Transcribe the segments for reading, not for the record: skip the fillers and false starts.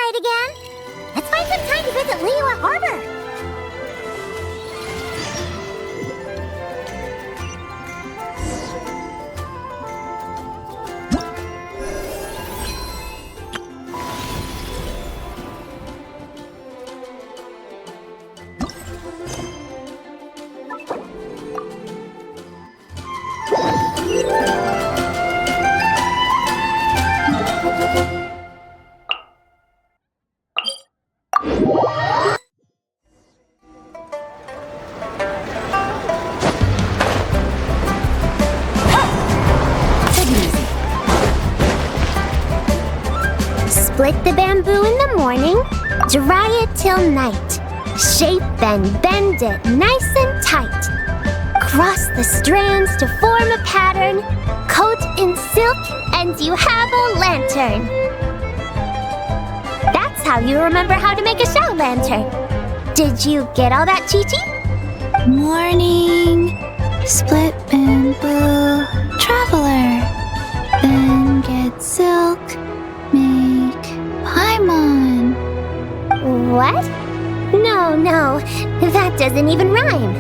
night again? Let's find some time to visit Liyue Harbor. Split the bamboo in the morning, dry it till night. Shape and bend it nice and tight. Cross the strands to form a pattern, coat in silk, and you have a lantern. That's how you remember how to make a show lantern. Did you get all that, Chi-Chi? Morning, split bamboo, traveler. Then get silk, make paimon. What? No, that doesn't even rhyme.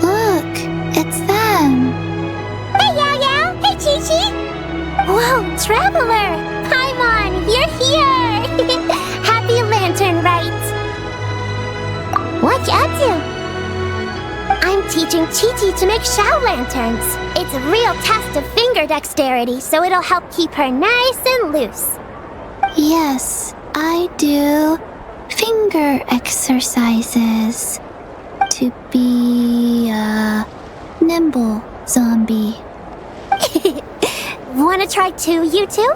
Look, it's them. Hey, Yao Yao! Hey, Chi-Chi! Whoa, Traveler! Paimon, you're here! Happy Lantern Rites! What you up to? I'm teaching Chi-Chi to make Shao lanterns. It's a real test of finger dexterity, so it'll help keep her nice and loose. Yes, I do finger exercises to be a nimble zombie. Wanna try too, you two?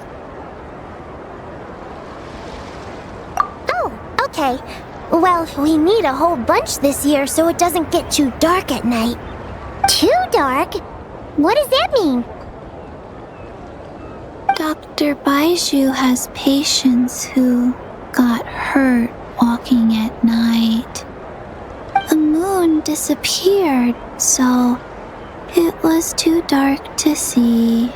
Oh, okay. Well, we need a whole bunch this year so it doesn't get too dark at night. Too dark? What does that mean? Dr. Baiju has patients who got hurt walking at night. The moon disappeared, so it was too dark to see.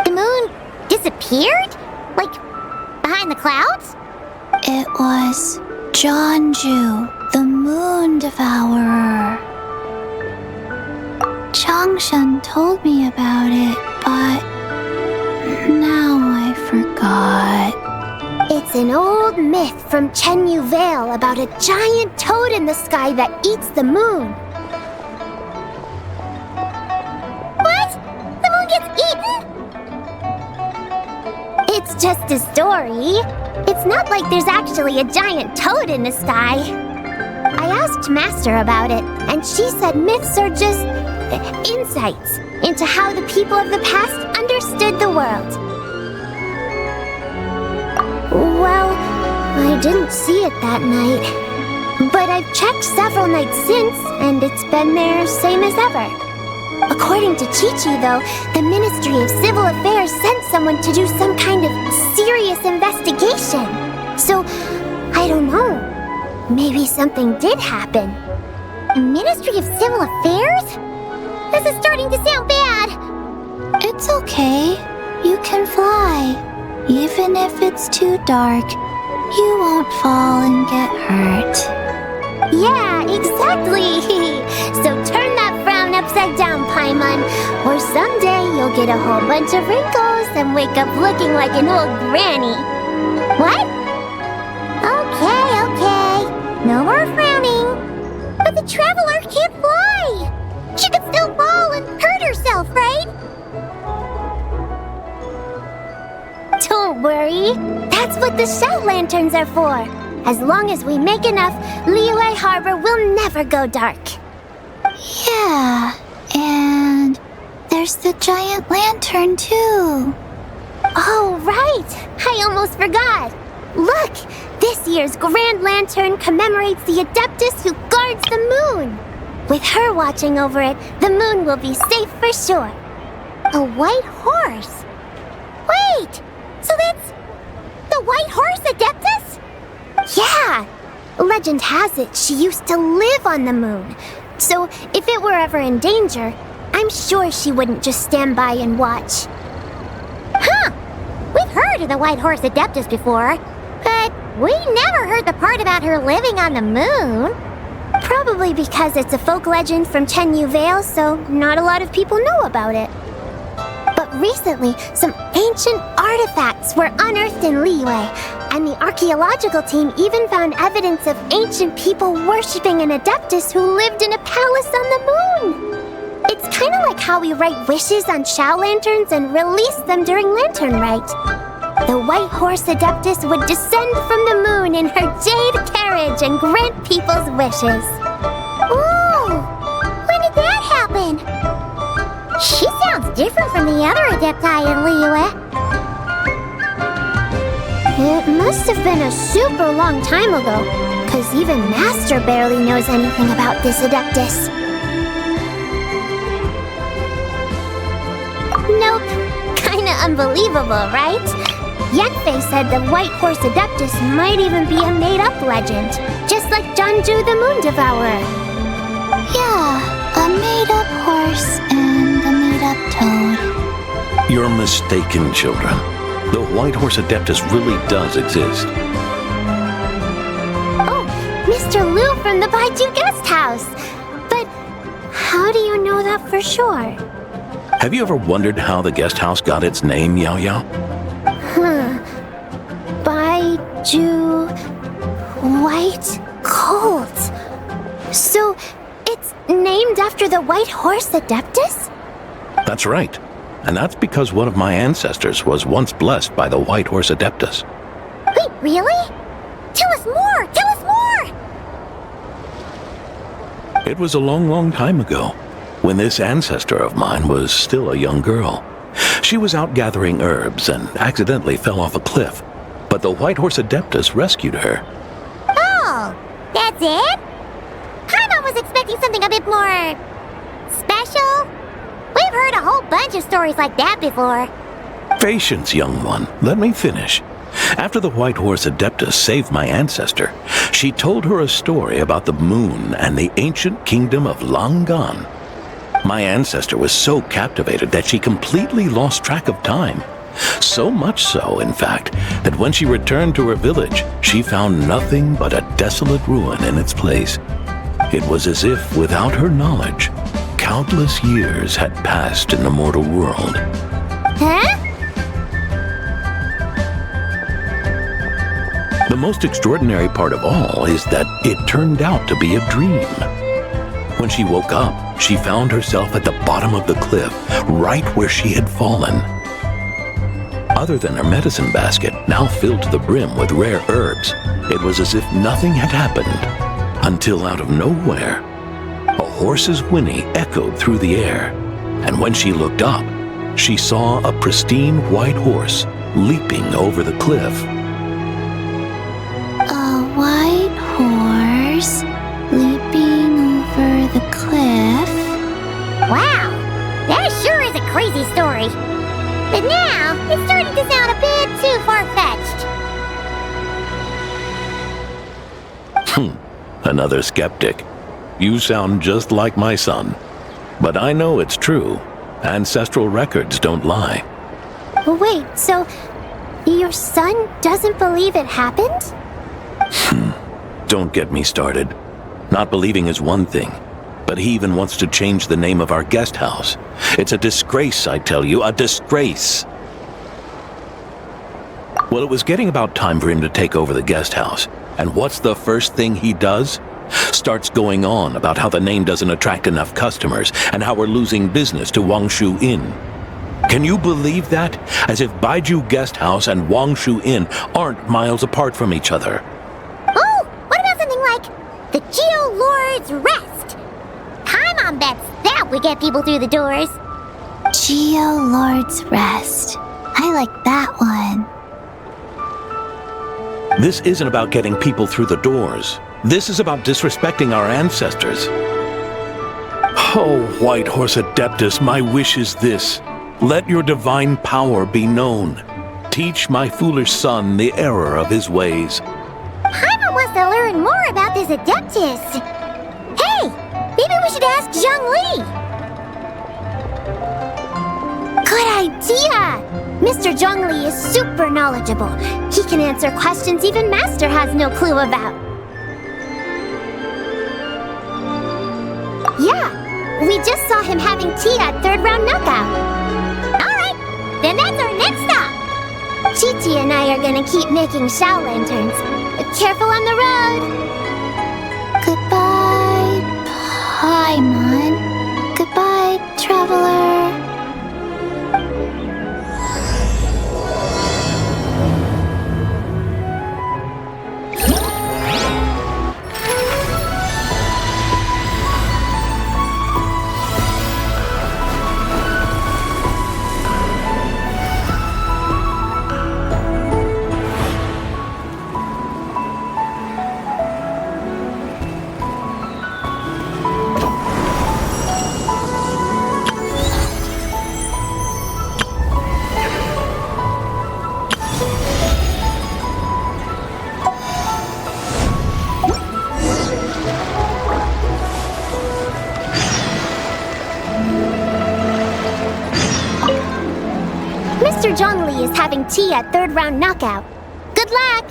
The moon disappeared? Like, behind the clouds? It was Jeonju, the moon devourer. Changshan told me about it, but now I forgot. It's an old myth from Chenyu Vale about a giant toad in the sky that eats the moon. What? The moon gets eaten? It's just a story. It's not like there's actually a giant toad in the sky. I asked Master about it, and she said myths are just insights into how the people of the past understood the world. Well, I didn't see it that night. But I've checked several nights since, and it's been there same as ever. According to Chi-Chi, though, the Ministry of Civil Affairs sent someone to do some kind of serious investigation. So, I don't know. Maybe something did happen. The Ministry of Civil Affairs? This is starting to sound bad. It's okay. You can fly. Even if it's too dark, you won't fall and get hurt. Yeah, exactly. So turn that frown upside down, Paimon, or someday you'll get a whole bunch of wrinkles and wake up looking like an old granny. What? Okay. No more frowning. But the Traveler can't fly. She could still fall and hurt herself, right? Don't worry. That's what the shout lanterns are for. As long as we make enough, Liyue Harbor will never go dark. Yeah, and there's the giant lantern too. Oh, right. I almost forgot. Look, this year's Grand Lantern commemorates the Adeptus who guards the moon. With her watching over it, the moon will be safe for sure. A white horse? Wait, so that's the White Horse Adeptus? Yeah! Legend has it she used to live on the moon. So if it were ever in danger, I'm sure she wouldn't just stand by and watch. Huh! We've heard heard of the White Horse Adeptus before, but we never heard the part about her living on the moon. Probably because it's a folk legend from Tenyu Vale, so not a lot of people know about it. But recently, some ancient artifacts were unearthed in Liyue, and the archaeological team even found evidence of ancient people worshipping an Adeptus who lived in a palace on the moon. It's kind of like how we write wishes on Shao lanterns and release them during Lantern Rite. The White Horse Adeptus would descend from the moon in her jade carriage and grant people's wishes. Ooh! When did that happen? She sounds different from the other Adepti in Liyue. It must have been a super long time ago, because even Master barely knows anything about this Adeptus. Nope. Kinda unbelievable, right? Yanfei said the White Horse Adeptus might even be a made-up legend, just like Janju the Moon Devourer. Yeah, a made-up horse and a made-up toad. You're mistaken, children. The White Horse Adeptus really does exist. Oh, Mr. Liu from the Baiju Guest House! But how do you know that for sure? Have you ever wondered how the guest house got its name, Yao Yao? Baiju... White Colt. So, it's named after the White Horse Adeptus? That's right. And that's because one of my ancestors was once blessed by the White Horse Adeptus. Wait, really? Tell us more! Tell us more! It was a long, long time ago, when this ancestor of mine was still a young girl. She was out gathering herbs and accidentally fell off a cliff, but the White Horse Adeptus rescued her. Oh, that's it? Paimon was expecting something a bit more... special? We've heard a whole bunch of stories like that before. Patience, young one. Let me finish. After the White Horse Adeptus saved my ancestor, she told her a story about the moon and the ancient kingdom of Langan. My ancestor was so captivated that she completely lost track of time. So much so, in fact, that when she returned to her village, she found nothing but a desolate ruin in its place. It was as if, without her knowledge, countless years had passed in the mortal world. Huh? The most extraordinary part of all is that it turned out to be a dream. When she woke up, she found herself at the bottom of the cliff, right where she had fallen. Other than her medicine basket, now filled to the brim with rare herbs, it was as if nothing had happened, until out of nowhere, a horse's whinny echoed through the air, and when she looked up, she saw a pristine white horse leaping over the cliff. A white horse leaping over the cliff? Wow, that sure is a crazy story. But now, it's starting to sound a bit too far-fetched. Another skeptic. You sound just like my son. But I know it's true. Ancestral records don't lie. Wait, so your son doesn't believe it happened? Don't get me started. Not believing is one thing, but he even wants to change the name of our guest house. It's a disgrace, I tell you, a disgrace. Well, it was getting about time for him to take over the guest house. And what's the first thing he does? Starts going on about how the name doesn't attract enough customers and how we're losing business to Wangshu Inn. Can you believe that? As if Baiju Guest House and Wangshu Inn aren't miles apart from each other. Oh, what about something like the Geo Lord's Rest? Paimon bets that would get people through the doors. Geo Lord's Rest. I like that one. This isn't about getting people through the doors. This is about disrespecting our ancestors. Oh, White Horse Adeptus, my wish is this. Let your divine power be known. Teach my foolish son the error of his ways. Paimon wants to learn more about this Adeptus. Hey, maybe we should ask Zhang Li. Good Tia! Mr. Zhongli is super knowledgeable. He can answer questions even Master has no clue about. Yeah, we just saw him having tea at third round knockout. Alright, then that's our next stop. Chi-Chi and I are gonna keep making Shao lanterns. Careful on the road. Goodbye, Paimon. Goodbye, traveler. Mr. Zhongli is having tea at third round knockout. Good luck!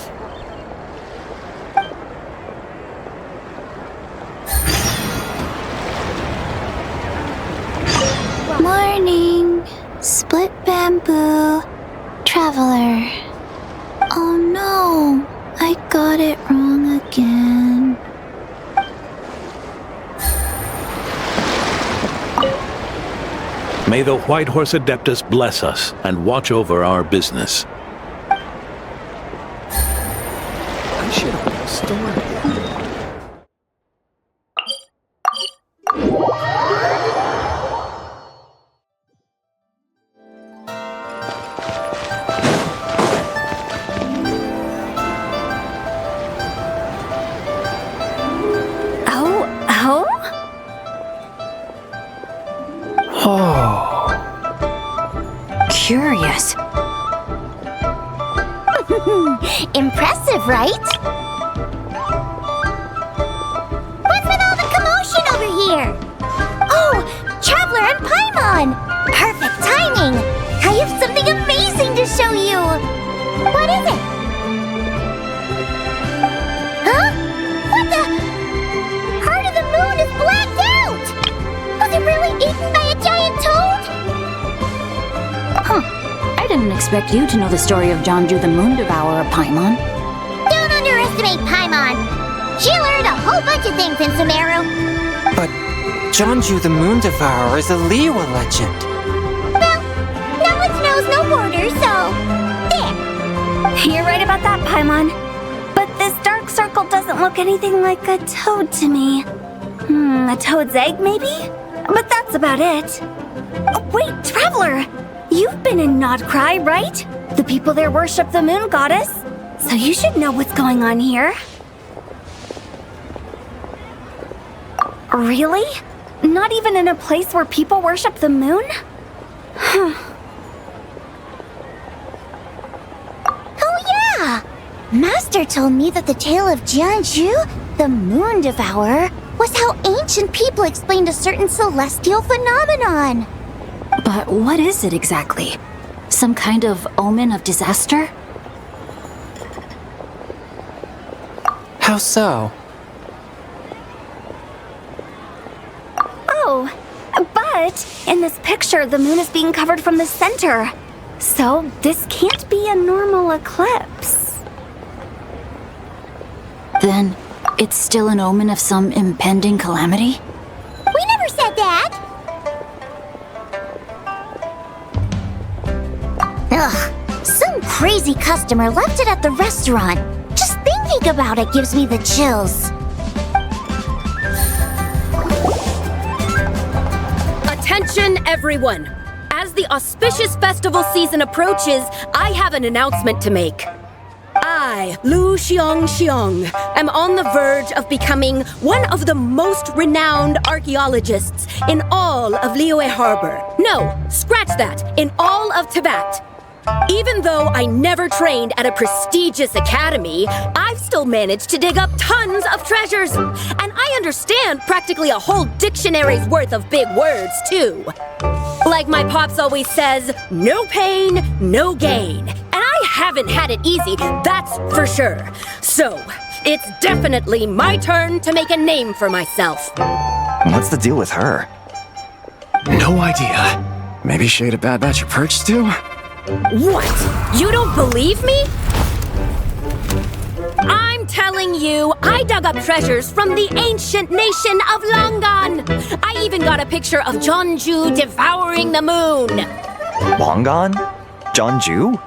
Morning. Split bamboo. Traveler. Oh no, I got it wrong again. May the White Horse Adeptus bless us and watch over our business. I should open a store here. Curious. Impressive, right? What's with all the commotion over here? Oh, Traveler and Paimon! Perfect timing! I have something amazing to show you! What is it? Huh? What the? Heart of the Moon is blacked out! Was it really eaten by a giant toad? Huh. I didn't expect you to know the story of Jonju the Moon Devourer, Paimon. Don't underestimate Paimon! She learned a whole bunch of things in Sumeru. But Jonju the Moon Devourer is a Liyue legend. Well, knowledge knows no borders, so... there! You're right about that, Paimon. But this dark circle doesn't look anything like a toad to me. A toad's egg, maybe? But that's about it. Oh, wait, Traveler! You've been in Nodcry, right? The people there worship the moon goddess. So you should know what's going on here. Really? Not even in a place where people worship the moon? Oh yeah! Master told me that the tale of Jianzhu, the Moon Devourer, was how ancient people explained a certain celestial phenomenon. But what is it exactly? Some kind of omen of disaster? How so? Oh, but in this picture, the moon is being covered from the center. So this can't be a normal eclipse. Then it's still an omen of some impending calamity? We never said that! Ugh, some crazy customer left it at the restaurant. Just thinking about it gives me the chills. Attention, everyone! As the auspicious festival season approaches, I have an announcement to make. I, Lu Xiong, am on the verge of becoming one of the most renowned archaeologists in all of Liyue Harbor. No, scratch that, in all of Tibet. Even though I never trained at a prestigious academy, I've still managed to dig up tons of treasures. And I understand practically a whole dictionary's worth of big words, too. Like my pops always says, no pain, no gain. And I haven't had it easy, that's for sure. So, it's definitely my turn to make a name for myself. What's the deal with her? No idea. Maybe she ate a bad batch of perch stew? What? You don't believe me? I'm telling you, I dug up treasures from the ancient nation of Longan. I even got a picture of Jeonju devouring the moon. Longan? Jeonju?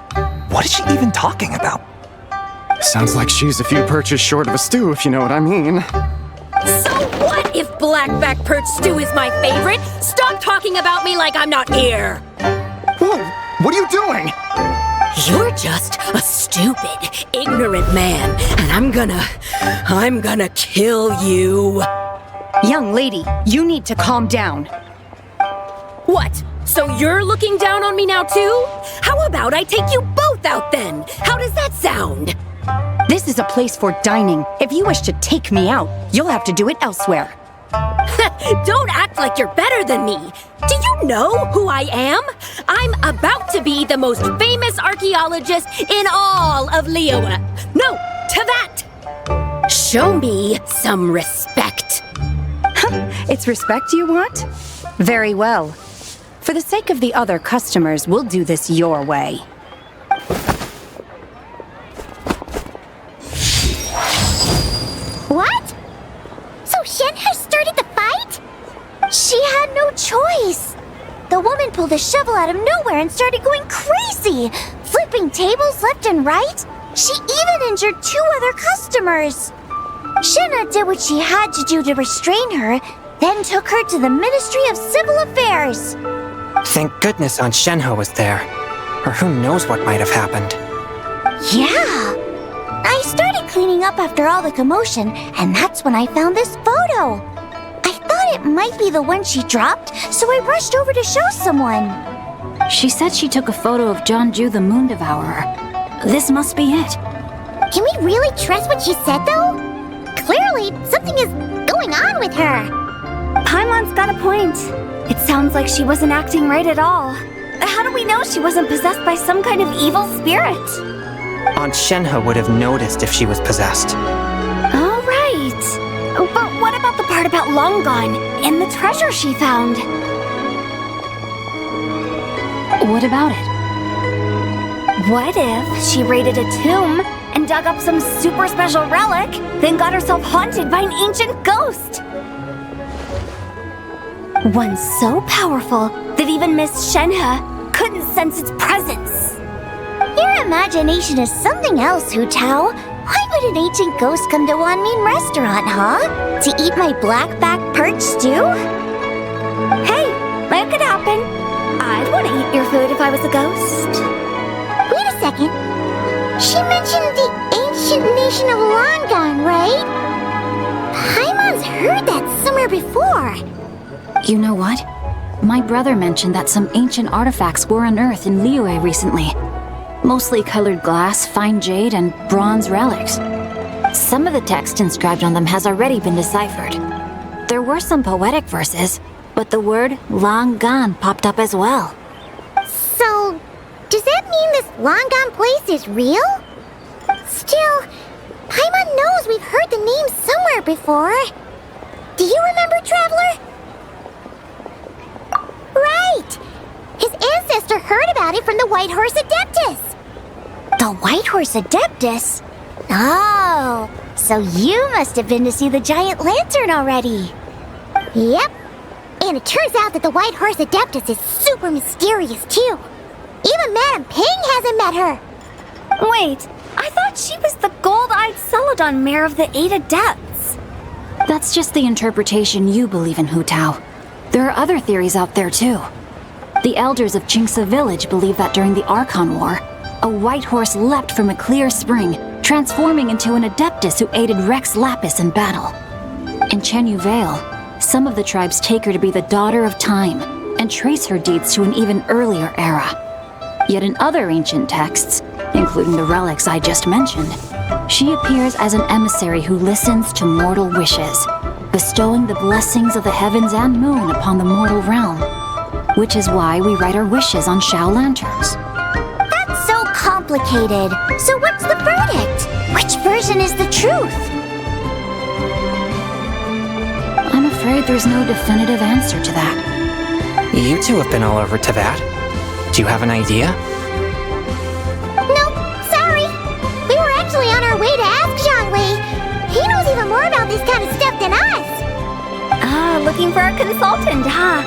What is she even talking about? Sounds like she's a few perches short of a stew, if you know what I mean. So what if blackback perch stew is my favorite? Stop talking about me like I'm not here. Whoa! What are you doing? You're just a stupid, ignorant man, and I'm gonna kill you. Young lady, you need to calm down. What? So you're looking down on me now too? How about I take you both out then? How does that sound? This is a place for dining. If you wish to take me out, you'll have to do it elsewhere. Don't act like you're better than me. Do you know who I am? I'm about to be the most famous archaeologist in all of Liyue. No, to that! Show me some respect. It's respect you want? Very well. For the sake of the other customers, we'll do this your way. What? So Shen has started the fight? She had no choice. The woman pulled a shovel out of nowhere and started going crazy, flipping tables left and right. She even injured 2 other customers. Shenna did what she had to do to restrain her, then took her to the Ministry of Civil Affairs. Thank goodness Aunt Shenhe was there. Or who knows what might have happened. Yeah. I started cleaning up after all the commotion, and that's when I found this photo. I thought it might be the one she dropped, so I rushed over to show someone. She said she took a photo of Jeonju the Moon Devourer. This must be it. Can we really trust what she said, though? Clearly, something is going on with her. Paimon's got a point. It sounds like she wasn't acting right at all. How do we know she wasn't possessed by some kind of evil spirit? Aunt Shenhe would have noticed if she was possessed. All right. But what about the part about Longan and the treasure she found? What about it? What if she raided a tomb and dug up some super special relic, then got herself haunted by an ancient ghost? One so powerful that even Miss Shenhe couldn't sense its presence. Your imagination is something else, Hu Tao. Why would an ancient ghost come to Wanmin restaurant, huh? To eat my blackback perch stew? Hey, that could happen. I'd want to eat your food if I was a ghost. Wait a second. She mentioned the ancient nation of Longan, right? Paimon's heard that somewhere before. You know what? My brother mentioned that some ancient artifacts were unearthed in Liyue recently. Mostly colored glass, fine jade, and bronze relics. Some of the text inscribed on them has already been deciphered. There were some poetic verses, but the word Longan popped up as well. So, does that mean this Longan place is real? Still, Paimon knows we've heard the name somewhere before. Do you remember, Traveler? Right! His ancestor heard about it from the White Horse Adeptus. The White Horse Adeptus? Oh, so you must have been to see the giant lantern already. Yep. And it turns out that the White Horse Adeptus is super mysterious, too. Even Madame Ping hasn't met her. Wait, I thought she was the gold-eyed Celadon mare of the 8 Adepts. That's just the interpretation you believe in, Hu Tao. There are other theories out there, too. The elders of Qingce village believe that during the Archon War, a white horse leapt from a clear spring, transforming into an Adeptus who aided Rex Lapis in battle. In Chenyu Vale, some of the tribes take her to be the daughter of time and trace her deeds to an even earlier era. Yet in other ancient texts, including the relics I just mentioned, she appears as an emissary who listens to mortal wishes, bestowing the blessings of the heavens and moon upon the mortal realm. which is why we write our wishes on Shao lanterns. That's so complicated. So what's the verdict? Which version is the truth? I'm afraid there's no definitive answer to that. You two have been all over Teyvat. Do you have an idea? Nope, sorry. We were actually on our way to ask Zhongli. He knows even more about this kind of stuff than us. Ah, looking for a consultant, huh?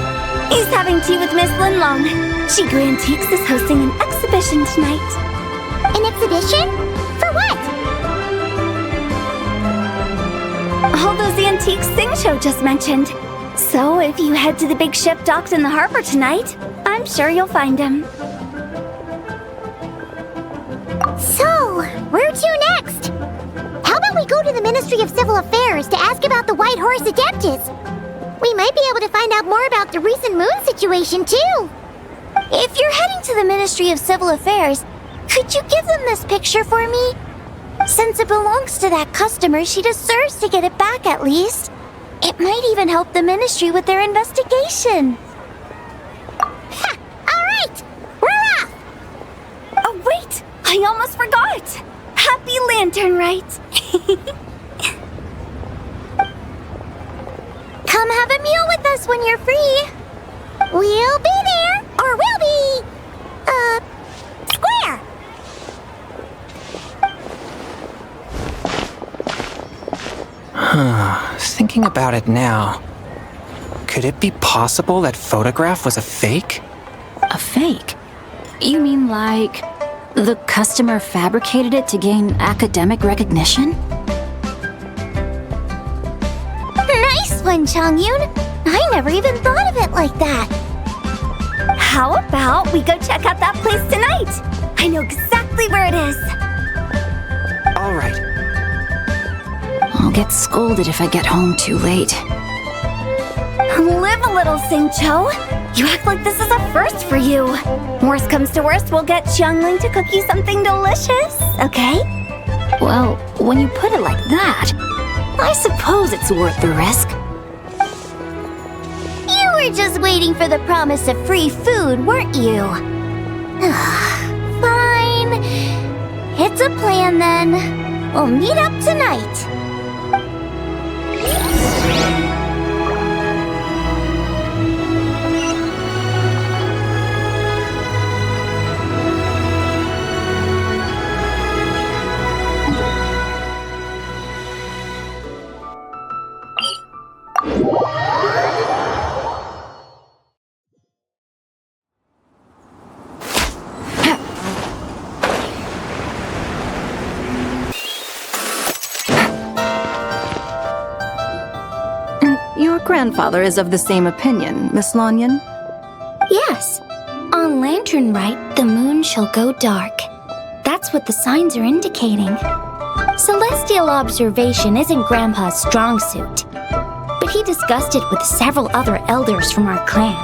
He's having tea with Miss Linlong. Shigu Antiques is hosting an exhibition tonight. An exhibition? For what? All those antiques Sing-Show just mentioned. So if you head to the big ship docked in the harbor tonight, I'm sure you'll find him. So, where to next? How about we go to the Ministry of Civil Affairs to ask about the White Horse Adeptus? We might be able to find out more about the recent moon situation, too. If you're heading to the Ministry of Civil Affairs, could you give them this picture for me? Since it belongs to that customer, she deserves to get it back at least. It might even help the ministry with their investigation. Ha! All right! We're off! Oh, wait! I almost forgot! Happy Lantern Rite! Come have a meal with us when you're free. We'll be there, or we'll be... square! Thinking about it now, could it be possible that photograph was a fake? A fake? You mean like the customer fabricated it to gain academic recognition? Nice one, Chongyun. I never even thought of it like that. How about we go check out that place tonight? I know exactly where it is. All right. I'll get scolded if I get home too late. Live a little, Sing-Cho. You act like this is a first for you. Worst comes to worst, we'll get Xiangling to cook you something delicious, okay? Well, when you put it like that, I suppose it's worth the risk. You were just waiting for the promise of free food, weren't you? Fine. It's a plan then. We'll meet up tonight. Your grandfather is of the same opinion, Miss Lanyan. Yes. On Lantern Rite, the moon shall go dark. That's what the signs are indicating. Celestial observation isn't Grandpa's strong suit, but he discussed it with several other elders from our clan,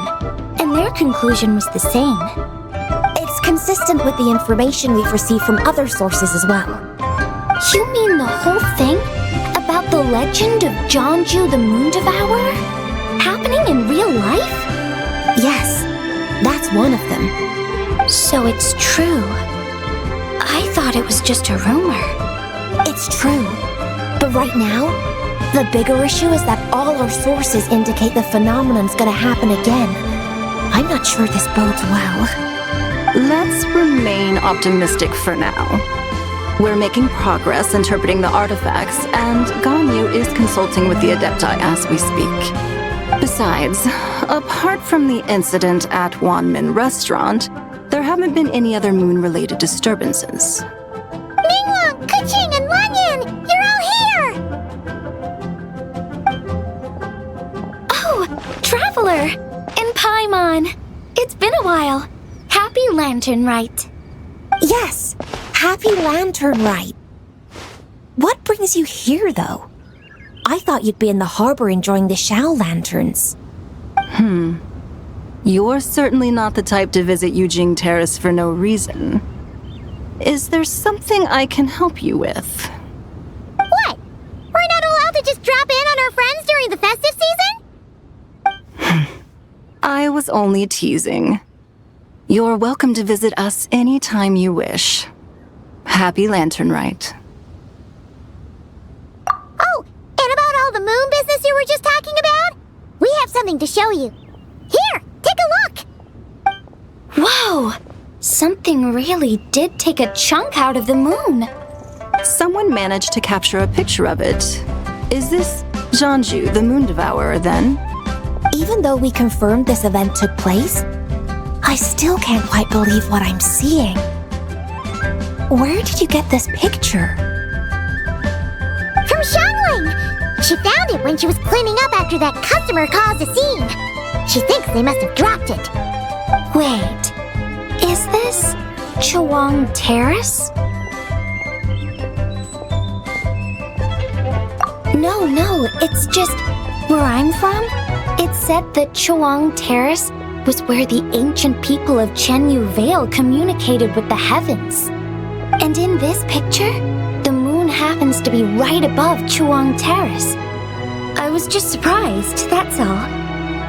and their conclusion was the same. It's consistent with the information we've received from other sources as well. You mean the whole thing? About the legend of Jeonju the Moon Devourer? Happening in real life? Yes, that's one of them. So it's true. I thought it was just a rumor. It's true. But right now, the bigger issue is that all our sources indicate the phenomenon's gonna happen again. I'm not sure this bodes well. Let's remain optimistic for now. We're making progress interpreting the artifacts, and Ganyu is consulting with the Adepti as we speak. Besides, apart from the incident at Wanmin Restaurant, there haven't been any other moon-related disturbances. Minglong, Kuching, and Lanyan! You're all here! Oh, Traveler! And Paimon! It's been a while. Happy Lantern Rite. Yes, Happy Lantern Rite. What brings you here, though? I thought you'd be in the harbor enjoying the Shao lanterns. You're certainly not the type to visit Yujing Terrace for no reason. Is there something I can help you with? What? We're not allowed to just drop in on our friends during the festive season? I was only teasing. You're welcome to visit us anytime you wish. Happy Lantern Rite. Oh, and about all the moon business you were just talking about? We have something to show you. Here, take a look! Whoa! Something really did take a chunk out of the moon. Someone managed to capture a picture of it. Is this Jianju, the Moon Devourer, then? Even though we confirmed this event took place, I still can't quite believe what I'm seeing. Where did you get this picture? From Shanling! She found it when she was cleaning up after that customer caused a scene. She thinks they must have dropped it. Wait, is this Chuang Terrace? No, it's just where I'm from. It said that Chuang Terrace was where the ancient people of Chenyu Vale communicated with the heavens. And in this picture, the moon happens to be right above Chuang Terrace. I was just surprised, that's all.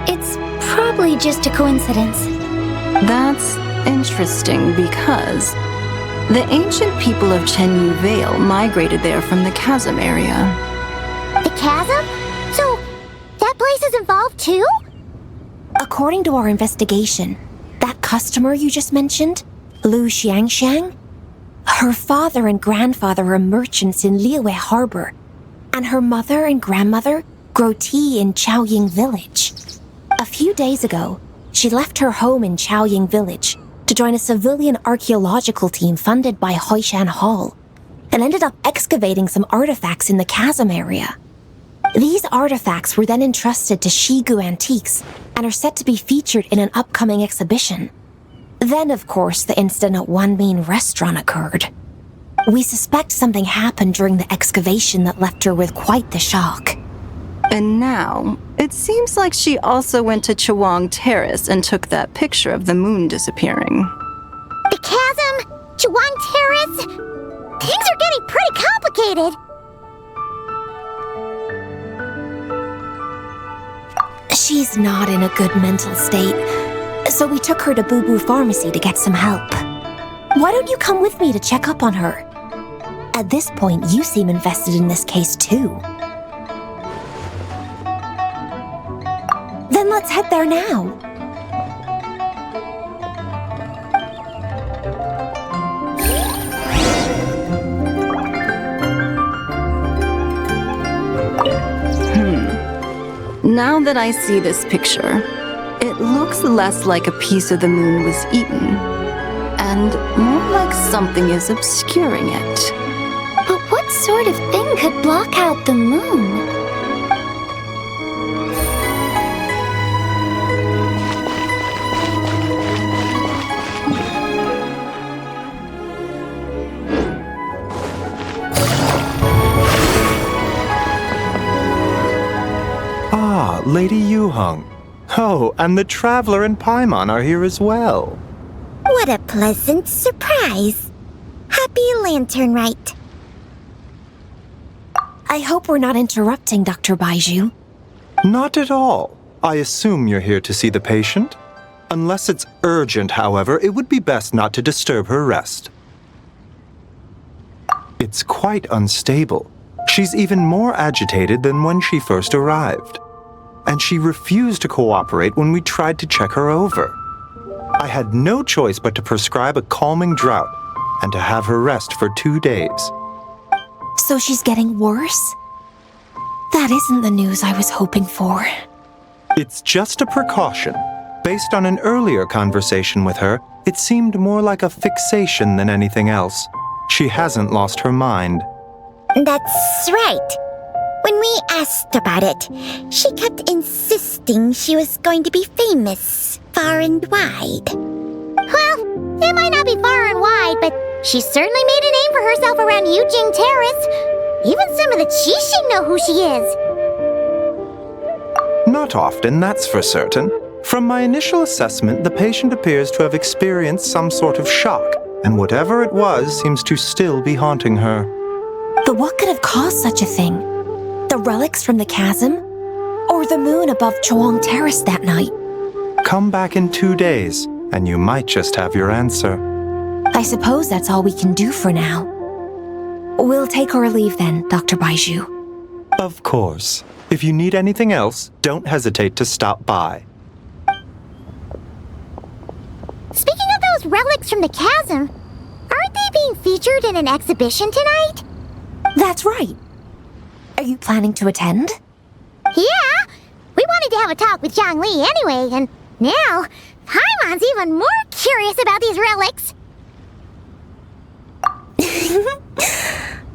It's probably just a coincidence. That's interesting because the ancient people of Chenyu Vale migrated there from the chasm area. The chasm? So, that place is involved too? According to our investigation, that customer you just mentioned, Lu Xiangxiang, her father and grandfather are merchants in Liyue Harbor, and her mother and grandmother grow tea in Chaoying Village. A few days ago, she left her home in Chaoying Village to join a civilian archaeological team funded by Hoishan Hall, and ended up excavating some artifacts in the chasm area. These artifacts were then entrusted to Shigu Antiques and are set to be featured in an upcoming exhibition. Then, of course, the incident at Wanmin Restaurant occurred. We suspect something happened during the excavation that left her with quite the shock. And now, it seems like she also went to Chuang Terrace and took that picture of the moon disappearing. The chasm? Chuang Terrace? Things are getting pretty complicated. She's not in a good mental state, so we took her to Boo Boo Pharmacy to get some help. Why don't you come with me to check up on her? At this point, you seem invested in this case too. Then let's head there now. Now that I see this picture, it looks less like a piece of the moon was eaten, and more like something is obscuring it. But what sort of thing could block out the moon? Lady Yuheng. Oh, and the Traveler and Paimon are here as well. What a pleasant surprise. Happy Lantern Rite. I hope we're not interrupting, Dr. Baiju. Not at all. I assume you're here to see the patient? Unless it's urgent, however, it would be best not to disturb her rest. It's quite unstable. She's even more agitated than when she first arrived. And she refused to cooperate when we tried to check her over. I had no choice but to prescribe a calming draught and to have her rest for 2 days. So she's getting worse? That isn't the news I was hoping for. It's just a precaution. Based on an earlier conversation with her, it seemed more like a fixation than anything else. She hasn't lost her mind. That's right. When we asked about it, she kept insisting she was going to be famous, far and wide. Well, it might not be far and wide, but she certainly made a name for herself around Yujing Terrace. Even some of the Qixing know who she is. Not often, that's for certain. From my initial assessment, the patient appears to have experienced some sort of shock, and whatever it was seems to still be haunting her. But what could have caused such a thing? The relics from the chasm? Or the moon above Chuang Terrace that night? Come back in 2 days, and you might just have your answer. I suppose that's all we can do for now. We'll take our leave then, Dr. Baiju. Of course. If you need anything else, don't hesitate to stop by. Speaking of those relics from the chasm, aren't they being featured in an exhibition tonight? That's right. Are you planning to attend? Yeah! We wanted to have a talk with Zhangli anyway, and now Paimon's even more curious about these relics.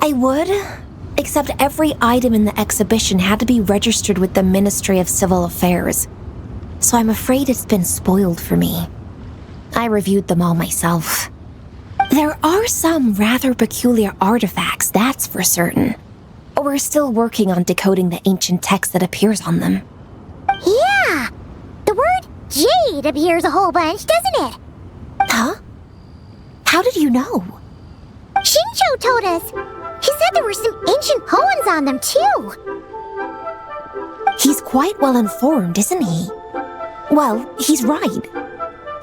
I would, except every item in the exhibition had to be registered with the Ministry of Civil Affairs, so I'm afraid it's been spoiled for me. I reviewed them all myself. There are some rather peculiar artifacts, that's for certain. We're still working on decoding the ancient text that appears on them. Yeah! The word jade appears a whole bunch, doesn't it? Huh? How did you know? Shincho told us. He said there were some ancient poems on them, too. He's quite well informed, isn't he? Well, he's right.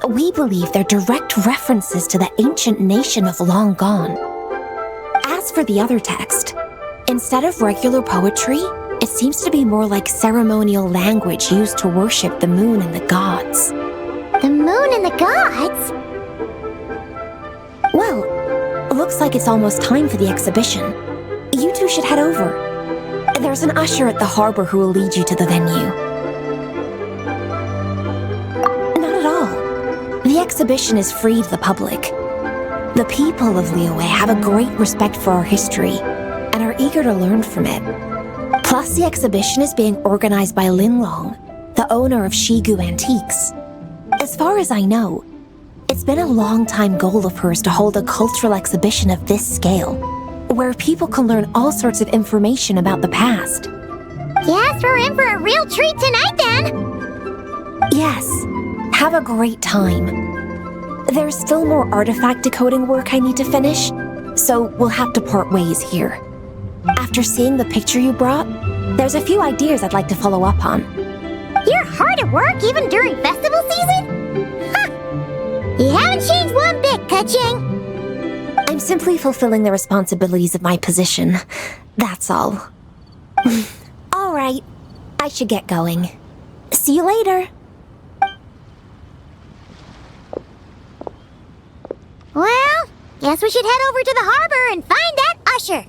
We believe they're direct references to the ancient nation of long gone. As for the other text, instead of regular poetry, it seems to be more like ceremonial language used to worship the moon and the gods. The moon and the gods? Well, looks like it's almost time for the exhibition. You two should head over. There's an usher at the harbor who will lead you to the venue. Not at all. The exhibition is free to the public. The people of Liyue have a great respect for our history and are eager to learn from it. Plus, the exhibition is being organized by Linlong, the owner of Shigu Antiques. As far as I know, it's been a long-time goal of hers to hold a cultural exhibition of this scale, where people can learn all sorts of information about the past. Yes, we're in for a real treat tonight, then! Yes, have a great time. There's still more artifact decoding work I need to finish, so we'll have to part ways here. After seeing the picture you brought, there's a few ideas I'd like to follow up on. You're hard at work even during festival season? Huh! You haven't changed one bit, Ka-Ching. I'm simply fulfilling the responsibilities of my position. That's all. All right, I should get going. See you later. Well, guess we should head over to the harbor and find that usher.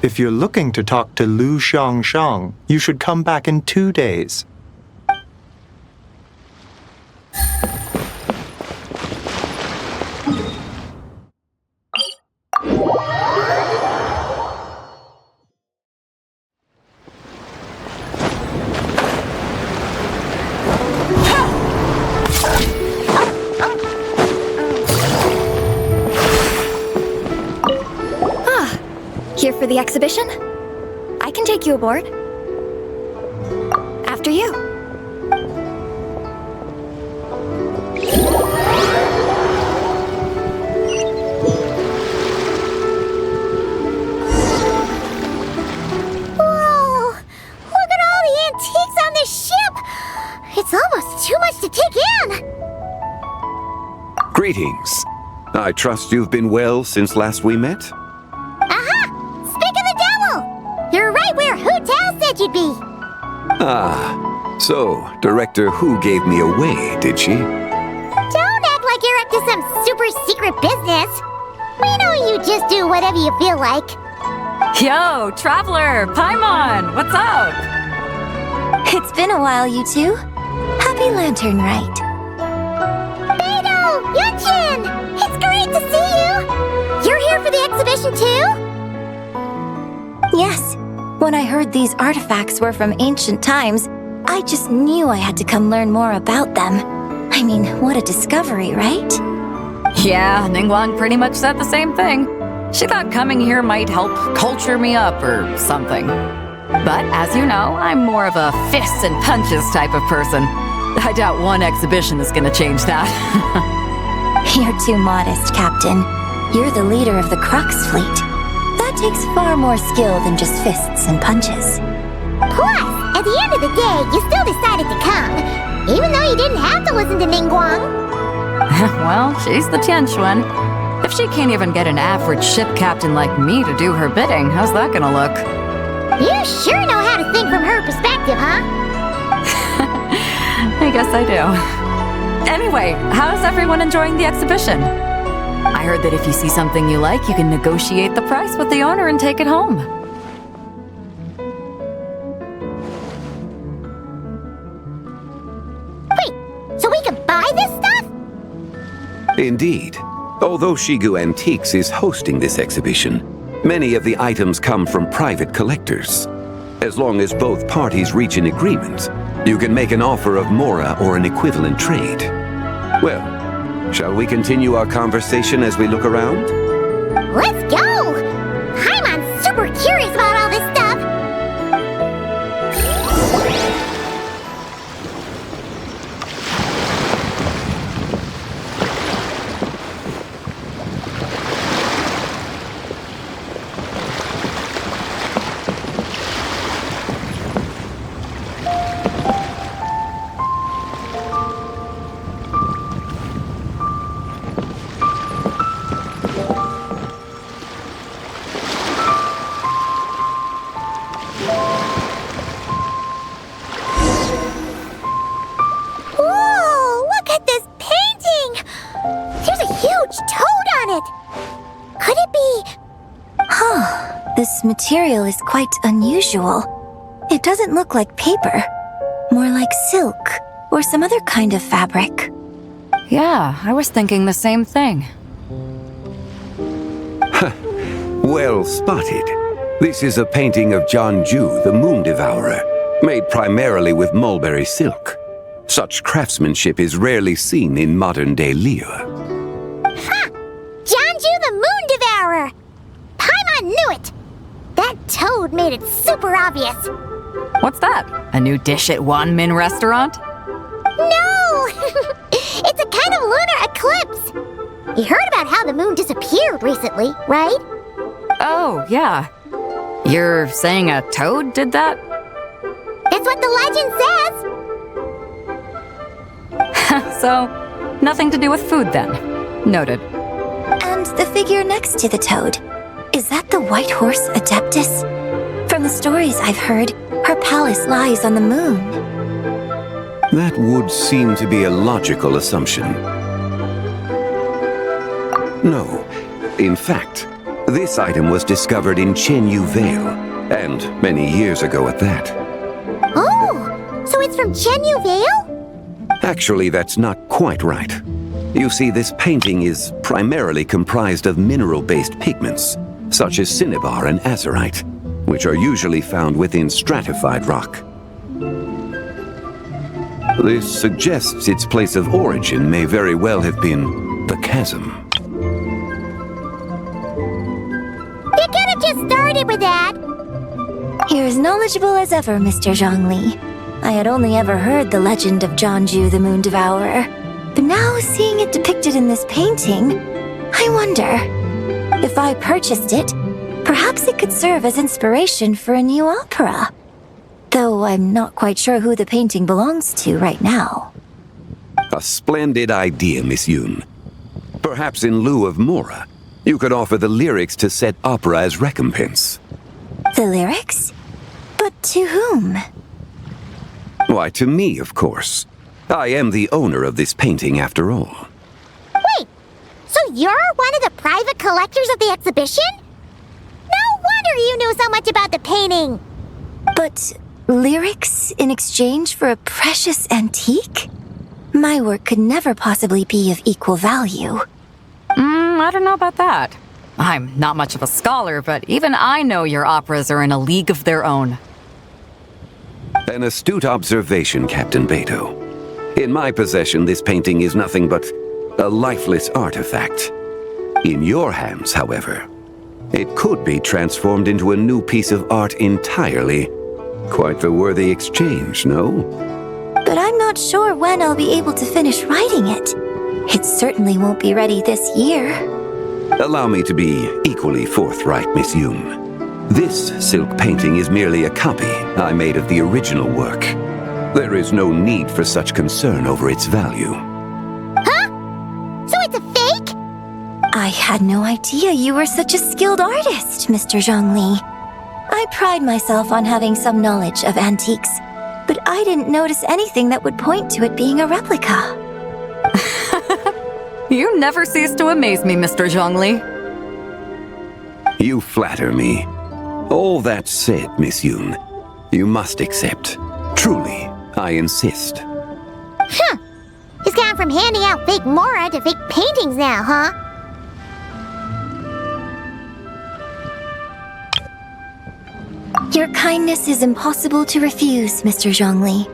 If you're looking to talk to Lu Xiangshang, you should come back in 2 days. Here for the exhibition? I can take you aboard. After you. Whoa! Look at all the antiques on this ship! It's almost too much to take in! Greetings. I trust you've been well since last we met? You're right where Hu Tao said you'd be! Ah, so Director Hu gave me away, did she? Don't act like you're up to some super secret business! We know you just do whatever you feel like. Yo, Traveler! Paimon! What's up? It's been a while, you two. Happy Lantern Rite. Beidou! Yunchin! It's great to see you! You're here for the exhibition too? Yes. When I heard these artifacts were from ancient times, I just knew I had to come learn more about them. I mean, what a discovery, right? Yeah, Ningguang pretty much said the same thing. She thought coming here might help culture me up or something. But as you know, I'm more of a fists and punches type of person. I doubt one exhibition is gonna change that. You're too modest, Captain. You're the leader of the Crux fleet. That takes far more skill than just fists and punches. Plus, at the end of the day, you still decided to come, even though you didn't have to listen to Ningguang. Well, she's the Tianquan. If she can't even get an average ship captain like me to do her bidding, how's that gonna look? You sure know how to think from her perspective, huh? I guess I do. Anyway, how's everyone enjoying the exhibition? I heard that if you see something you like, you can negotiate the price with the owner and take it home. Wait, so we can buy this stuff? Indeed. Although Shigu Antiques is hosting this exhibition, many of the items come from private collectors. As long as both parties reach an agreement, you can make an offer of mora or an equivalent trade. Well, shall we continue our conversation as we look around? Let's go! Paimon's super curious about all this stuff. This material is quite unusual. It doesn't look like paper, more like silk or some other kind of fabric. Yeah, I was thinking the same thing. Well spotted. This is a painting of Jianju, the Moon Devourer, made primarily with mulberry silk. Such craftsmanship is rarely seen in modern-day Liyue. Ha! Jianju the Moon Devourer! Paimon knew it! That toad made it super obvious. What's that? A new dish at Wanmin restaurant? No! It's a kind of lunar eclipse. You heard about how the moon disappeared recently, right? Oh, yeah. You're saying a toad did that? That's what the legend says. So, nothing to do with food then. Noted. And the figure next to the toad. Is that the white horse Adeptus? From the stories I've heard, her palace lies on the moon. That would seem to be a logical assumption. No. In fact, this item was discovered in Chenyu Vale, and many years ago at that. Oh, so it's from Chenyu Vale? Actually, that's not quite right. You see, this painting is primarily comprised of mineral-based pigments, such as cinnabar and azurite, which are usually found within stratified rock. This suggests its place of origin may very well have been the chasm. You could have just started with that. You're as knowledgeable as ever, Mr. Zhongli. I had only ever heard the legend of Jianju the Moon Devourer, but now seeing it depicted in this painting, I wonder... If I purchased it, perhaps it could serve as inspiration for a new opera. Though I'm not quite sure who the painting belongs to right now. A splendid idea, Miss Yoon. Perhaps in lieu of mora, you could offer the lyrics to said opera as recompense. The lyrics? But to whom? Why, to me, of course. I am the owner of this painting, after all. Wait, so you're one of the private collectors of the exhibition? No wonder you knew so much about the painting. But lyrics in exchange for a precious antique? My work could never possibly be of equal value. I don't know about that. I'm not much of a scholar, but even I know your operas are in a league of their own. An astute observation, Captain Beto. In my possession, this painting is nothing but a lifeless artifact. In your hands, however, it could be transformed into a new piece of art entirely. Quite the worthy exchange, no? But I'm not sure when I'll be able to finish writing it. It certainly won't be ready this year. Allow me to be equally forthright, Miss Yoon. This silk painting is merely a copy I made of the original work. There is no need for such concern over its value. Huh? So it's a fake? I had no idea you were such a skilled artist, Mr. Zhongli. I pride myself on having some knowledge of antiques, but I didn't notice anything that would point to it being a replica. You never cease to amaze me, Mr. Zhongli. You flatter me. All that said, Miss Yoon, you must accept. Truly, I insist. Huh. He's gone from handing out fake Mora to fake paintings now, huh? Your kindness is impossible to refuse, Mr. Zhongli.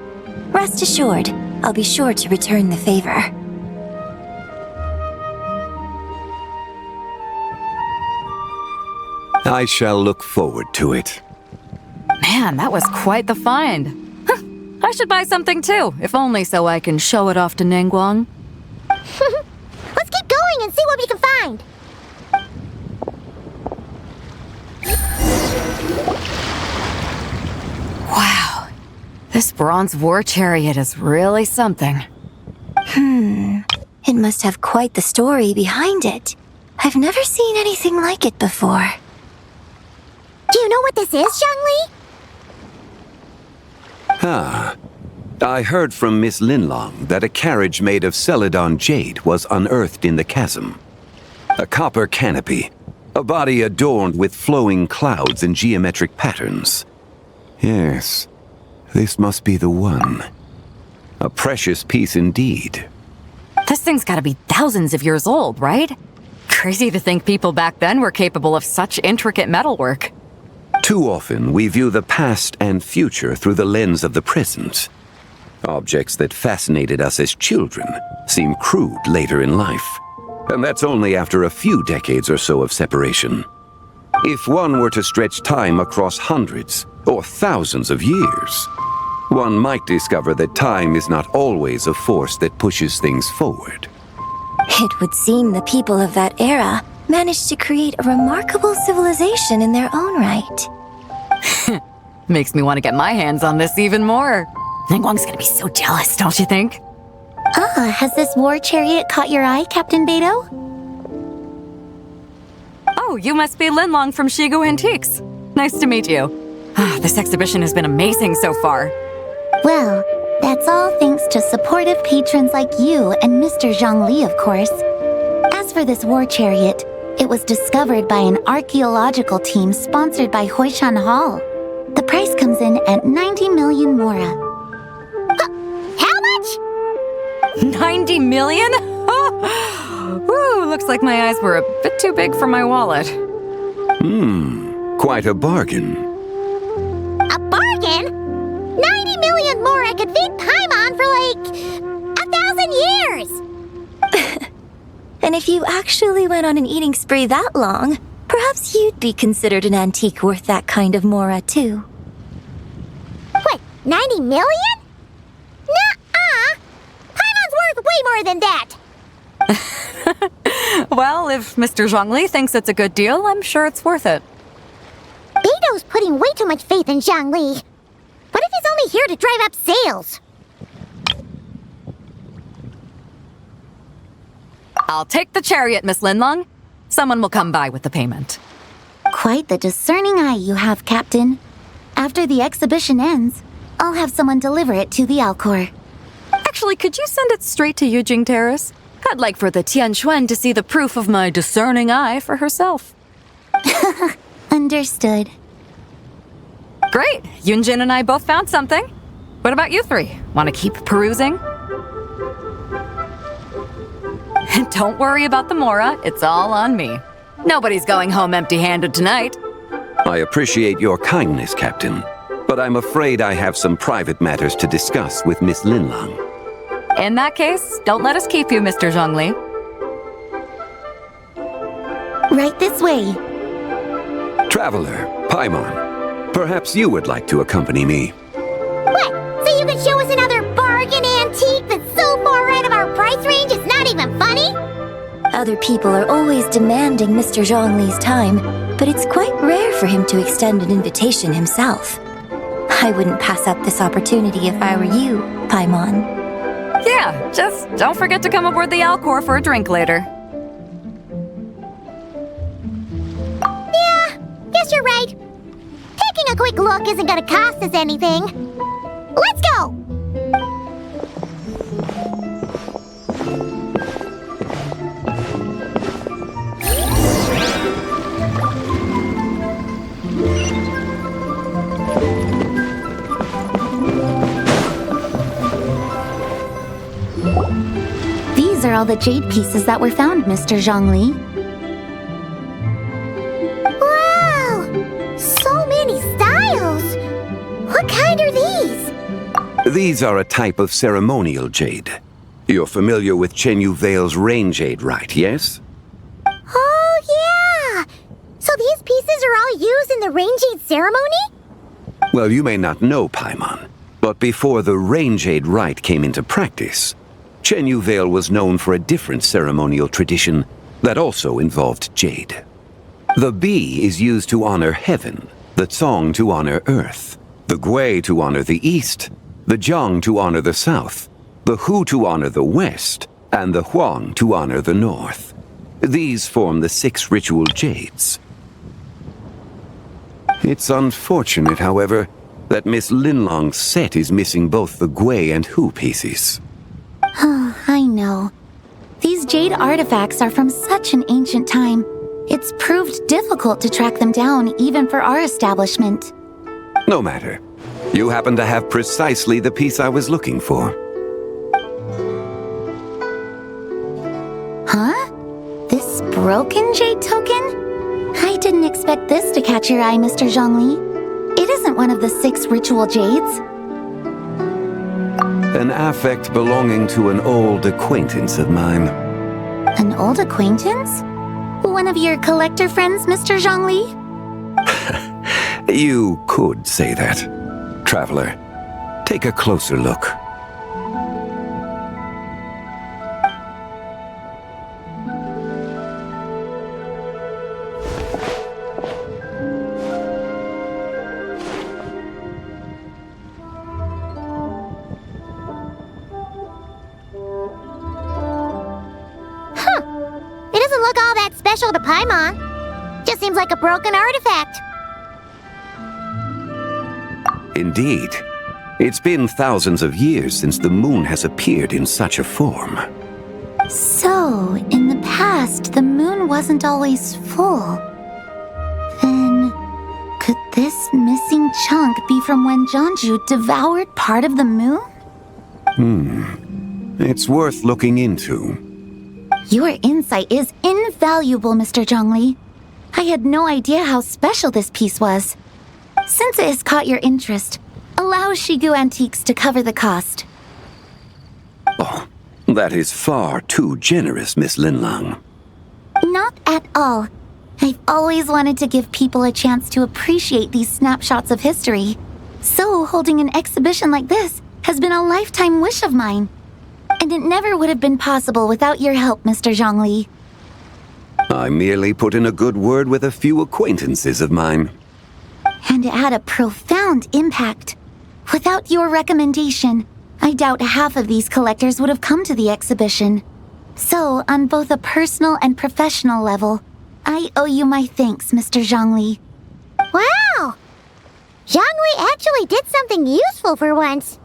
Rest assured, I'll be sure to return the favor. I shall look forward to it. Man, that was quite the find. I should buy something too, if only so I can show it off to Ningguang. Let's keep going and see what we can find. Wow, this bronze war chariot is really something. It must have quite the story behind it. I've never seen anything like it before. Do you know what this is, Zhongli? Ah. I heard from Miss Linlong that a carriage made of Celadon jade was unearthed in the chasm. A copper canopy, a body adorned with flowing clouds and geometric patterns. Yes, this must be the one. A precious piece indeed. This thing's gotta be thousands of years old, right? Crazy to think people back then were capable of such intricate metalwork. Too often, we view the past and future through the lens of the present. Objects that fascinated us as children seem crude later in life. And that's only after a few decades or so of separation. If one were to stretch time across hundreds or thousands of years, one might discover that time is not always a force that pushes things forward. It would seem the people of that era managed to create a remarkable civilization in their own right. Makes me want to get my hands on this even more. Ningguang's gonna be so jealous, don't you think? Has this war chariot caught your eye, Captain Beidou? Oh, you must be Linlong from Shigu Antiques. Nice to meet you. This exhibition has been amazing so far. Well, that's all thanks to supportive patrons like you and Mr. Zhongli, of course. As for this war chariot, it was discovered by an archaeological team sponsored by Hoishan Hall. The price comes in at 90 million Mora. How much? 90 million? Woo, looks like my eyes were a bit too big for my wallet. Quite a bargain. A bargain? 90 million Mora could feed Paimon for 1,000 years! And if you actually went on an eating spree that long, perhaps you'd be considered an antique worth that kind of Mora, too. What, 90 million? Nuh-uh! Paimon's worth way more than that! Well, if Mr. Zhongli thinks it's a good deal, I'm sure it's worth it. Beidou's putting way too much faith in Zhongli. What if he's only here to drive up sales? I'll take the chariot, Miss Linlong. Someone will come by with the payment. Quite the discerning eye you have, Captain. After the exhibition ends, I'll have someone deliver it to the Alcor. Actually, could you send it straight to Yujing Terrace? I'd like for the Tianquan to see the proof of my discerning eye for herself. Understood. Great! Yunjin and I both found something. What about you three? Want to keep perusing? Don't worry about the Mora, it's all on me. Nobody's going home empty-handed tonight. I appreciate your kindness, Captain, but I'm afraid I have some private matters to discuss with Miss Linlong. In that case, don't let us keep you, Mr. Zhongli. Right this way. Traveler, Paimon, perhaps you would like to accompany me. What, so you can show us another bargain antique that's so far out of our price range it's not even funny? Other people are always demanding Mr. Zhongli's time, but it's quite rare for him to extend an invitation himself. I wouldn't pass up this opportunity if I were you, Paimon. Yeah, just don't forget to come aboard the Alcor for a drink later. Yeah, guess you're right. Taking a quick look isn't gonna cost us anything. Let's go! These are all the jade pieces that were found, Mr. Zhongli. Wow! So many styles! What kind are these? These are a type of ceremonial jade. You're familiar with Chen Yu Vale's rain jade, right, yes? Oh, yeah! So these pieces are all used in the rain jade ceremony? Well, you may not know, Paimon, but before the rain jade rite came into practice, Chen Yu Vale was known for a different ceremonial tradition that also involved jade. The bee is used to honor heaven, the Tsong to honor earth, the Gui to honor the east, the Jiang to honor the south, the Hu to honor the west, and the Huang to honor the north. These form the 6 ritual jades. It's unfortunate, however, that Miss Linlong's set is missing both the Gui and Hu pieces. I know. These jade artifacts are from such an ancient time. It's proved difficult to track them down, even for our establishment. No matter. You happen to have precisely the piece I was looking for. Huh? This broken jade token? I didn't expect this to catch your eye, Mr. Zhongli. It isn't one of the 6 ritual jades. An affect belonging to an old acquaintance of mine. An old acquaintance? One of your collector friends, Mr. Zhongli? You could say that. Traveler, take a closer look. Special to Paimon. Just seems like a broken artifact. Indeed. It's been thousands of years since the moon has appeared in such a form. So, in the past, the moon wasn't always full. Then, could this missing chunk be from when Jianzhu devoured part of the moon? It's worth looking into. Your insight is invaluable, Mr. Zhongli. I had no idea how special this piece was. Since it has caught your interest, allow Shigu Antiques to cover the cost. Oh, that is far too generous, Miss Linlang. Not at all. I've always wanted to give people a chance to appreciate these snapshots of history. So holding an exhibition like this has been a lifetime wish of mine. And it never would have been possible without your help, Mr. Zhongli. I merely put in a good word with a few acquaintances of mine. And it had a profound impact. Without your recommendation, I doubt half of these collectors would have come to the exhibition. So, on both a personal and professional level, I owe you my thanks, Mr. Zhongli. Wow! Zhongli actually did something useful for once.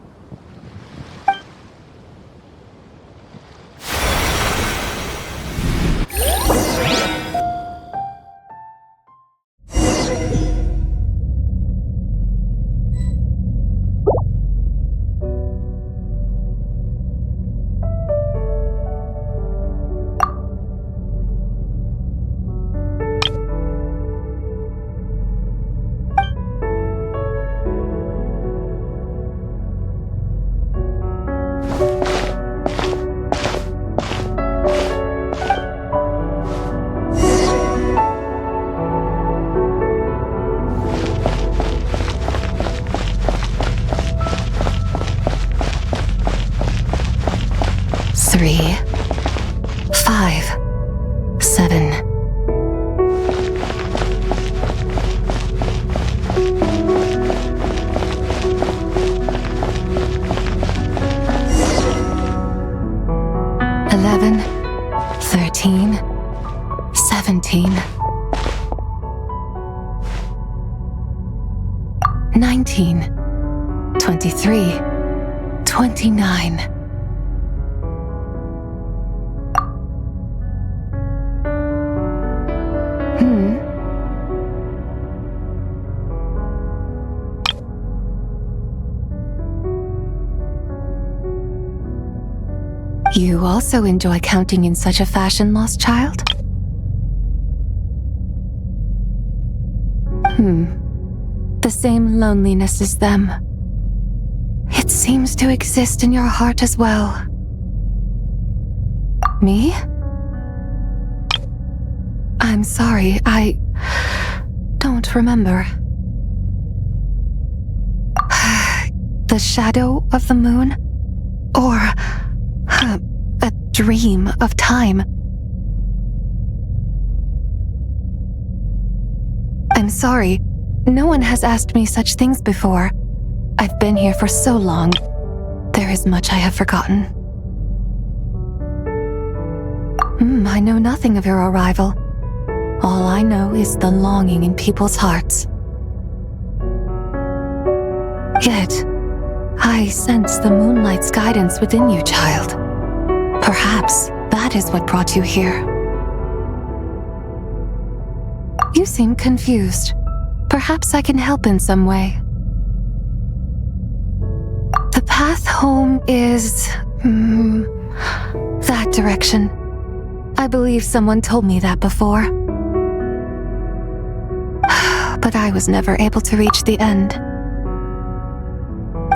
19, 23, 29. You also enjoy counting in such a fashion, lost child? The same loneliness as them. It seems to exist in your heart as well. Me? I'm sorry, I don't remember. The shadow of the moon? Or a dream of time? I'm sorry, no one has asked me such things before. I've been here for so long. There is much I have forgotten. I know nothing of your arrival. All I know is the longing in people's hearts. Yet, I sense the moonlight's guidance within you, child. Perhaps that is what brought you here. You seem confused. Perhaps I can help in some way. The path home is... that direction. I believe someone told me that before. But I was never able to reach the end.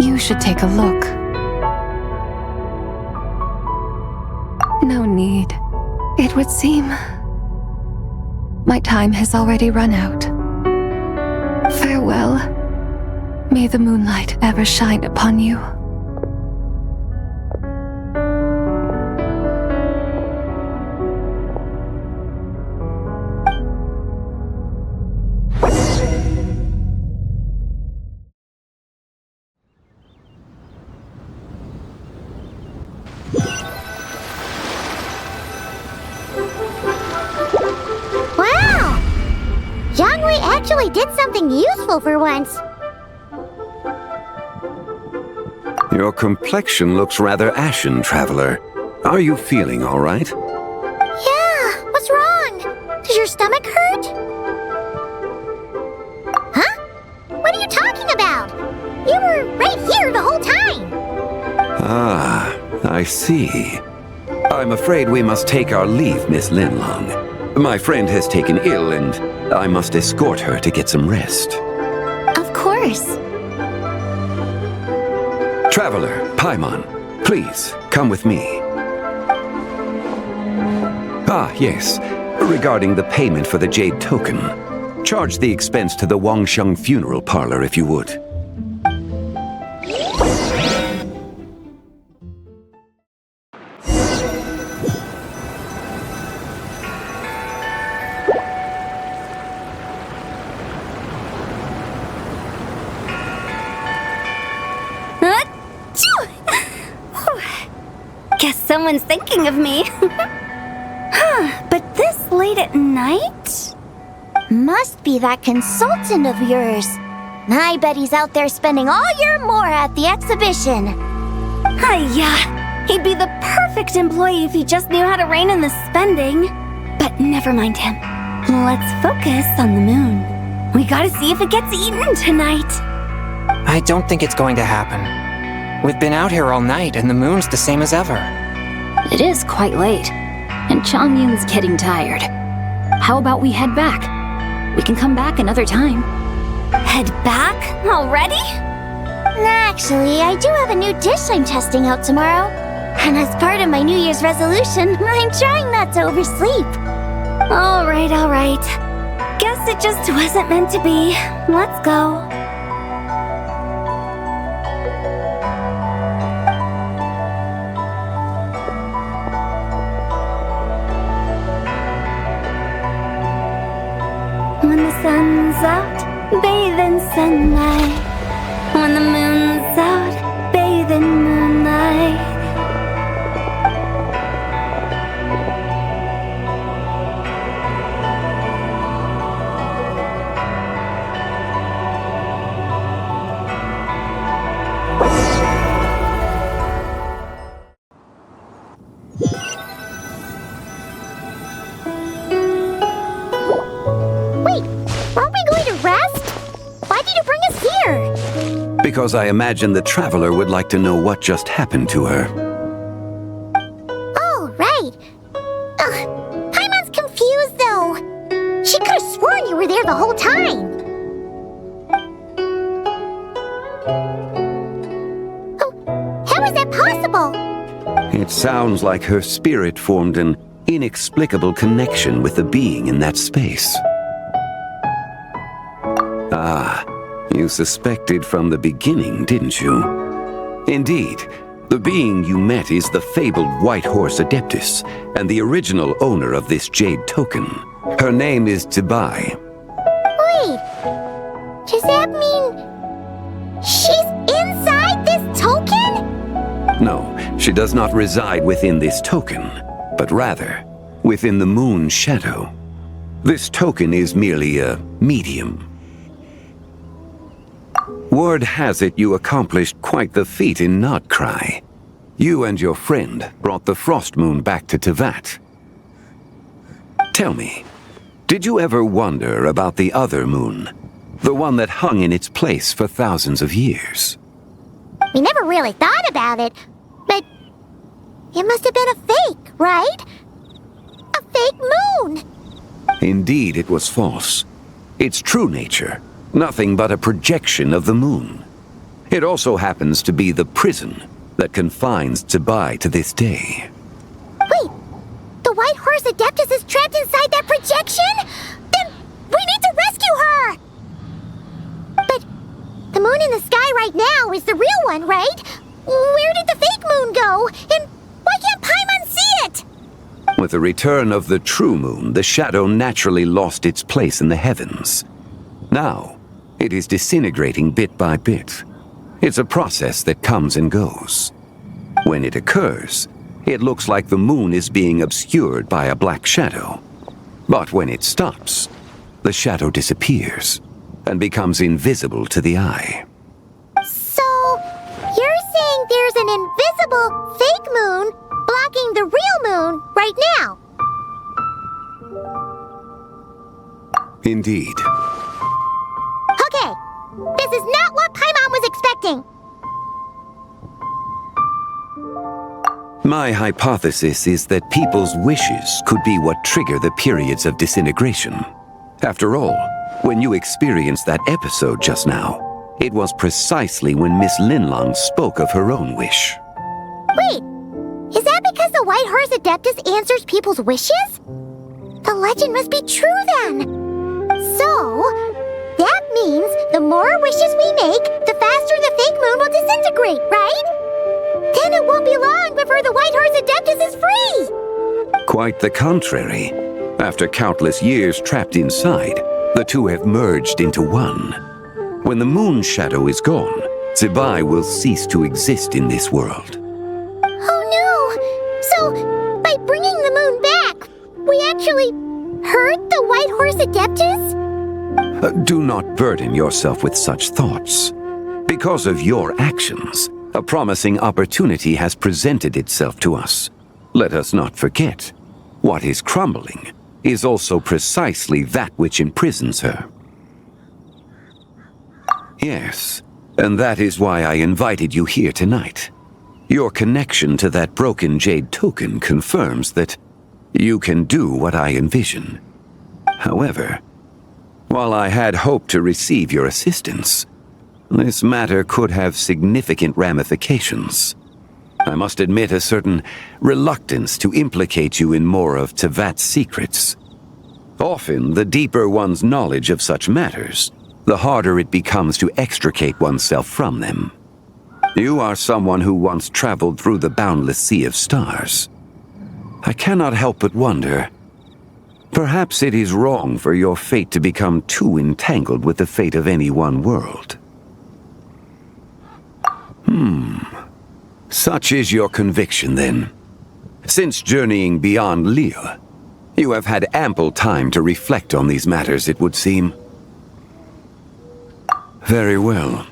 You should take a look. No need. It would seem my time has already run out. Farewell. May the moonlight ever shine upon you. Did something useful for once. Your complexion looks rather ashen, traveler. Are you feeling all right? Yeah, what's wrong? Does your stomach hurt? Huh? What are you talking about? You were right here the whole time. Ah, I see. I'm afraid we must take our leave, Miss Linlong. My friend has taken ill and I must escort her to get some rest. Of course. Traveler, Paimon, please, come with me. Ah, yes. Regarding the payment for the jade token, charge the expense to the Wangsheng funeral parlor if you would. Someone's thinking of me. But this late at night? Must be that consultant of yours. I bet he's out there spending all year more at the exhibition. Yeah, he'd be the perfect employee if he just knew how to rein in the spending. But never mind him. Let's focus on the moon. We gotta see if it gets eaten tonight. I don't think it's going to happen. We've been out here all night and the moon's the same as ever. It is quite late, and Chongyun's getting tired. How about we head back? We can come back another time. Head back? Already? Actually, I do have a new dish I'm testing out tomorrow. And as part of my New Year's resolution, I'm trying not to oversleep. All right. Guess it just wasn't meant to be. Let's go. When the sun's out, bathe in sunlight. When the moon's out, bathe in moonlight. Aren't we going to rest? Why did you bring us here? Because I imagine the traveler would like to know what just happened to her. Oh, right. Paimon's confused, though. She could have sworn you were there the whole time. Oh, how is that possible? It sounds like her spirit formed an inexplicable connection with the being in that space. Ah, you suspected from the beginning, didn't you? Indeed, the being you met is the fabled White Horse Adeptus, and the original owner of this jade token. Her name is Zibai. Wait, does that mean she's inside this token? No, she does not reside within this token, but rather within the moon shadow. This token is merely a medium. Word has it you accomplished quite the feat in Nodcry. You and your friend brought the Frost Moon back to Tevat. Tell me, did you ever wonder about the other moon? The one that hung in its place for thousands of years? We never really thought about it, but it must have been a fake, right? A fake moon! Indeed, it was false. Its true nature, nothing but a projection of the moon. It also happens to be the prison that confines Zibai to this day. Wait, the White Horse Adeptus is trapped inside that projection? Then we need to rescue her! But the moon in the sky right now is the real one, right? Where did the fake moon go? And why can't Paimon see it? With the return of the true moon, the shadow naturally lost its place in the heavens. Now, it is disintegrating bit by bit. It's a process that comes and goes. When it occurs, it looks like the moon is being obscured by a black shadow. But when it stops, the shadow disappears and becomes invisible to the eye. So, you're saying there's an invisible fake moon blocking the real moon right now? Indeed. Okay, this is not what Paimon was expecting. My hypothesis is that people's wishes could be what trigger the periods of disintegration. After all, when you experienced that episode just now, it was precisely when Miss Linlong spoke of her own wish. Wait, is that because the White Horse Adeptus answers people's wishes? The legend must be true then. So, that means the more wishes we make, the faster the fake moon will disintegrate, right? Then it won't be long before the White Horse Adeptus is free! Quite the contrary. After countless years trapped inside, the two have merged into one. When the moon shadow is gone, Zibai will cease to exist in this world. Oh no! So, by bringing the moon back, we actually hurt the White Horse Adeptus? Do not burden yourself with such thoughts. Because of your actions, a promising opportunity has presented itself to us. Let us not forget, what is crumbling is also precisely that which imprisons her. Yes, and that is why I invited you here tonight. Your connection to that broken jade token confirms that you can do what I envision. However, while I had hoped to receive your assistance, this matter could have significant ramifications. I must admit a certain reluctance to implicate you in more of Tevat's secrets. Often, the deeper one's knowledge of such matters, the harder it becomes to extricate oneself from them. You are someone who once traveled through the boundless sea of stars. I cannot help but wonder, perhaps it is wrong for your fate to become too entangled with the fate of any one world. Such is your conviction, then. Since journeying beyond Lille, you have had ample time to reflect on these matters, it would seem. Very well.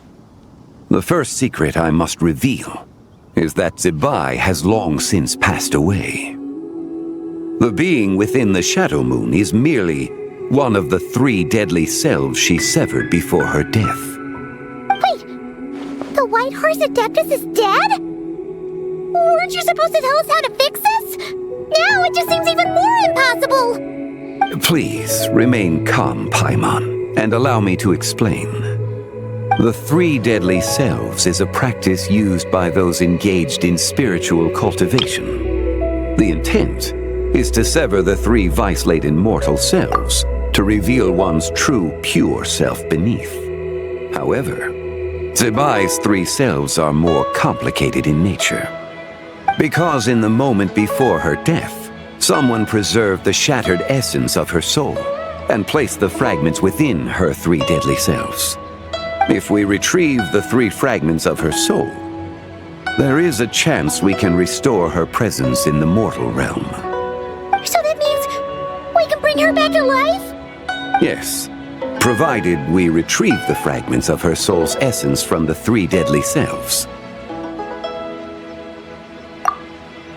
The first secret I must reveal is that Zibai has long since passed away. The being within the Shadow Moon is merely one of the 3 deadly selves she severed before her death. Wait, the White Horse Adeptus is dead? Weren't you supposed to tell us how to fix this? Now it just seems even more impossible! Please, remain calm, Paimon, and allow me to explain. The 3 deadly selves is a practice used by those engaged in spiritual cultivation. The intent is to sever the 3 vice-laden mortal selves to reveal one's true, pure self beneath. However, Zibai's 3 selves are more complicated in nature. Because in the moment before her death, someone preserved the shattered essence of her soul and placed the fragments within her 3 deadly selves. If we retrieve the 3 fragments of her soul, there is a chance we can restore her presence in the mortal realm. So that means we can bring her back to life? Yes, provided we retrieve the fragments of her soul's essence from the 3 deadly selves.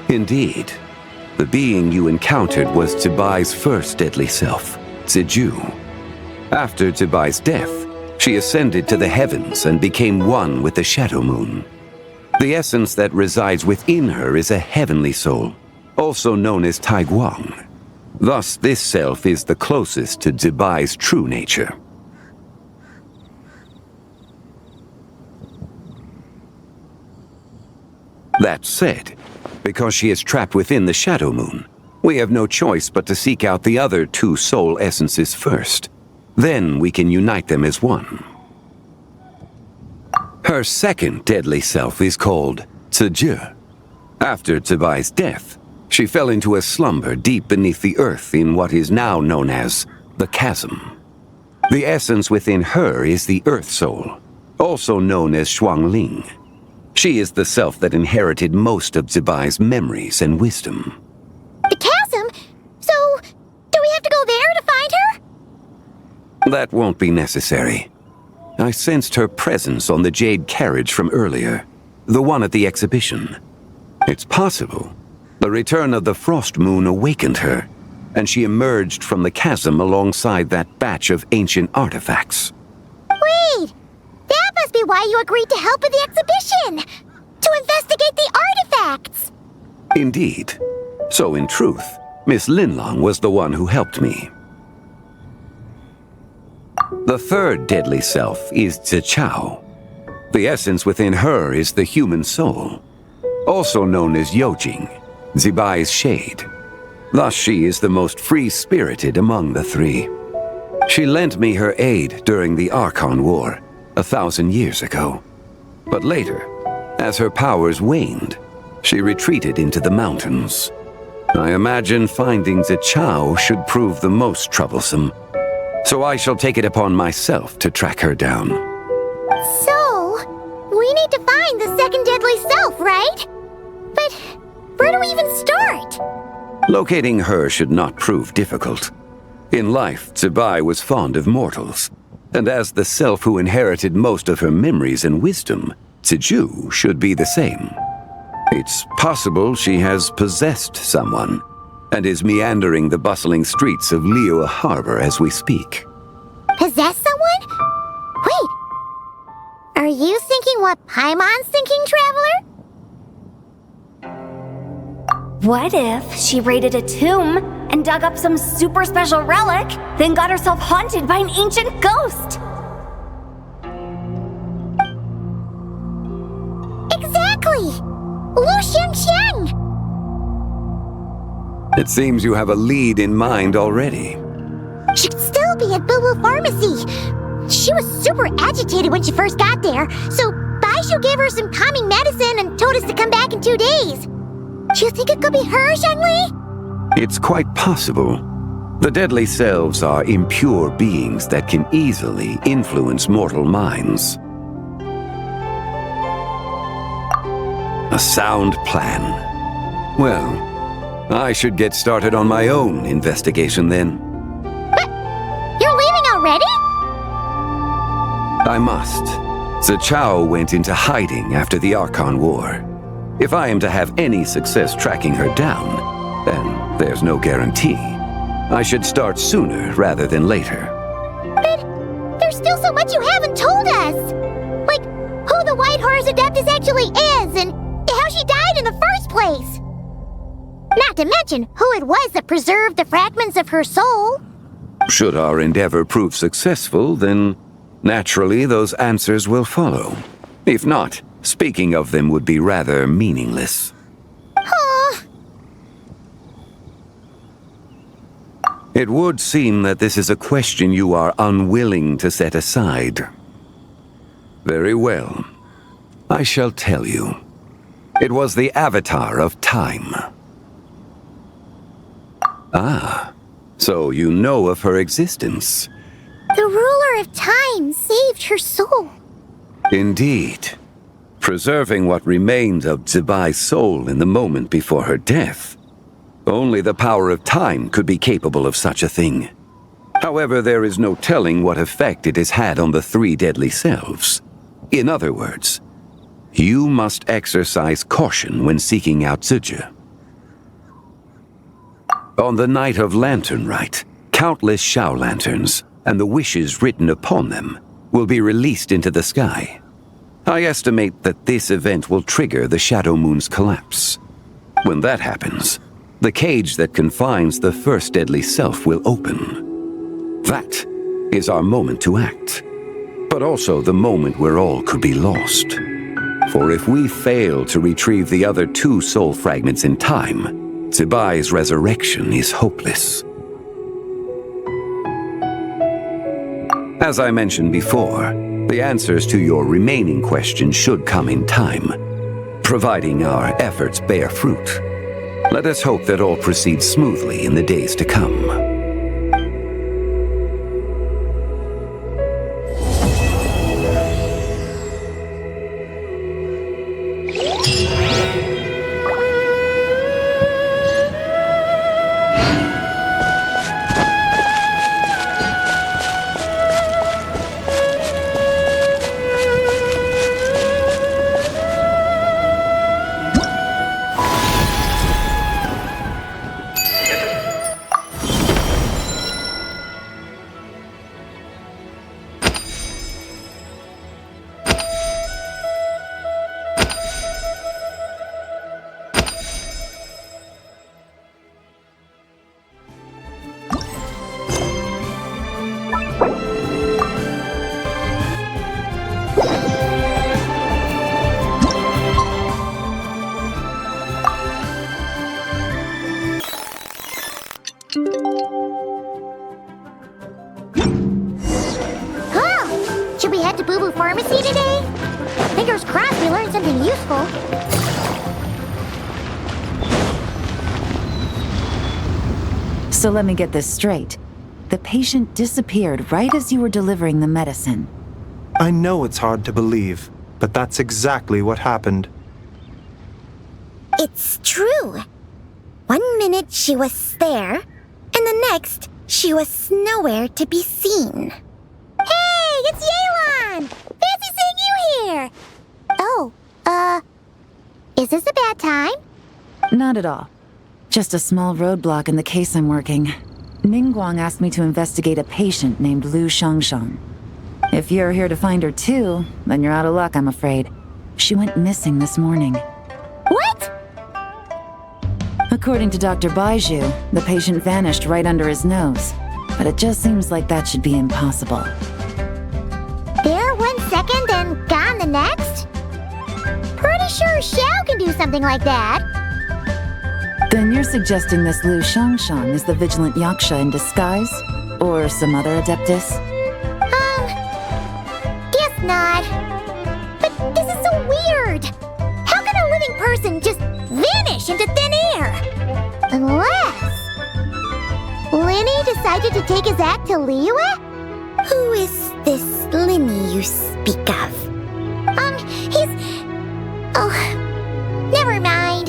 Indeed, the being you encountered was Zibai's first deadly self, Ziju. After Zibai's death, she ascended to the heavens and became one with the Shadow Moon. The essence that resides within her is a heavenly soul, also known as Taiguang. Thus, this self is the closest to Zibai's true nature. That said, because she is trapped within the Shadow Moon, we have no choice but to seek out the other 2 soul essences first. Then we can unite them as one. Her second deadly self is called Ziju. After Zibai's death, she fell into a slumber deep beneath the earth in what is now known as the Chasm. The essence within her is the Earth Soul, also known as Shuangling. She is the self that inherited most of Zibai's memories and wisdom. The chasm? So, do we have to go there to find her? That won't be necessary. I sensed her presence on the jade carriage from earlier, the one at the exhibition. It's possible the return of the Frost Moon awakened her, and she emerged from the chasm alongside that batch of ancient artifacts. Wait! That must be why you agreed to help with the exhibition! To investigate the artifacts! Indeed. So in truth, Miss Linlong was the one who helped me. The third deadly self is Zichao. The essence within her is the human soul, also known as Yojing, Zibai's shade. Thus she is the most free-spirited among the 3. She lent me her aid during the Archon War 1,000 years ago. But later, as her powers waned, she retreated into the mountains. I imagine finding Zichao should prove the most troublesome, so I shall take it upon myself to track her down. So, we need to find the second deadly self, right? But where do we even start? Locating her should not prove difficult. In life, Zibai was fond of mortals, and as the self who inherited most of her memories and wisdom, Ziju should be the same. It's possible she has possessed someone, and is meandering the bustling streets of Liyue Harbor as we speak. Possess someone? Wait, are you thinking what Paimon's thinking, Traveler? What if she raided a tomb and dug up some super special relic, then got herself haunted by an ancient ghost? Exactly! Lu Xiangxiang! It seems you have a lead in mind already. She'd still be at Boo Boo Pharmacy. She was super agitated when she first got there, so Baishu gave her some calming medicine and told us to come back in 2 days. Do you think it could be her, Zhengli? It's quite possible. The deadly selves are impure beings that can easily influence mortal minds. A sound plan. Well, I should get started on my own investigation then. But you're leaving already? I must. Zichao went into hiding after the Archon War. If I am to have any success tracking her down, then there's no guarantee. I should start sooner rather than later. But there's still so much you haven't told us! Like, who the White Horse Adeptus actually is, and how she died in the first place! Not to mention who it was that preserved the fragments of her soul. Should our endeavor prove successful, then naturally those answers will follow. If not, speaking of them would be rather meaningless. It would seem that this is a question you are unwilling to set aside. Very well. I shall tell you. It was the Avatar of Time. Ah, so you know of her existence. The ruler of time saved her soul. Indeed. Preserving what remained of Zibai's soul in the moment before her death. Only the power of time could be capable of such a thing. However, there is no telling what effect it has had on the three deadly selves. In other words, you must exercise caution when seeking out Ziji. On the night of Lantern Rite, countless Shao lanterns, and the wishes written upon them, will be released into the sky. I estimate that this event will trigger the Shadow Moon's collapse. When that happens, the cage that confines the first deadly self will open. That is our moment to act, but also the moment where all could be lost. For if we fail to retrieve the other two soul fragments in time, Zibai's resurrection is hopeless. As I mentioned before, the answers to your remaining questions should come in time, providing our efforts bear fruit. Let us hope that all proceeds smoothly in the days to come. So let me get this straight. The patient disappeared right as you were delivering the medicine. I know it's hard to believe, but that's exactly what happened. It's true. 1 minute she was there, and the next she was nowhere to be seen. Hey, it's Yelan! Fancy seeing you here! Oh, is this a bad time? Not at all. Just a small roadblock in the case I'm working. Ningguang asked me to investigate a patient named Lu Shangshang. If you're here to find her too, then you're out of luck, I'm afraid. She went missing this morning. What? According to Dr. Baiju, the patient vanished right under his nose. But it just seems like that should be impossible. There 1 second and gone the next? Pretty sure Xiao can do something like that. Then you're suggesting this Lu Shangshang is the vigilant Yaksha in disguise? Or some other adeptus? Guess not. But this is so weird. How can a living person just vanish into thin air? Unless Linny decided to take his act to Liyue? Who is this Linny you speak of? Oh, never mind.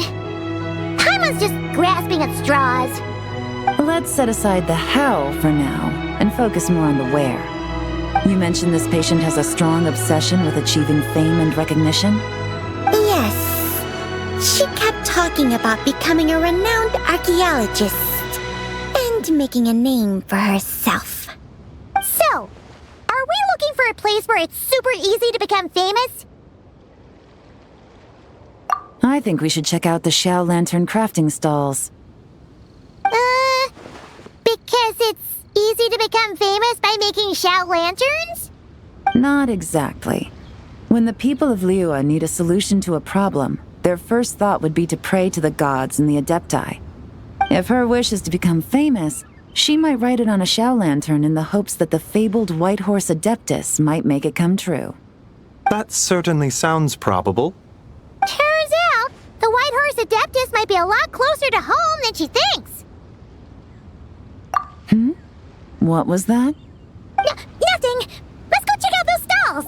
Paimon's just grasping at straws. Let's set aside the how for now, and focus more on the where. You mentioned this patient has a strong obsession with achieving fame and recognition? Yes. She kept talking about becoming a renowned archaeologist. And and making a name for herself. So, are we looking for a place where it's super easy to become famous? I think we should check out the Xiao Lantern crafting stalls. Because it's easy to become famous by making Xiao Lanterns? Not exactly. When the people of Liyue need a solution to a problem, their first thought would be to pray to the gods and the Adepti. If her wish is to become famous, she might write it on a Xiao Lantern in the hopes that the fabled White Horse Adeptus might make it come true. That certainly sounds probable. Turns out, the White Horse Adeptus might be a lot closer to home than she thinks. What was that? Nothing! Let's go check out those stalls!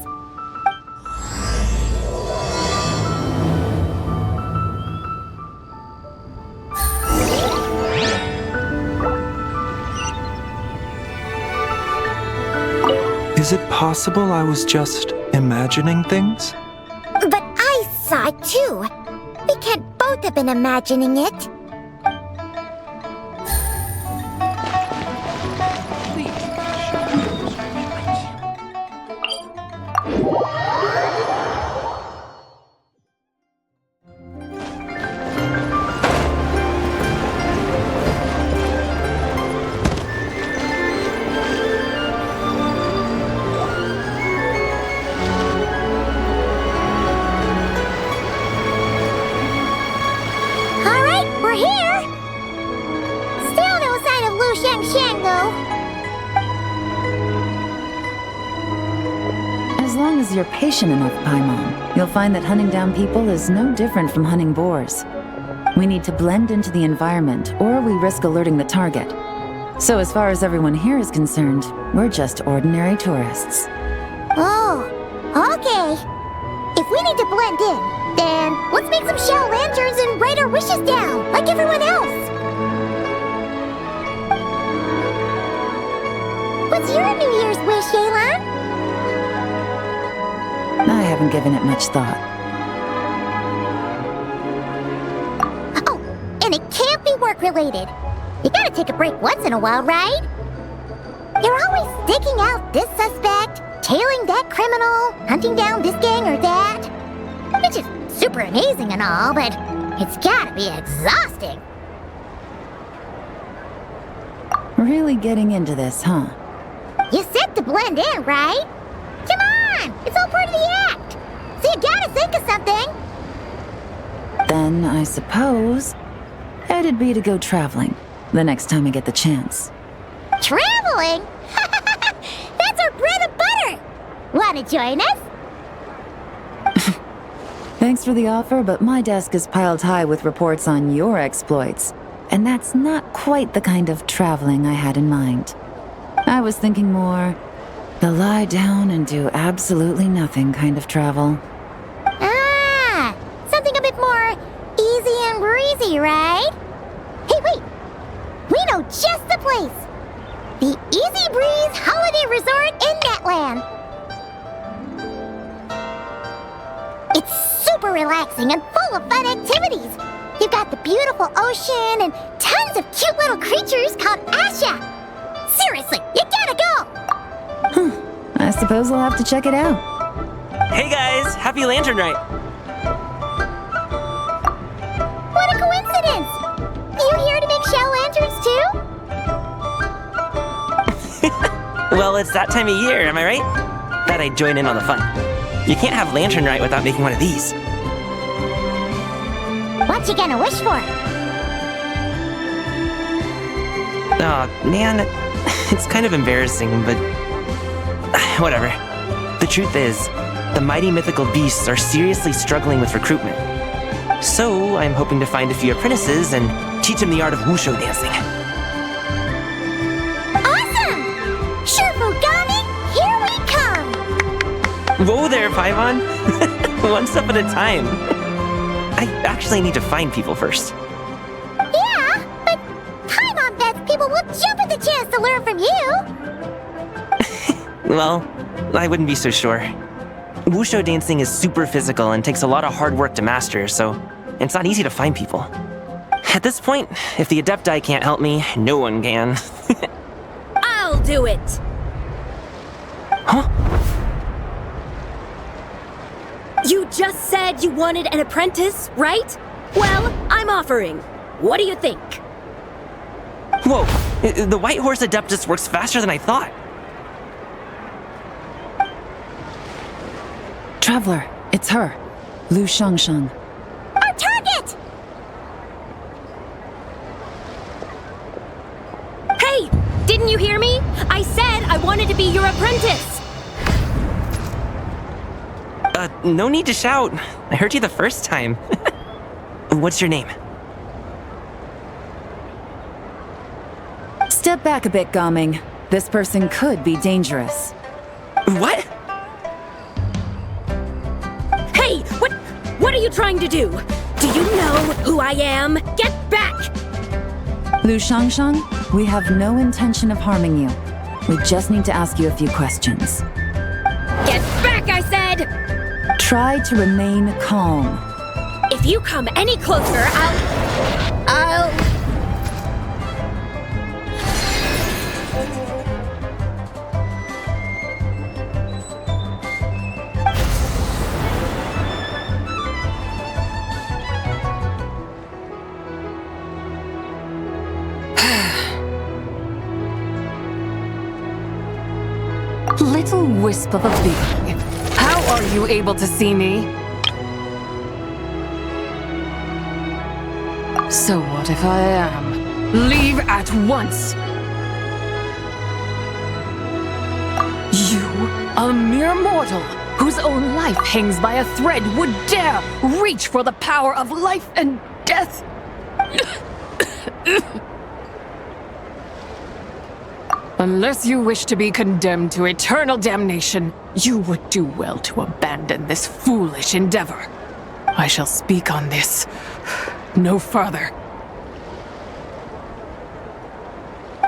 Is it possible I was just imagining things? But I saw it too. We can't both have been imagining it. As long as you're patient enough, Paimon, you'll find that hunting down people is no different from hunting boars. We need to blend into the environment, or we risk alerting the target. So as far as everyone here is concerned, we're just ordinary tourists. Oh, okay. If we need to blend in, then let's make some Xiao Lanterns and write our wishes down, like everyone else. What's your New Year's wish, Yelan? I haven't given it much thought. Oh, and it can't be work-related. You gotta take a break once in a while, right? You're always digging out this suspect, tailing that criminal, hunting down this gang or that. Which is super amazing and all, but it's gotta be exhausting. Really getting into this, huh? You said to blend in, right? Come on! It's all part of the act! So you gotta think of something! Then, I suppose, it'd be to go traveling, the next time I get the chance. Traveling? That's our bread and butter! Wanna join us? Thanks for the offer, but my desk is piled high with reports on your exploits. And that's not quite the kind of traveling I had in mind. I was thinking more the lie down and do absolutely nothing kind of travel. Ah! Something a bit more easy and breezy, right? Hey, wait! We know just the place! The Easy Breeze Holiday Resort in Netland! It's super relaxing and full of fun activities! You've got the beautiful ocean and tons of cute little creatures called Asha! Seriously, you gotta go! I suppose I'll have to check it out. Hey guys, happy Lantern Night! What a coincidence! You here to make Xiao Lanterns too? Well, it's that time of year, am I right? Thought I'd join in on the fun. You can't have Lantern Night without making one of these. What you gonna wish for? Aw, man, it's kind of embarrassing, but whatever. The truth is, the mighty mythical beasts are seriously struggling with recruitment. So, I'm hoping to find a few apprentices and teach them the art of wushu dancing. Awesome! Shurfugami, here we come! Whoa there, Paimon! One step at a time. I actually need to find people first. Yeah, but Paimon bets people will jump at the chance to learn from you! Well, I wouldn't be so sure. Wushu dancing is super physical and takes a lot of hard work to master, so it's not easy to find people. At this point, if the Adepti can't help me, no one can. I'll do it! Huh? You just said you wanted an apprentice, right? Well, I'm offering. What do you think? Whoa, the White Horse Adeptus works faster than I thought. Traveler, it's her. Lu Shangshang. Our target! Hey! Didn't you hear me? I said I wanted to be your apprentice! No need to shout. I heard you the first time. What's your name? Step back a bit, Gaming. This person could be dangerous. What? Hey! What are you trying to do? Do you know who I am? Get back! Lu Shangshang, we have no intention of harming you. We just need to ask you a few questions. Get back, I said! Try to remain calm. If you come any closer, I'll... Little wisp of a being. How are you able to see me? So what if I am? Leave at once! You, a mere mortal, whose own life hangs by a thread, would dare reach for the power of life and death? Unless you wish to be condemned to eternal damnation, you would do well to abandon this foolish endeavor. I shall speak on this no further.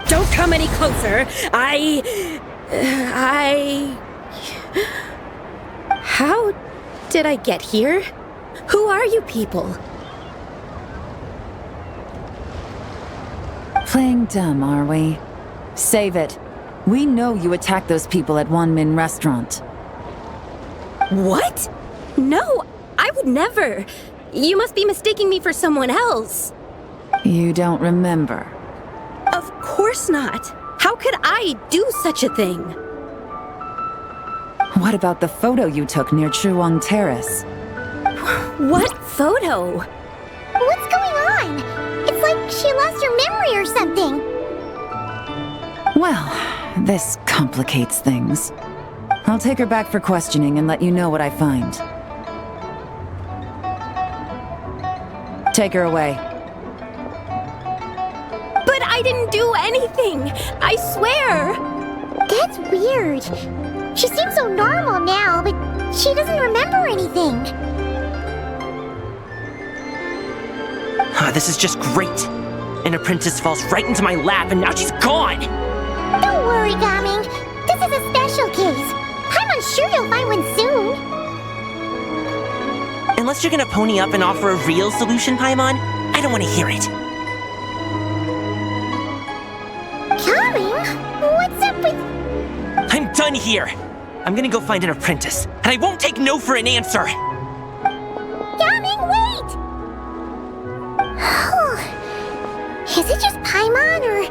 Don't come any closer. How did I get here? Who are you people? Playing dumb, are we? Save it. We know you attacked those people at Wanmin Restaurant. What? No, I would never. You must be mistaking me for someone else. You don't remember? Of course not. How could I do such a thing? What about the photo you took near Chuang Terrace? What photo? What's going on? It's like she lost her memory or something. Well, this complicates things. I'll take her back for questioning and let you know what I find. Take her away. But I didn't do anything! I swear! That's weird. She seems so normal now, but she doesn't remember anything. This is just great. An apprentice falls right into my lap and now she's gone! Don't worry, Gaming. This is a special case. I'm sure you'll find one soon. Unless you're gonna pony up and offer a real solution, Paimon, I don't want to hear it. Gaming? What's up with... I'm done here. I'm gonna go find an apprentice, and I won't take no for an answer. Gaming, wait! Is it just Paimon, or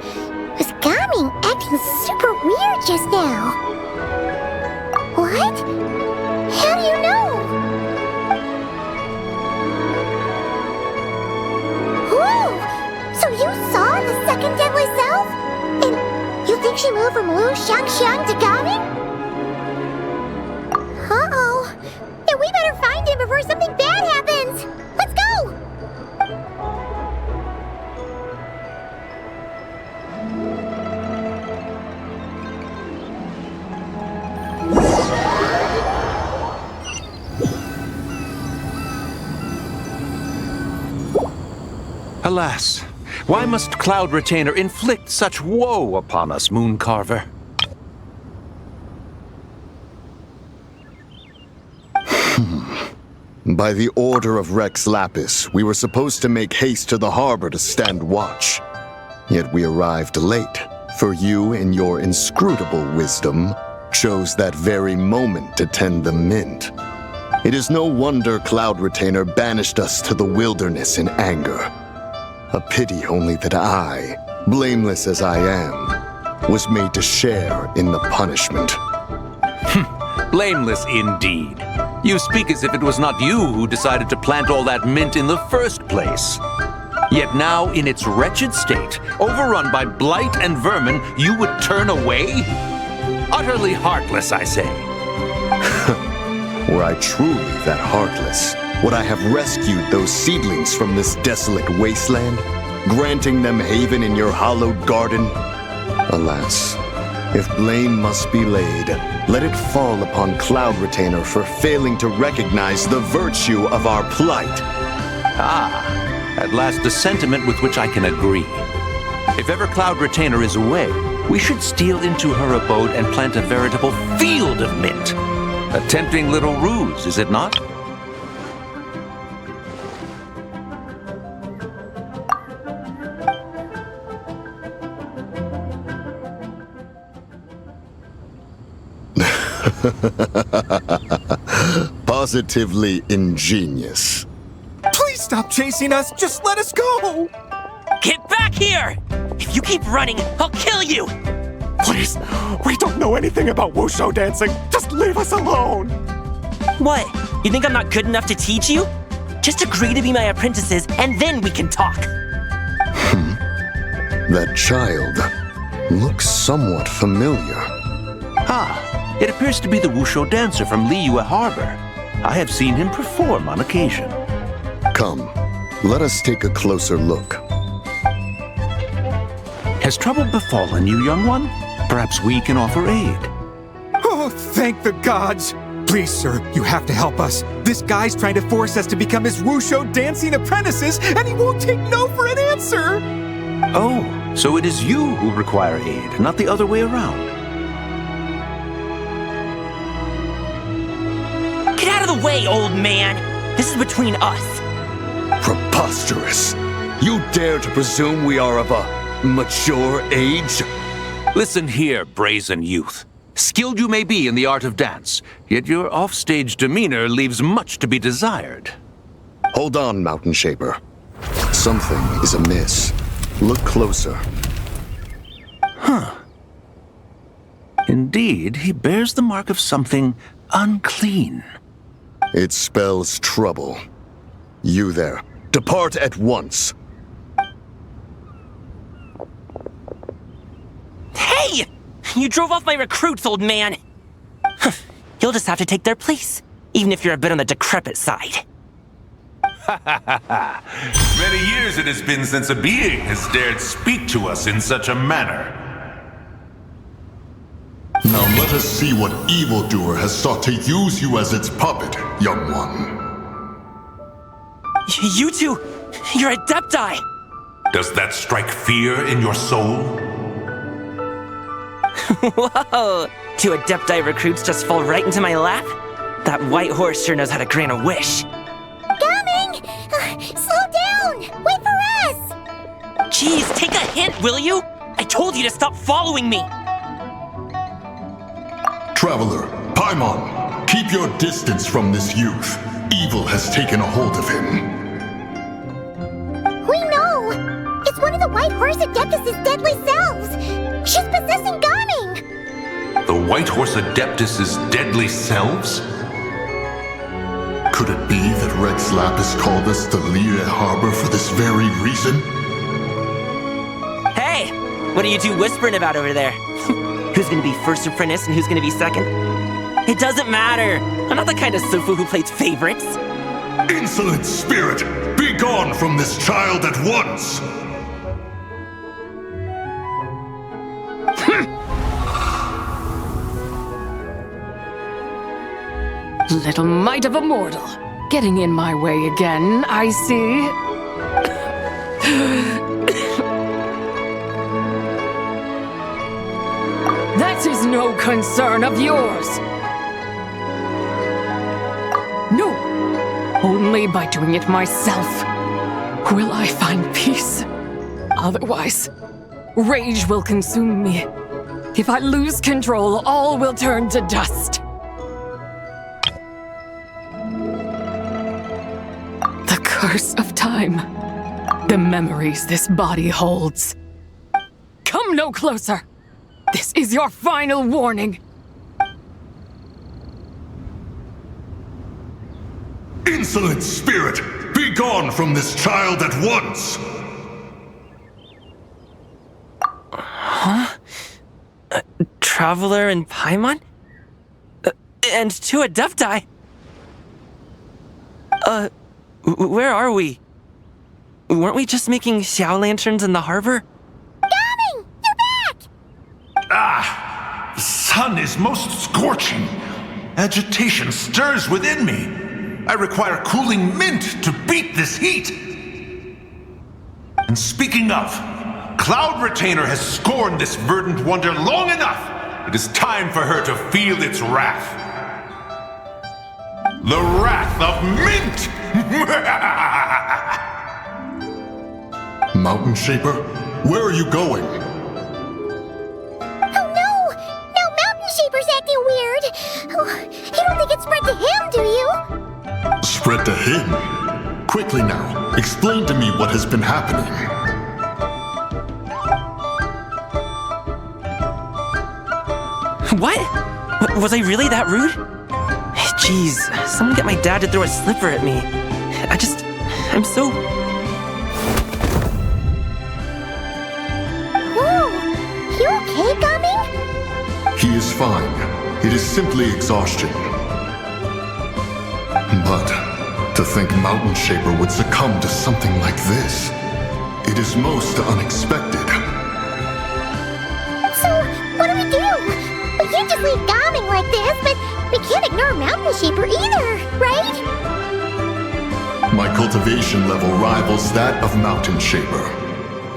was Gaming acting super weird just now? What? How do you know? Whoa! So you saw the second deadly self? And you think she moved from Lu Shangshang to Gaming? Uh-oh. Then we better find him before something bad happens. Let's go! Alas, why must Cloud Retainer inflict such woe upon us, Mooncarver? By the order of Rex Lapis, we were supposed to make haste to the harbor to stand watch. Yet we arrived late, for you, in your inscrutable wisdom, chose that very moment to tend the mint. It is no wonder Cloud Retainer banished us to the wilderness in anger. A pity only that I, blameless as I am, was made to share in the punishment. Blameless indeed. You speak as if it was not you who decided to plant all that mint in the first place. Yet now, in its wretched state, overrun by blight and vermin, you would turn away? Utterly heartless, I say. Were I truly that heartless, would I have rescued those seedlings from this desolate wasteland, granting them haven in your hallowed garden? Alas, if blame must be laid, let it fall upon Cloud Retainer for failing to recognize the virtue of our plight. At last a sentiment with which I can agree. If ever Cloud Retainer is away, we should steal into her abode and plant a veritable field of mint. A tempting little ruse, is it not? Positively ingenious. Please stop chasing us! Just let us go! Get back here! If you keep running, I'll kill you! Please, we don't know anything about wushu dancing. Just leave us alone! What? You think I'm not good enough to teach you? Just agree to be my apprentices, and then we can talk. That child looks somewhat familiar. It appears to be the wushu dancer from Liyue Harbor. I have seen him perform on occasion. Come, let us take a closer look. Has trouble befallen you, young one? Perhaps we can offer aid. Oh, thank the gods! Please, sir, you have to help us. This guy's trying to force us to become his wushu dancing apprentices, and he won't take no for an answer! Oh, so it is you who require aid, not the other way around. Get out of the way, old man! This is between us. Preposterous! You dare to presume we are of a mature age? Listen here, brazen youth. Skilled you may be in the art of dance, yet your offstage demeanor leaves much to be desired. Hold on, Mountain Shaper. Something is amiss. Look closer. Indeed, he bears the mark of something unclean. It spells trouble. You there, depart at once. Hey! You drove off my recruits, old man! You'll just have to take their place, even if you're a bit on the decrepit side. Many years it has been since a being has dared speak to us in such a manner. Now let us see what evildoer has sought to use you as its puppet, young one. You two, you're Adepti! Does that strike fear in your soul? Whoa! Two Adepti recruits just fall right into my lap? That white horse sure knows how to grant a wish. Coming! Slow down! Wait for us! Jeez, take a hint, will you? I told you to stop following me! Traveler, Paimon, keep your distance from this youth. Evil has taken a hold of him. We know! It's one of the White Horse Adeptus' deadly selves! She's possessing Gaming! The White Horse Adeptus' deadly selves? Could it be that Rex Lapis called us to Liyue Harbor for this very reason? Hey! What are you two whispering about over there? Who's gonna be first apprentice and who's gonna be second? It doesn't matter! I'm not the kind of Sufu who plays favorites! Insolent spirit! Be gone from this child at once! Little mite of a mortal. Getting in my way again, I see. That is no concern of yours. No. only by doing it myself will I find peace. Otherwise, rage will consume me. If I lose control, all will turn to dust. The curse of time. The memories this body holds. Come no closer! This is your final warning. Insolent spirit! Be gone from this child at once! Huh? Traveler and Paimon? And two Adepti? Where are we? Weren't we just making Xiao lanterns in the harbor? Coming! You're back! Ah! The sun is most scorching. Agitation stirs within me. I require cooling mint to beat this heat. And speaking of, Cloud Retainer has scorned this verdant wonder long enough. It is time for her to feel its wrath. The wrath of mint! Mountain Shaper, where are you going? Oh no! Now Mountain Shaper's acting weird! Oh, you don't think it spread to him, do you? Spread to him? Quickly now, explain to me what has been happening. What? Was I really that rude? Jeez, someone get my dad to throw a slipper at me. I'm so... Whoa! You okay, Gaming? He is fine. It is simply exhaustion. But to think Mountain Shaper would succumb to something like this, it is most unexpected. So, what do we do? We can't just leave Gaming like this, but we can't ignore Mountain Shaper either, right? My cultivation level rivals that of Mountain Shaper.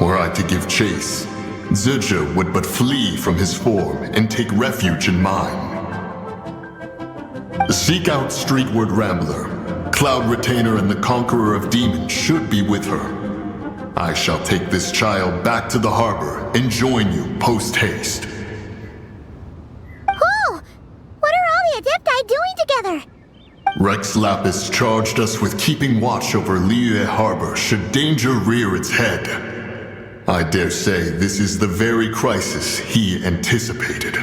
Were I to give chase, Zizha would but flee from his form and take refuge in mine. Seek out Streetward Rambler. Cloud Retainer and the Conqueror of Demons should be with her. I shall take this child back to the harbor and join you post-haste. Cool! What are all the Adepti doing together? Rex Lapis charged us with keeping watch over Liyue Harbor should danger rear its head. I dare say this is the very crisis he anticipated.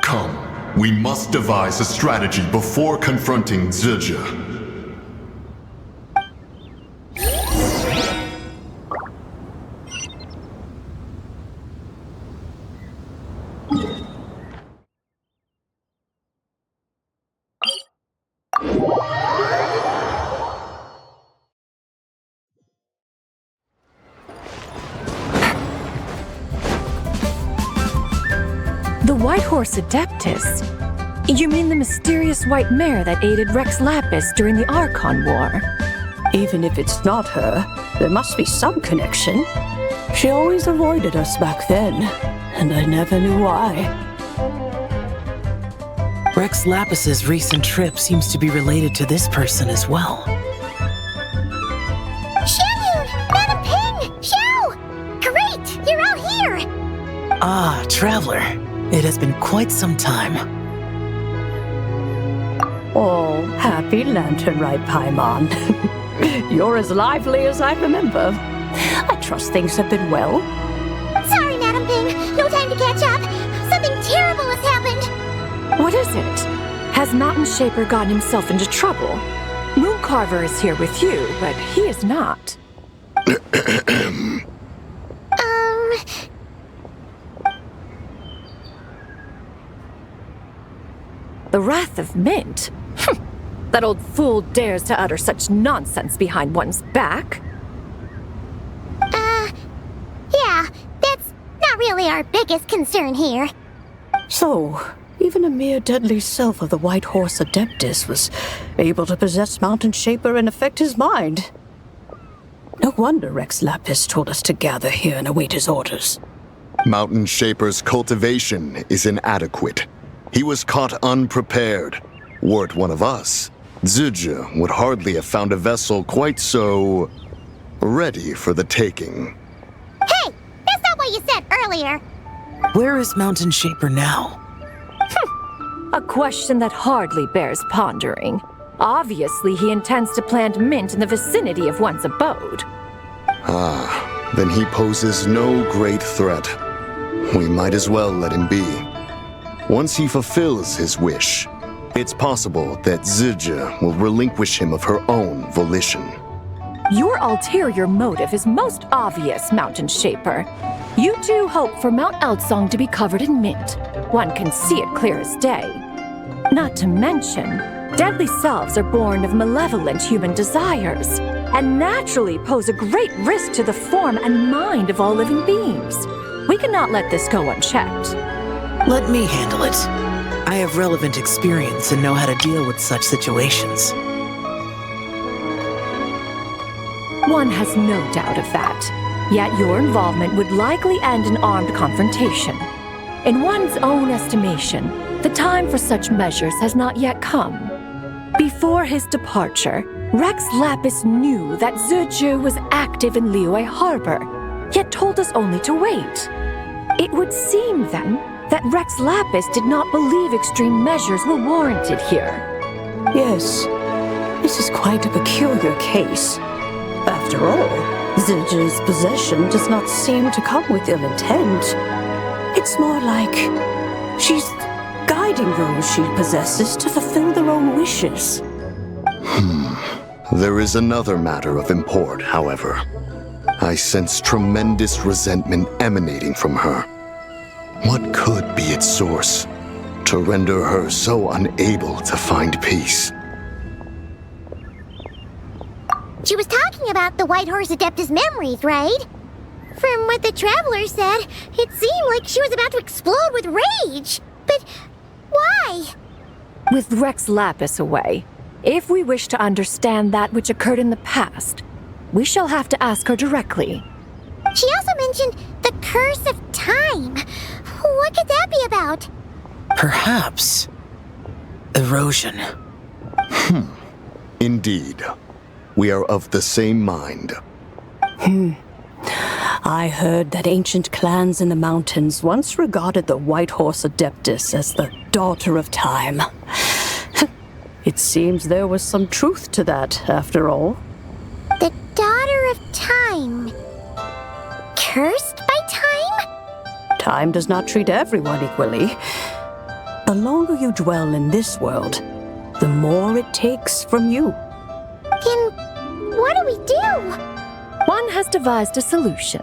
Come, we must devise a strategy before confronting Zizha. The White Horse Adeptus? You mean the mysterious white mare that aided Rex Lapis during the Archon War? Even if it's not her, there must be some connection. She always avoided us back then, and I never knew why. Rex Lapis's recent trip seems to be related to this person as well. Xianyun! Madam Ping! Xiao! Great! You're out here! Ah, Traveler. It has been quite some time. Oh, happy lantern ride, Paimon. You're as lively as I remember. I trust things have been well. Sorry, Madam Ping. No time to catch up. Something terrible has happened. What is it? Has Mountain Shaper gotten himself into trouble? Mooncarver is here with you, but he is not. The Wrath of Mint? That old fool dares to utter such nonsense behind one's back. Yeah, that's not really our biggest concern here. So, even a mere deadly self of the White Horse Adeptus was able to possess Mountain Shaper and affect his mind. No wonder Rex Lapis told us to gather here and await his orders. Mountain Shaper's cultivation is inadequate. He was caught unprepared. Were it one of us, Zibai would hardly have found a vessel quite so ready for the taking. Hey, that's not what you said earlier. Where is Mountain Shaper now? A question that hardly bears pondering. Obviously, he intends to plant mint in the vicinity of one's abode. Ah, then he poses no great threat. We might as well let him be. Once he fulfills his wish, it's possible that Zibai will relinquish him of her own volition. Your ulterior motive is most obvious, Mountain Shaper. You two hope for Mount Eltsong to be covered in mint. One can see it clear as day. Not to mention, deadly selves are born of malevolent human desires, and naturally pose a great risk to the form and mind of all living beings. We cannot let this go unchecked. Let me handle it. I have relevant experience and know how to deal with such situations. One has no doubt of that. Yet your involvement would likely end in armed confrontation. In one's own estimation, the time for such measures has not yet come. Before his departure, Rex Lapis knew that Zibai was active in Liyue Harbor, yet told us only to wait. It would seem, then, that Rex Lapis did not believe extreme measures were warranted here. Yes, this is quite a peculiar case. After all, Zibai's possession does not seem to come with ill intent. It's more like she's guiding those she possesses to fulfill their own wishes. There is another matter of import, however. I sense tremendous resentment emanating from her. What could be its source to render her so unable to find peace? She was talking about the White Horse Adeptus memories, right? From what the Traveler said, it seemed like she was about to explode with rage. But why? With Rex Lapis away, if we wish to understand that which occurred in the past, we shall have to ask her directly. She also mentioned the Curse of Time. What could that be about? Perhaps erosion. Indeed. We are of the same mind. I heard that ancient clans in the mountains once regarded the White Horse Adeptus as the daughter of time. It seems there was some truth to that, after all. The daughter of time. Cursed by time? Time does not treat everyone equally. The longer you dwell in this world, the more it takes from you. Then what do we do? One has devised a solution.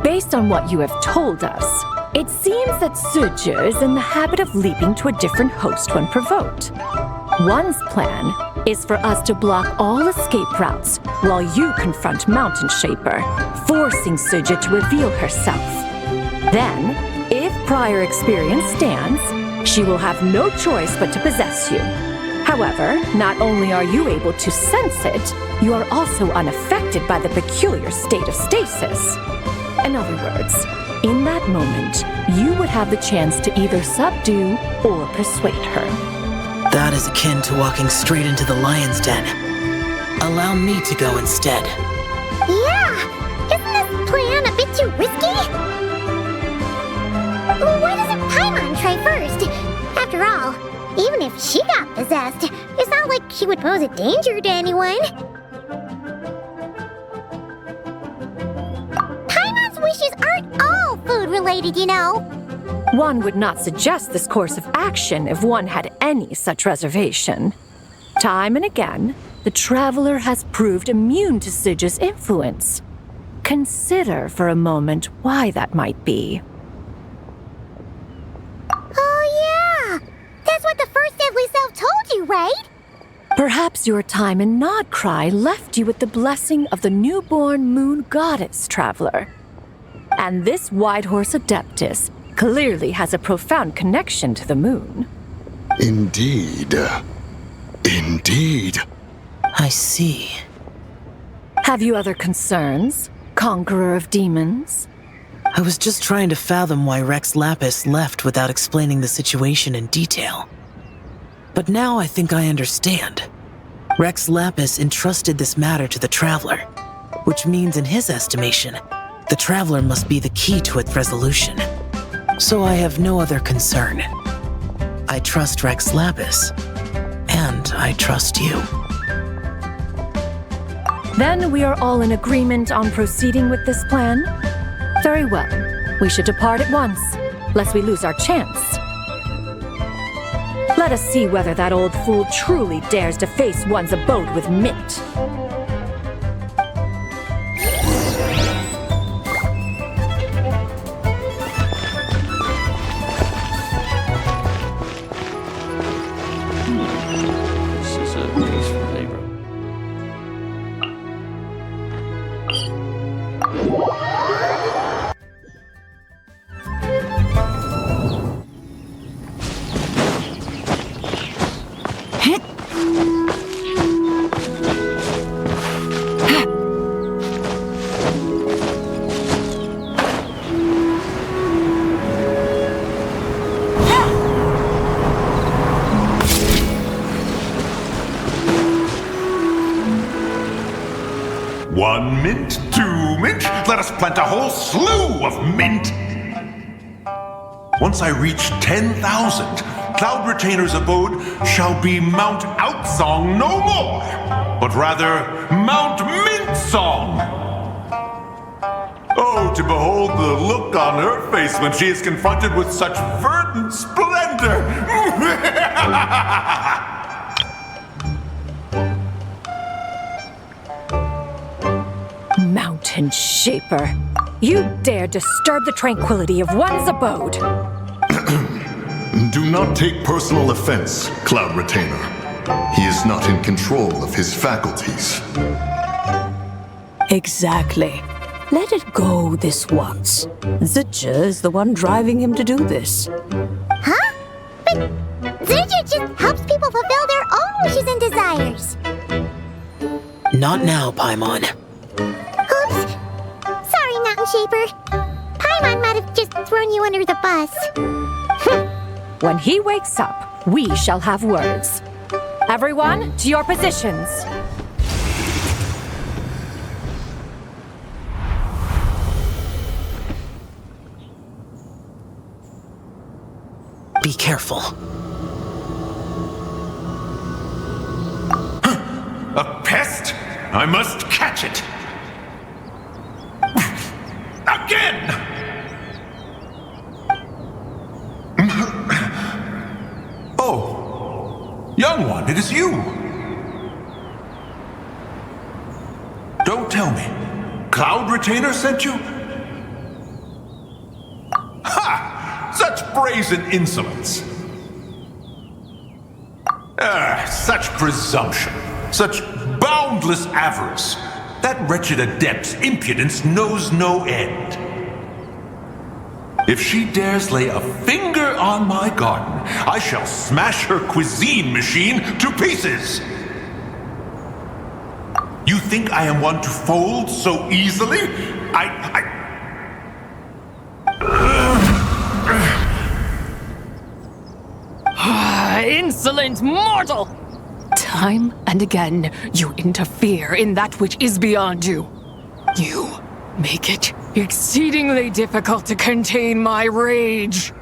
Based on what you have told us, it seems that Zibai is in the habit of leaping to a different host when provoked. One's plan is for us to block all escape routes while you confront Mountain Shaper, forcing Zibai to reveal herself. Then, if prior experience stands, she will have no choice but to possess you. However, not only are you able to sense it, you are also unaffected by the peculiar state of stasis. In other words, in that moment, you would have the chance to either subdue or persuade her. That is akin to walking straight into the lion's den. Allow me to go instead. Yeah! Isn't this plan a bit too risky? Why doesn't Paimon try first? After all, even if she got possessed, it's not like she would pose a danger to anyone. Paimon's wishes aren't all food-related, you know. One would not suggest this course of action if one had any such reservation. Time and again, the Traveler has proved immune to Zibai's influence. Consider for a moment why that might be. Oh yeah! That's what the first deadly self told you, right? Perhaps your time in Nodcry left you with the blessing of the newborn moon goddess, Traveler. And this White Horse Adeptus clearly has a profound connection to the moon. Indeed. Indeed. I see. Have you other concerns, Conqueror of Demons? I was just trying to fathom why Rex Lapis left without explaining the situation in detail. But now I think I understand. Rex Lapis entrusted this matter to the Traveler, which means in his estimation, the Traveler must be the key to its resolution. So I have no other concern. I trust Rex Lapis, and I trust you. Then we are all in agreement on proceeding with this plan? Very well. We should depart at once, lest we lose our chance. Let us see whether that old fool truly dares to face one's abode with Mint. This is a peaceful neighborhood. One mint, 2 mint, let us plant a whole slew of mint. Once I reach 10,000, Cloud Retainer's abode shall be Mount Outsong no more, but rather Mount Mint Song. Oh, to behold the look on her face when she is confronted with such verdant splendor! Mountain Shaper, you dare disturb the tranquility of one's abode. Do not take personal offense, Cloud Retainer. He is not in control of his faculties. Exactly. Let it go this once. Zidja is the one driving him to do this. Huh? But Zidja just helps people fulfill their own wishes and desires. Not now, Paimon. Oops. Sorry, Mountain Shaper. Paimon might have just thrown you under the bus. When he wakes up, we shall have words. Everyone, to your positions. Be careful. A pest? I must catch it! Again! Oh, young one, it is you! Don't tell me. Cloud Retainer sent you? Ha! Such brazen insolence! Such presumption! Such boundless avarice! That wretched adept's impudence knows no end. If she dares lay a finger on my garden, I shall smash her cuisine machine to pieces! You think I am one to fold so easily? Insolent mortal! Time and again, you interfere in that which is beyond you. You make it exceedingly difficult to contain my rage.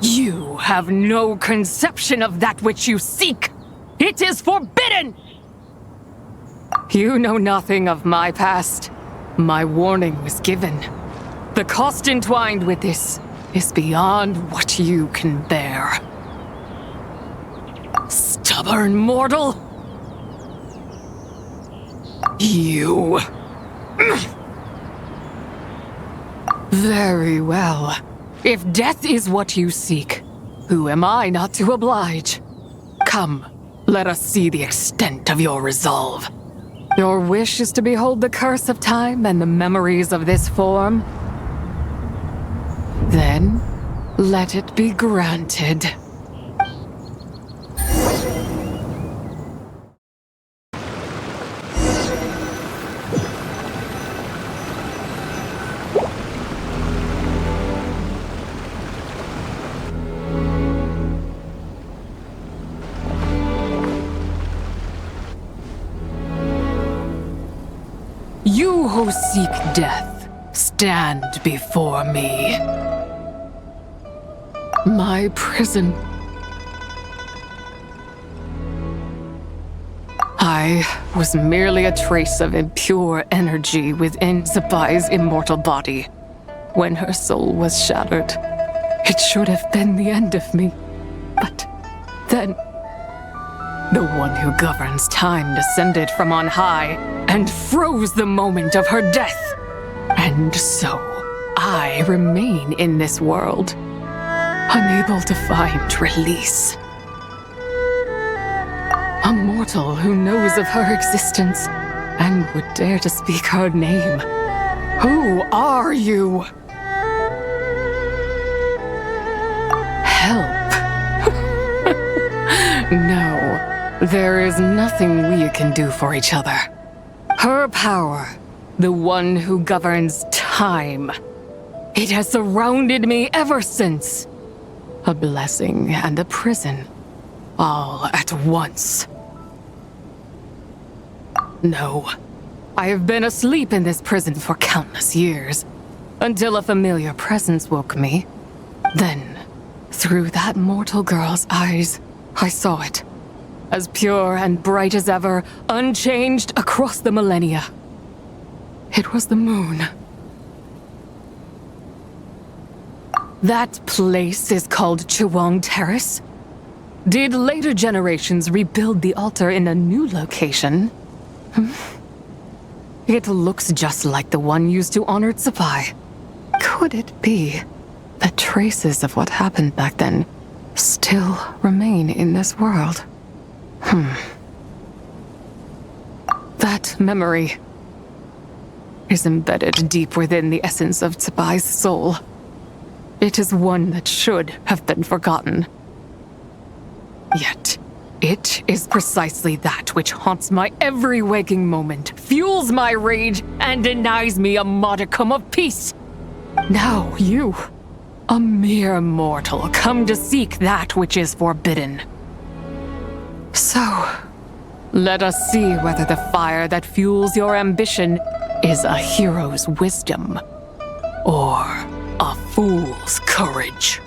You have no conception of that which you seek. It is forbidden! You know nothing of my past. My warning was given. The cost entwined with this is beyond what you can bear. Stubborn mortal! You... Very well. If death is what you seek, who am I not to oblige? Come, let us see the extent of your resolve. Your wish is to behold the curse of time and the memories of this form? Then, let it be granted. You who seek death, stand before me. My prison. I was merely a trace of impure energy within Zibai's immortal body. When her soul was shattered, it should have been the end of me. But then, the one who governs time descended from on high and froze the moment of her death. And so, I remain in this world, unable to find release. A mortal who knows of her existence and would dare to speak her name. Who are you? Help. No, there is nothing we can do for each other. Her power, the one who governs time, it has surrounded me ever since. A blessing and a prison, all at once. No, I have been asleep in this prison for countless years, until a familiar presence woke me. Then, through that mortal girl's eyes, I saw it, as pure and bright as ever, unchanged across the millennia. It was the moon. That place is called Chiwang Terrace. Did later generations rebuild the altar in a new location? It looks just like the one used to honor Zibai. Could it be that traces of what happened back then still remain in this world? That memory is embedded deep within the essence of Zibai's soul. It is one that should have been forgotten. Yet, it is precisely that which haunts my every waking moment, fuels my rage, and denies me a modicum of peace. Now you, a mere mortal, come to seek that which is forbidden. So, let us see whether the fire that fuels your ambition is a hero's wisdom, or a fool's courage.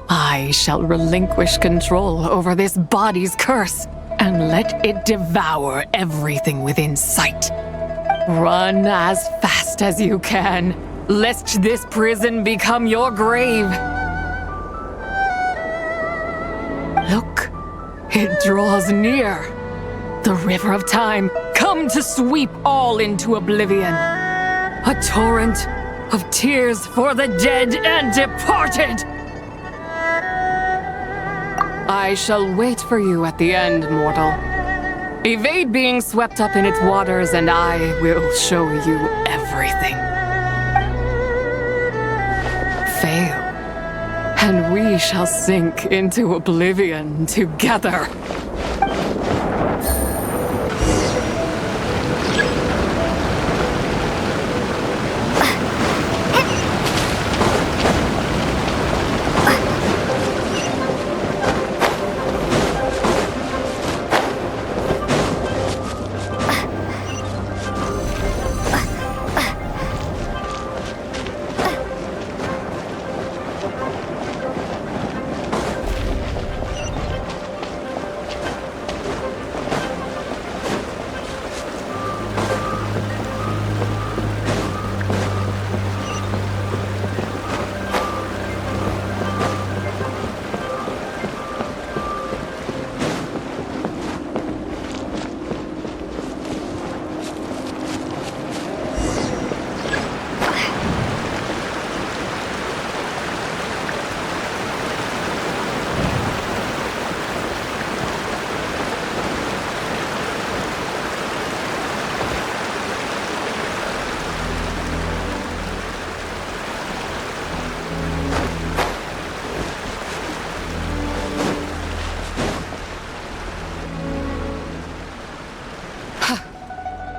I shall relinquish control over this body's curse and let it devour everything within sight. Run as fast as you can, lest this prison become your grave. Look, it draws near. The river of time, come to sweep all into oblivion. A torrent of tears for the dead and departed. I shall wait for you at the end, mortal. Evade being swept up in its waters, and I will show you everything. Fail, and we shall sink into oblivion together.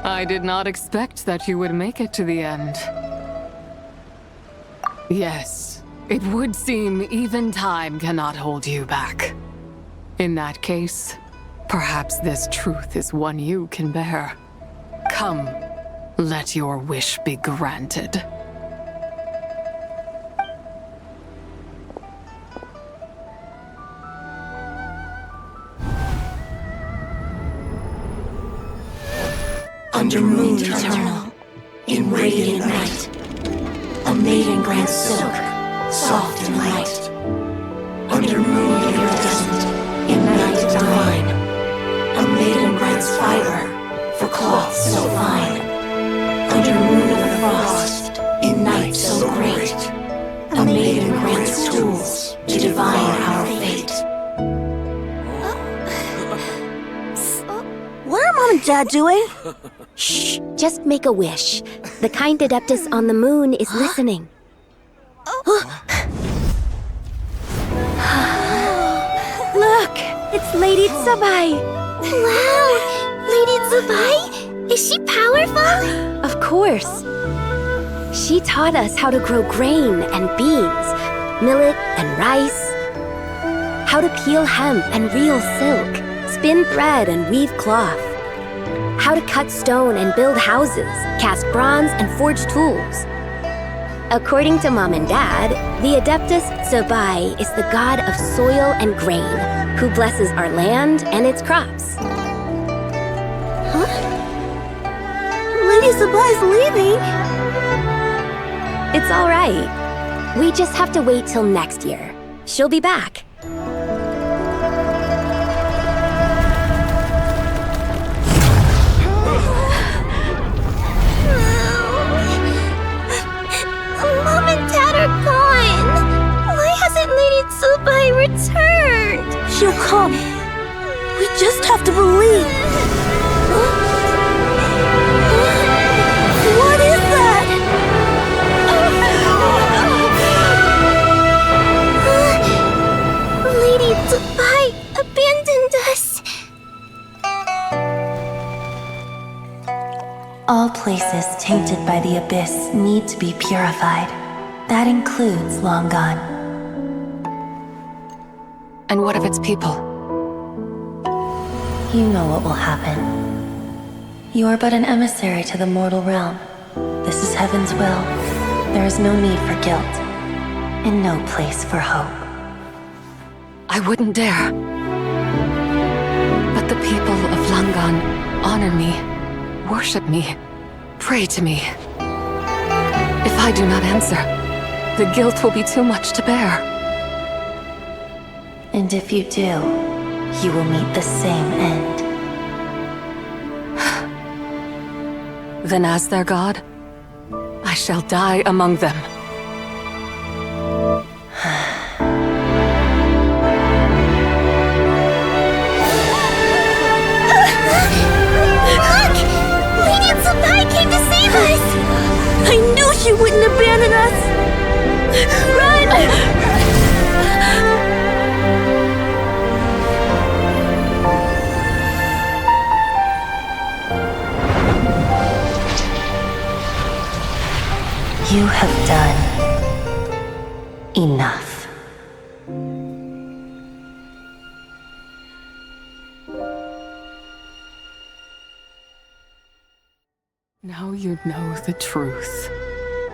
I did not expect that you would make it to the end. Yes, it would seem even time cannot hold you back. In that case, perhaps this truth is one you can bear. Come, let your wish be granted. Under moon eternal, in radiant night, a maiden grants silk, soft and light. Under moon iridescent, in night divine, a maiden grants fiber, for cloth so fine. Under moon of frost, in night so great, a maiden grants tools to divine our fate. What are Mom and Dad doing? Shh, just make a wish. The kind Adeptus on the moon is listening. Look, it's Lady Zibai. Wow, Lady Zibai? Is she powerful? Of course. She taught us how to grow grain and beans, millet and rice, how to peel hemp and reel silk, spin thread and weave cloth, how to cut stone and build houses, cast bronze and forge tools. According to Mom and Dad, the Adeptus Zibai is the god of soil and grain, who blesses our land and its crops. Huh? Lady Zibai's leaving. It's all right. We just have to wait till next year. She'll be back. Mom and Dad are gone. Why hasn't Lady Zibai returned? She'll come. We just have to believe. What is that? Lady Zibai abandoned us. All places tainted by the abyss need to be purified. That includes Long Gone. And what of its people? You know what will happen. You are but an emissary to the mortal realm. This is Heaven's will. There is no need for guilt, and no place for hope. I wouldn't dare. But the people of Langan honor me, worship me, pray to me. If I do not answer, the guilt will be too much to bear. And if you do, you will meet the same end. Then as their god, I shall die among them. Look! Lady Zibai came to save us! I knew she wouldn't abandon us! Run! You have done enough. Now you know the truth.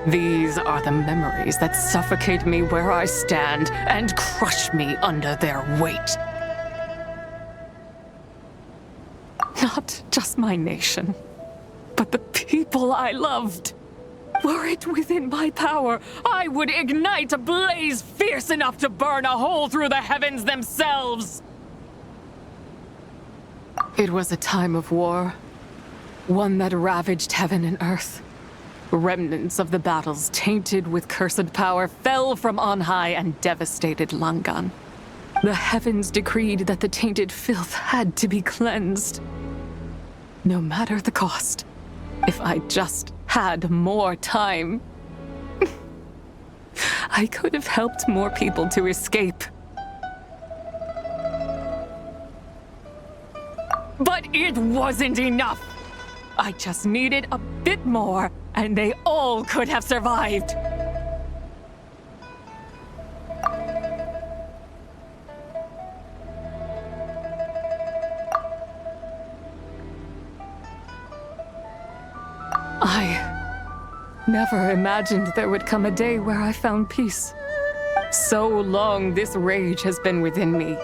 These are the memories that suffocate me where I stand and crush me under their weight. Not just my nation, but the people I loved. Were it within my power, I would ignite a blaze fierce enough to burn a hole through the heavens themselves. It was a time of war, one that ravaged heaven and earth. Remnants of the battles tainted with cursed power fell from on high and devastated Langan. The heavens decreed that the tainted filth had to be cleansed. No matter the cost, if I just had more time, I could have helped more people to escape. But it wasn't enough. I just needed a bit more, and they all could have survived. never imagined there would come a day where I found peace. So long this rage has been within me.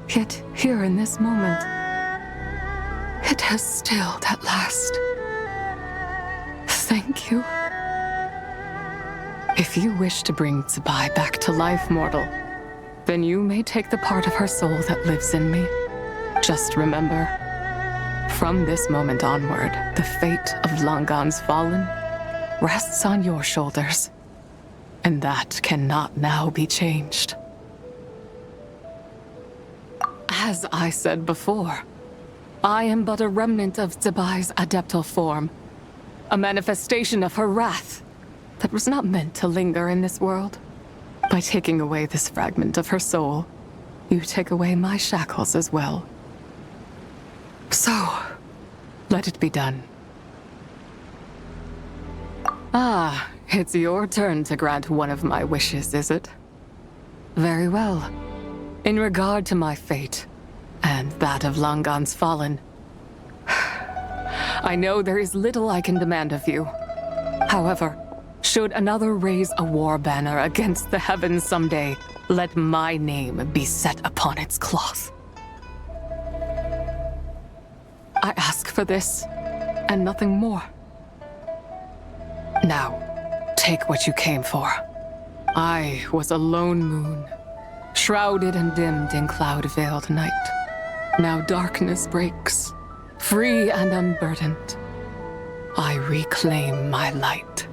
Yet here in this moment, it has stilled at last. Thank you. If you wish to bring Zibai back to life, mortal, then you may take the part of her soul that lives in me. Just remember, from this moment onward, the fate of Langan's fallen rests on your shoulders, and that cannot now be changed. As I said before, I am but a remnant of Zibai's adeptal form, a manifestation of her wrath that was not meant to linger in this world. By taking away this fragment of her soul, you take away my shackles as well. So, let it be done. Ah, it's your turn to grant one of my wishes, is it? Very well. In regard to my fate, and that of Langan's fallen, I know there is little I can demand of you. However, should another raise a war banner against the heavens someday, let my name be set upon its cloth. I ask for this, and nothing more. Now, take what you came for. I was a lone moon, shrouded and dimmed in cloud-veiled night. Now darkness breaks, free and unburdened. I reclaim my light.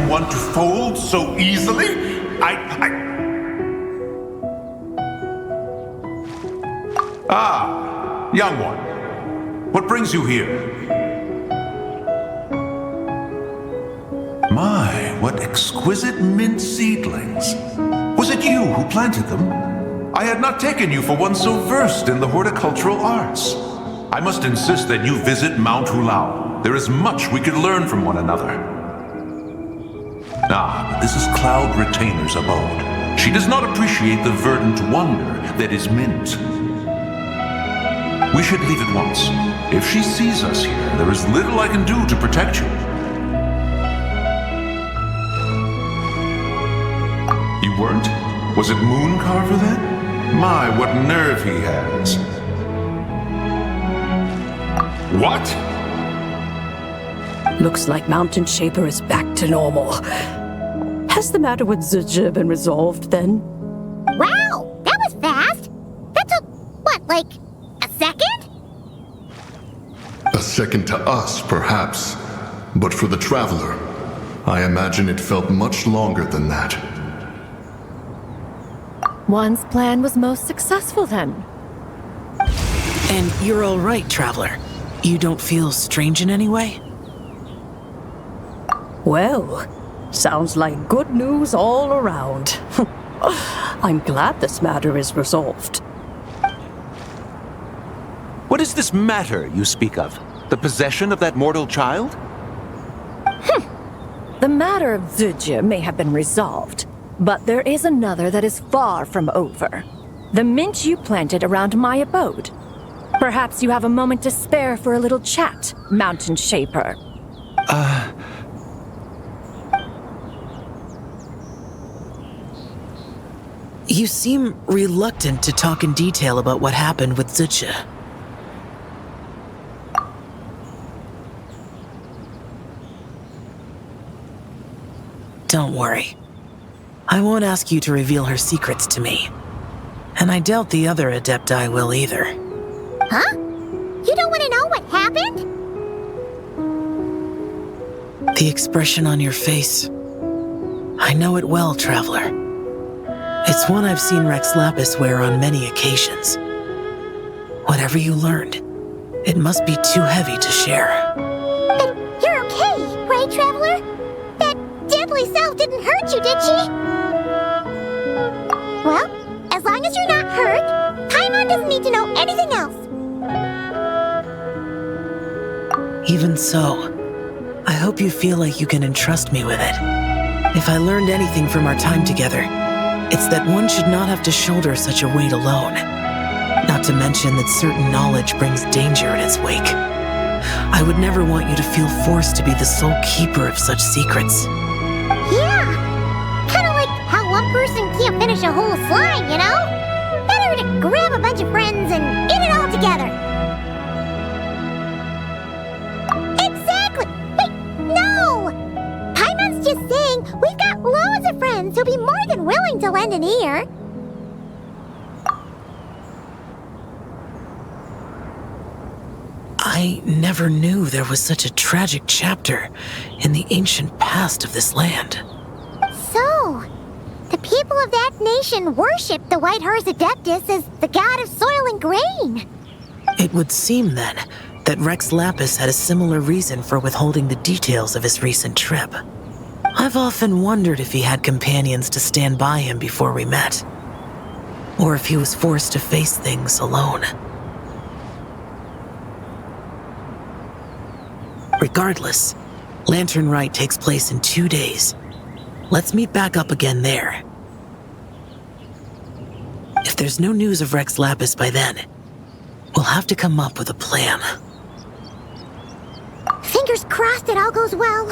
Want to fold so easily? Ah, young one. What brings you here? My, what exquisite mint seedlings. Was it you who planted them? I had not taken you for one so versed in the horticultural arts. I must insist that you visit Mount Hulao. There is much we could learn from one another. Ah, but this is Cloud Retainer's abode. She does not appreciate the verdant wonder that is mint. We should leave at once. If she sees us here, there is little I can do to protect you. You weren't? Was it Mooncarver then? My, what nerve he has. What? Looks like Mountain Shaper is back to normal. Has the matter with Zibai been resolved then? Wow, that was fast. That took, what, like a second? A second to us, perhaps. But for the Traveler, I imagine it felt much longer than that. One's plan was most successful then. And you're all right, Traveler. You don't feel strange in any way? Well, sounds like good news all around. I'm glad this matter is resolved. What is this matter you speak of? The possession of that mortal child? The matter of Zibai may have been resolved, but there is another that is far from over. The mint you planted around my abode. Perhaps you have a moment to spare for a little chat, Mountain Shaper. You seem reluctant to talk in detail about what happened with Zibai. Don't worry. I won't ask you to reveal her secrets to me. And I doubt the other Adepti will either. Huh? You don't want to know what happened? The expression on your face. I know it well, Traveler. It's one I've seen Rex Lapis wear on many occasions. Whatever you learned, it must be too heavy to share. And you're okay, right, Traveler? didn't hurt you, did she? Well, as long as you're not hurt, Paimon doesn't need to know anything else. Even so, I hope you feel like you can entrust me with it. If I learned anything from our time together, it's that one should not have to shoulder such a weight alone. Not to mention that certain knowledge brings danger in its wake. I would never want you to feel forced to be the sole keeper of such secrets. Yeah, kind of like how one person can't finish a whole slime, you know? Better to grab a bunch of friends and get it all together. Exactly! Wait, no! Paimon's just saying we've got loads of friends who'll be more than willing to lend an ear. I never knew there was such a tragic chapter in the ancient past of this land. So, the people of that nation worship the White Horse Adeptus as the god of soil and grain. It would seem, then, that Rex Lapis had a similar reason for withholding the details of his recent trip. I've often wondered if he had companions to stand by him before we met, or if he was forced to face things alone. Regardless, Lantern Rite takes place in 2 days. Let's meet back up again there. If there's no news of Rex Lapis by then, we'll have to come up with a plan. Fingers crossed it all goes well.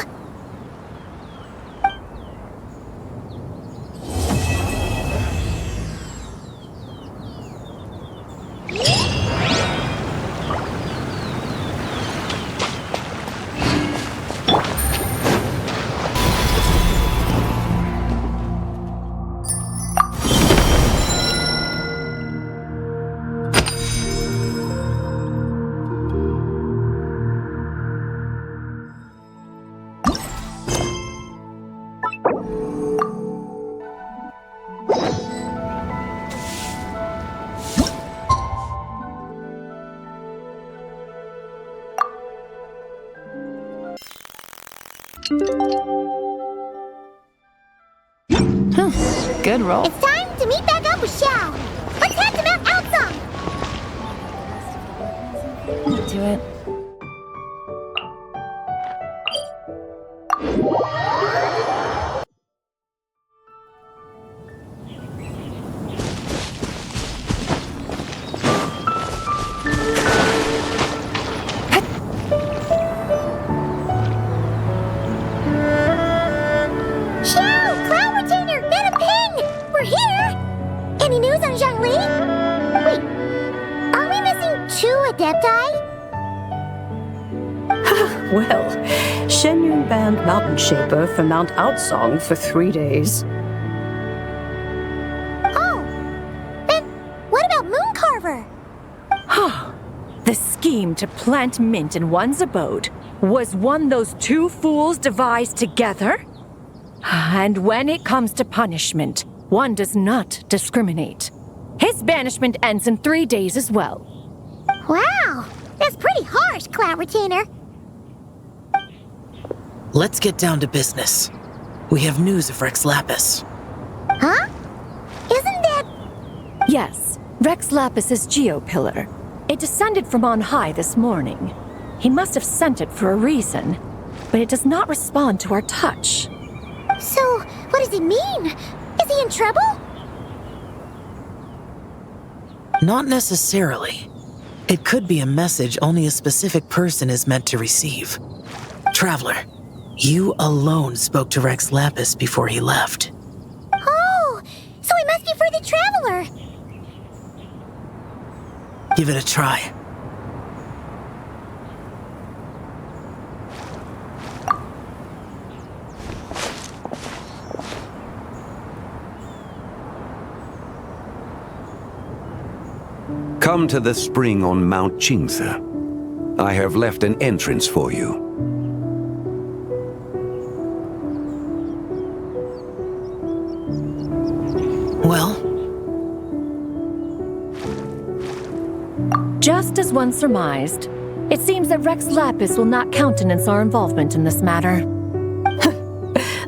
Good roll. It's time to meet back up with Xiao. Let's head to Mount Outsong. Do it. Well, Shenyun banned Mountain Shaper from Mount Outsong for 3 days. Oh, and what about Mooncarver? The scheme to plant mint in one's abode was one those two fools devised together? And when it comes to punishment, one does not discriminate. His banishment ends in 3 days as well. Wow, that's pretty harsh, Cloud Retainer. Let's get down to business. We have news of Rex Lapis. Huh? Isn't that... Yes, Rex Lapis's Geopillar. It descended from on high this morning. He must have sent it for a reason, but it does not respond to our touch. So, what does it mean? Is he in trouble? Not necessarily. It could be a message only a specific person is meant to receive. Traveler, you alone spoke to Rex Lapis before he left. Oh, so it must be for the Traveler. Give it a try. Come to the spring on Mount Qingse. I have left an entrance for you. Well? Just as one surmised, it seems that Rex Lapis will not countenance our involvement in this matter.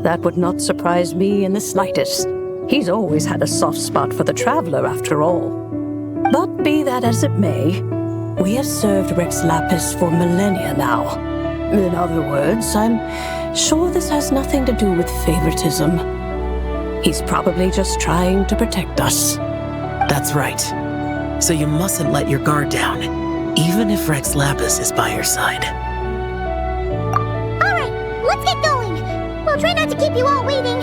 that would not surprise me in the slightest. He's always had a soft spot for the traveler, after all. But be that as it may, we have served Rex Lapis for millennia now. In other words, I'm sure this has nothing to do with favoritism. He's probably just trying to protect us. That's right. So you mustn't let your guard down, even if Rex Lapis is by your side. All right, let's get going. We'll try not to keep you all waiting.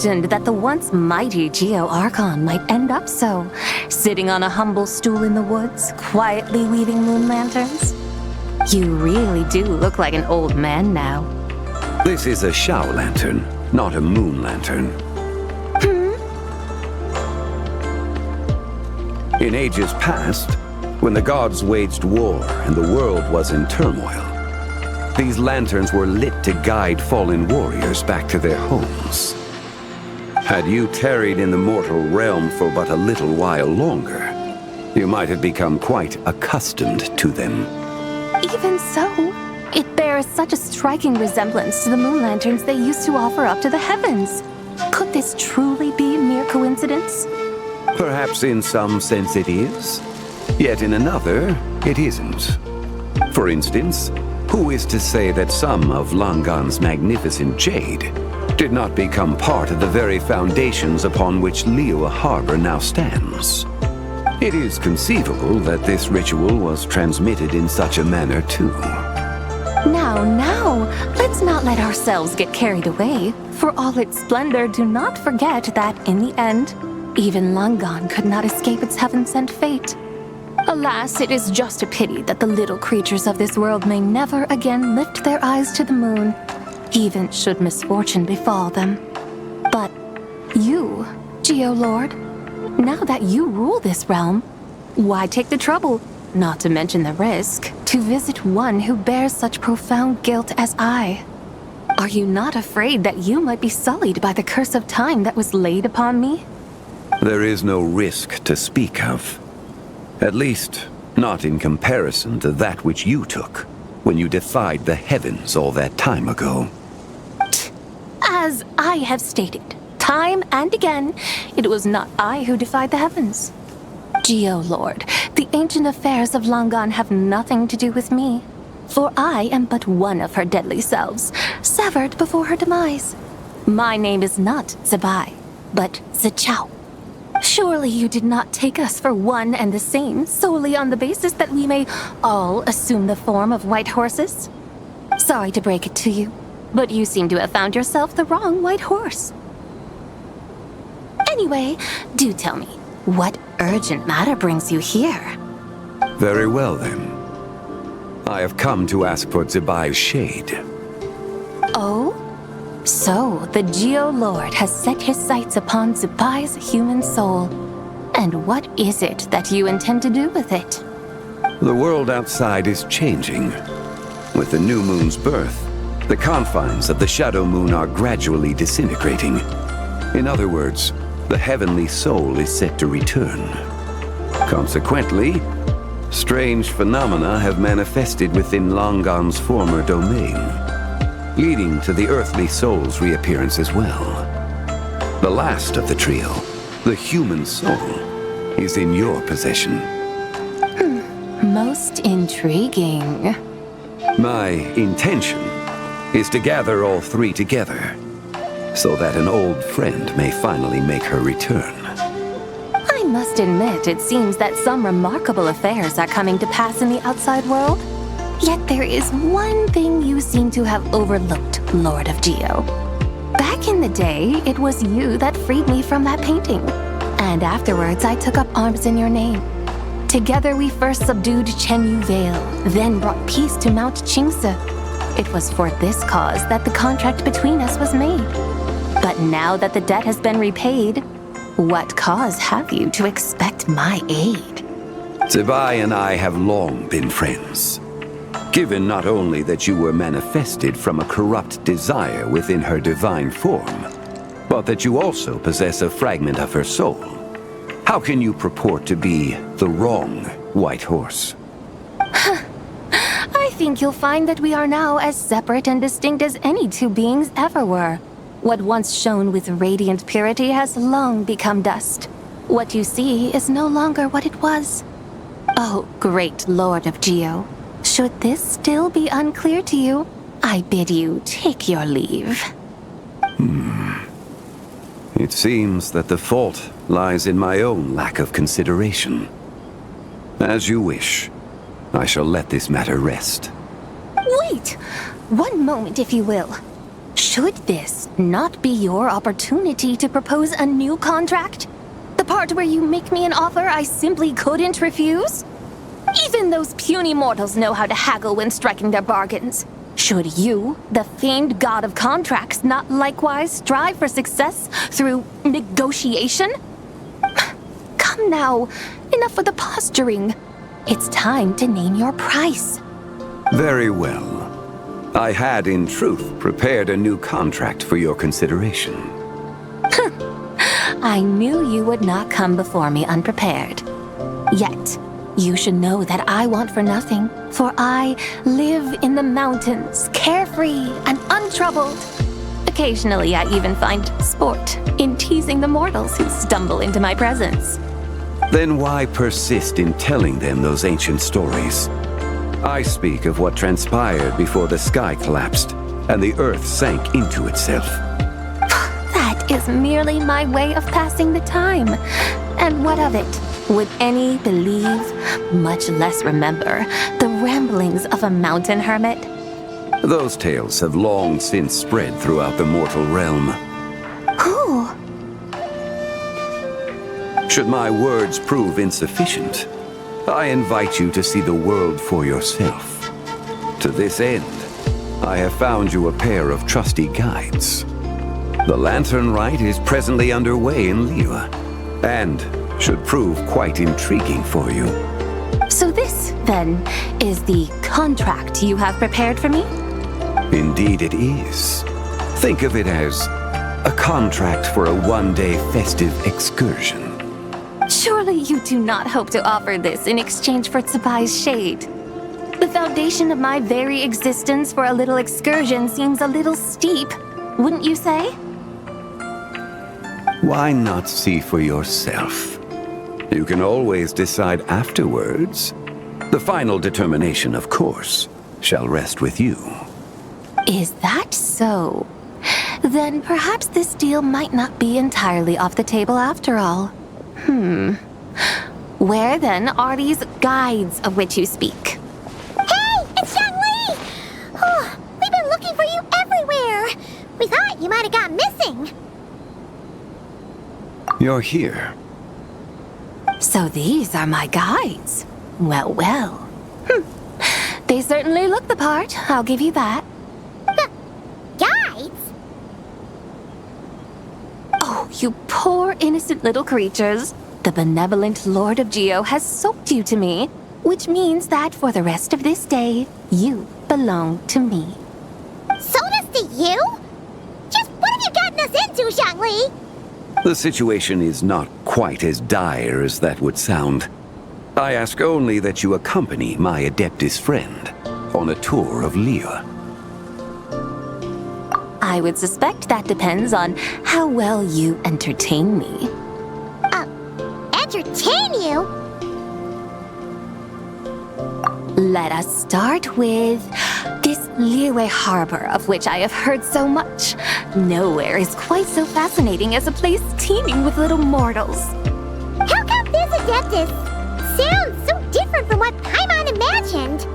That the once mighty Geo-Archon might end up so, sitting on a humble stool in the woods, quietly weaving moon lanterns. You really do look like an old man now. This is a Shao lantern, not a moon lantern. In ages past, when the gods waged war and the world was in turmoil, these lanterns were lit to guide fallen warriors back to their homes. Had you tarried in the mortal realm for but a little while longer, you might have become quite accustomed to them. Even so, it bears such a striking resemblance to the moon lanterns they used to offer up to the heavens. Could this truly be mere coincidence? Perhaps in some sense it is, yet in another, it isn't. For instance, who is to say that some of Langan's magnificent jade did not become part of the very foundations upon which Liyue Harbor now stands? It is conceivable that this ritual was transmitted in such a manner too. Now, let's not let ourselves get carried away. For all its splendor, do not forget that, in the end, even Langan could not escape its heaven-sent fate. Alas, it is just a pity that the little creatures of this world may never again lift their eyes to the moon, even should misfortune befall them. But you, Geo-Lord, now that you rule this realm, why take the trouble, not to mention the risk, to visit one who bears such profound guilt as I? Are you not afraid that you might be sullied by the curse of time that was laid upon me? There is no risk to speak of. At least, not in comparison to that which you took when you defied the heavens all that time ago. As I have stated, time and again, it was not I who defied the heavens. Geo-Lord, the ancient affairs of Langan have nothing to do with me, for I am but one of her deadly selves, severed before her demise. My name is not Zibai, but Zichao. Surely you did not take us for one and the same solely on the basis that we may all assume the form of white horses? Sorry to break it to you, but you seem to have found yourself the wrong white horse. Anyway, do tell me, what urgent matter brings you here? Very well then. I have come to ask for Zibai's shade. Oh? So, the Geo-Lord has set his sights upon Zibai's human soul. And what is it that you intend to do with it? The world outside is changing. With the new moon's birth, the confines of the shadow moon are gradually disintegrating. In other words, the heavenly soul is set to return. Consequently, strange phenomena have manifested within Langan's former domain, leading to the earthly soul's reappearance as well. The last of the trio, The human soul is in your possession. Most intriguing. My intention is to gather all three together, so that an old friend may finally make her return. I must admit, it seems that some remarkable affairs are coming to pass in the outside world. Yet there is one thing you seem to have overlooked, Lord of Geo. Back in the day, it was you that freed me from that painting. And afterwards, I took up arms in your name. Together we first subdued Chenyu Vale, then brought peace to Mount Qingse. It was for this cause that the contract between us was made. But now that the debt has been repaid, what cause have you to expect my aid? Zibai and I have long been friends. Given not only that you were manifested from a corrupt desire within her divine form, but that you also possess a fragment of her soul, how can you purport to be the wrong white horse? I think you'll find that we are now as separate and distinct as any two beings ever were. What once shone with radiant purity has long become dust. What you see is no longer what it was. Oh, great Lord of Geo, should this still be unclear to you, I bid you take your leave. It seems that the fault lies in my own lack of consideration. As you wish, I shall let this matter rest. Wait! One moment, if you will. Should this not be your opportunity to propose a new contract? The part where you make me an offer I simply couldn't refuse? Even those puny mortals know how to haggle when striking their bargains. Should you, the famed god of contracts, not likewise strive for success through negotiation? Come now, enough with the posturing. It's time to name your price. Very well. I had, in truth, prepared a new contract for your consideration. I knew you would not come before me unprepared. Yet, you should know that I want for nothing, for I live in the mountains, carefree and untroubled. Occasionally, I even find sport in teasing the mortals who stumble into my presence. Then why persist in telling them those ancient stories? I speak of what transpired before the sky collapsed and the earth sank into itself. That is merely my way of passing the time. And what of it? Would any believe, much less remember, the ramblings of a mountain hermit? Those tales have long since spread throughout the mortal realm. Who? Should my words prove insufficient, I invite you to see the world for yourself. To this end, I have found you a pair of trusty guides. The lantern rite is presently underway in Liyue, and should prove quite intriguing for you. So this, then, is the contract you have prepared for me? Indeed it is. Think of it as a contract for a one-day festive excursion. Surely you do not hope to offer this in exchange for Zibai's shade. The foundation of my very existence for a little excursion seems a little steep, wouldn't you say? Why not see for yourself? You can always decide afterwards. The final determination, of course, shall rest with you. Is that so? Then perhaps this deal might not be entirely off the table after all. Where then are these guides of which you speak? Hey, it's Xiangli! Oh, we've been looking for you everywhere. We thought you might have gone missing. You're here. So these are my guides. Well, well. They certainly look the part, I'll give you that. Guides? Oh, you poor innocent little creatures. The benevolent Lord of Geo has soaked you to me, which means that for the rest of this day, you belong to me. Sold us to you? Just what have you gotten us into, Xiangli? The situation is not quite as dire as that would sound. I ask only that you accompany my Adeptus friend on a tour of Liyue. I would suspect that depends on how well you entertain me. Let us start with this Liyue Harbor, of which I have heard so much. Nowhere is quite so fascinating as a place teeming with little mortals. How come this Adeptus sounds so different from what Paimon imagined?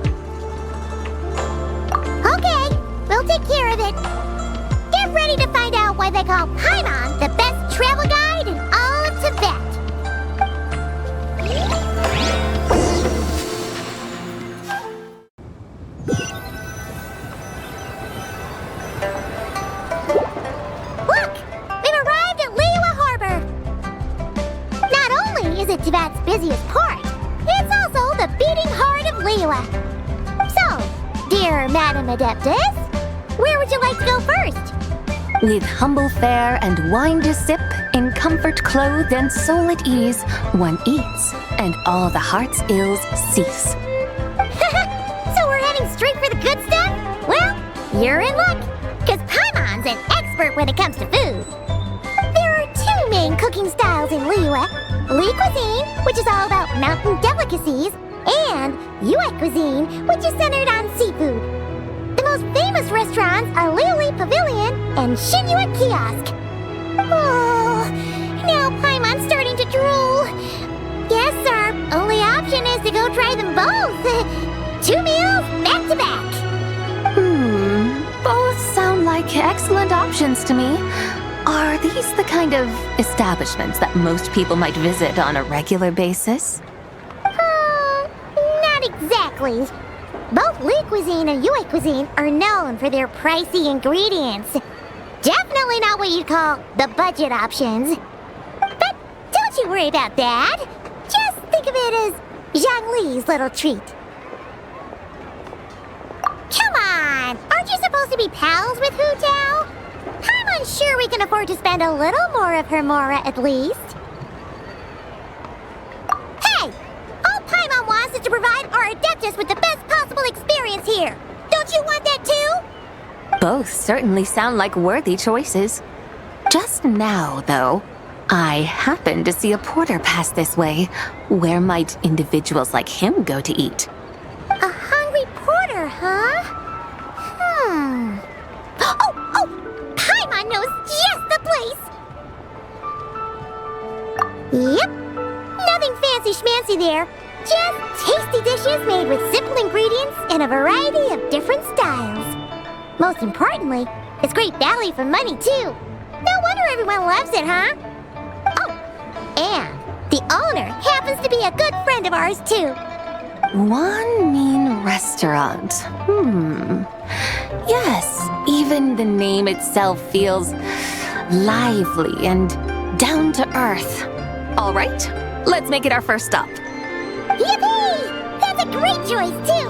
Okay, we'll take care of it. Get ready to find out why they call Paimon the best travel guide in all of Tibet. Look! We've arrived at Liyue Harbor! Not only is it Tibet's busiest port, it's also the beating heart of Liyue. So, dear Madam Adeptus, where would you like to go first? With humble fare and wine to sip, in comfort clothed and soul at ease, one eats, and all the heart's ills cease. So we're heading straight for the good stuff? Well, you're in luck, because Paimon's an expert when it comes to food. There are two main cooking styles in Liyue: Li cuisine, which is all about mountain delicacies, and Yue cuisine, which is centered on seafood. The most famous restaurants are Liuli Pavilion and Shinyue Kiosk. Oh, now Paimon's starting to drool. Yes, our only option is to go try them both. 2 meals, back to back. Both sound like excellent options to me. Are these the kind of establishments that most people might visit on a regular basis? Not exactly. Both Li cuisine and Yue cuisine are known for their pricey ingredients. Definitely not what you'd call the budget options. But don't you worry about that. Just think of it as Zhang Li's little treat. Come on! Aren't you supposed to be pals with Hu Tao? I'm unsure we can afford to spend a little more of her mora at least. Hey! All Paimon wants is to provide our Adeptus with the best possible experience here. Don't you want that too? Both certainly sound like worthy choices. Just now, though, I happened to see a porter pass this way. Where might individuals like him go to eat? A hungry porter, huh? Oh! Paimon knows just the place! Yep. Nothing fancy schmancy there. Just tasty dishes made with simple ingredients in a variety of different styles. Most importantly, it's great value for money, too. No wonder everyone loves it, huh? Oh, and the owner happens to be a good friend of ours, too. One mean restaurant. Yes, even the name itself feels lively and down to earth. All right, let's make it our first stop. Yippee! That's a great choice, too.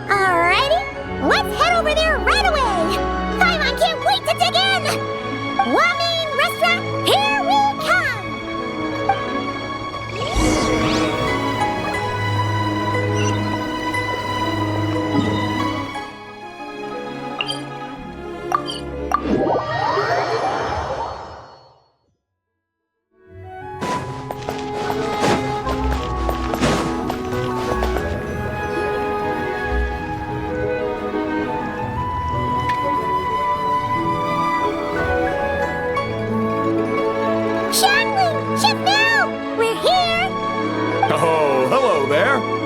Alrighty, let's head over there right away. Paimon can't wait to dig in. Wamin Restaurant, here we come.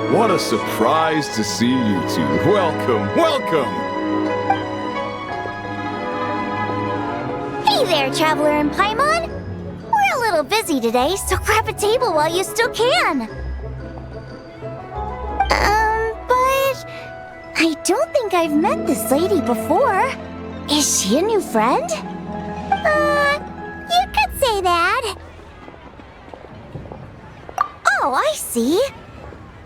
What a surprise to see you two. Welcome, welcome! Hey there, Traveler and Paimon. We're a little busy today, so grab a table while you still can. But I don't think I've met this lady before. Is she a new friend? You could say that. Oh, I see.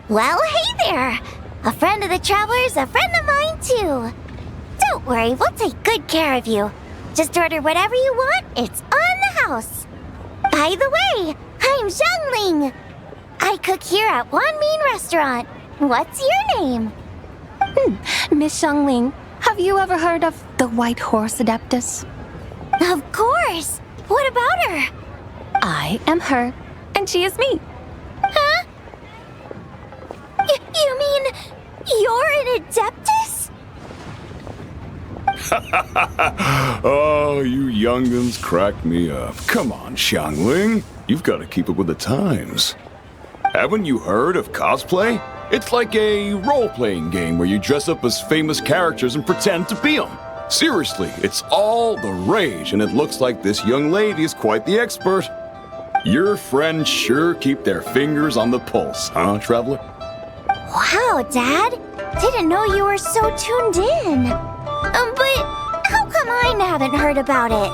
Well, hey there! A friend of the Traveler's a friend of mine, too. Don't worry, we'll take good care of you. Just order whatever you want, it's on the house. By the way, I'm Zhangling. I cook here at Wan Min Restaurant. What's your name? Miss Zhangling, have you ever heard of the White Horse Adeptus? Of course! What about her? I am her, and she is me. Huh? You mean you're Adeptus? Oh, you young'uns crack me up. Come on, Xiangling. You've got to keep up with the times. Haven't you heard of cosplay? It's like a role-playing game where you dress up as famous characters and pretend to be them. Seriously, it's all the rage, and it looks like this young lady is quite the expert. Your friends sure keep their fingers on the pulse, huh, Traveler? Wow, Dad. Didn't know you were so tuned in. But how come I haven't heard about it?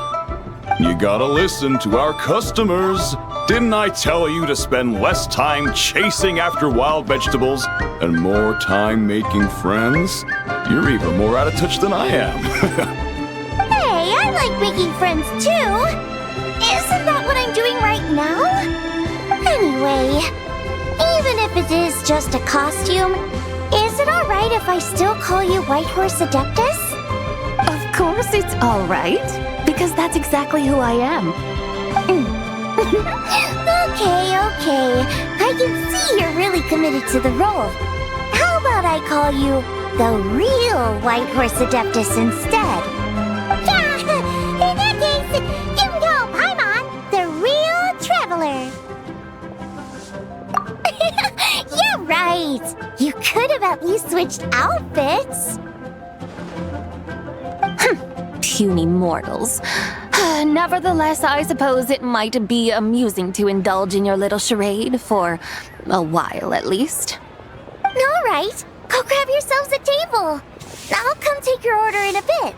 You gotta listen to our customers. Didn't I tell you to spend less time chasing after wild vegetables and more time making friends? You're even more out of touch than I am. Hey, I like making friends too. Isn't that what I'm doing right now? Anyway, even if it is just a costume, is it alright if I still call you White Horse Adeptus? Of course it's all right, because that's exactly who I am. Okay. I can see you're really committed to the role. How about I call you the real White Horse Adeptus instead? In that case, you can call Paimon the real Traveler. Yeah, right. You could have at least switched outfits. Puny mortals. Nevertheless, I suppose it might be amusing to indulge in your little charade for a while at least. All right, go grab yourselves a table. I'll come take your order in a bit.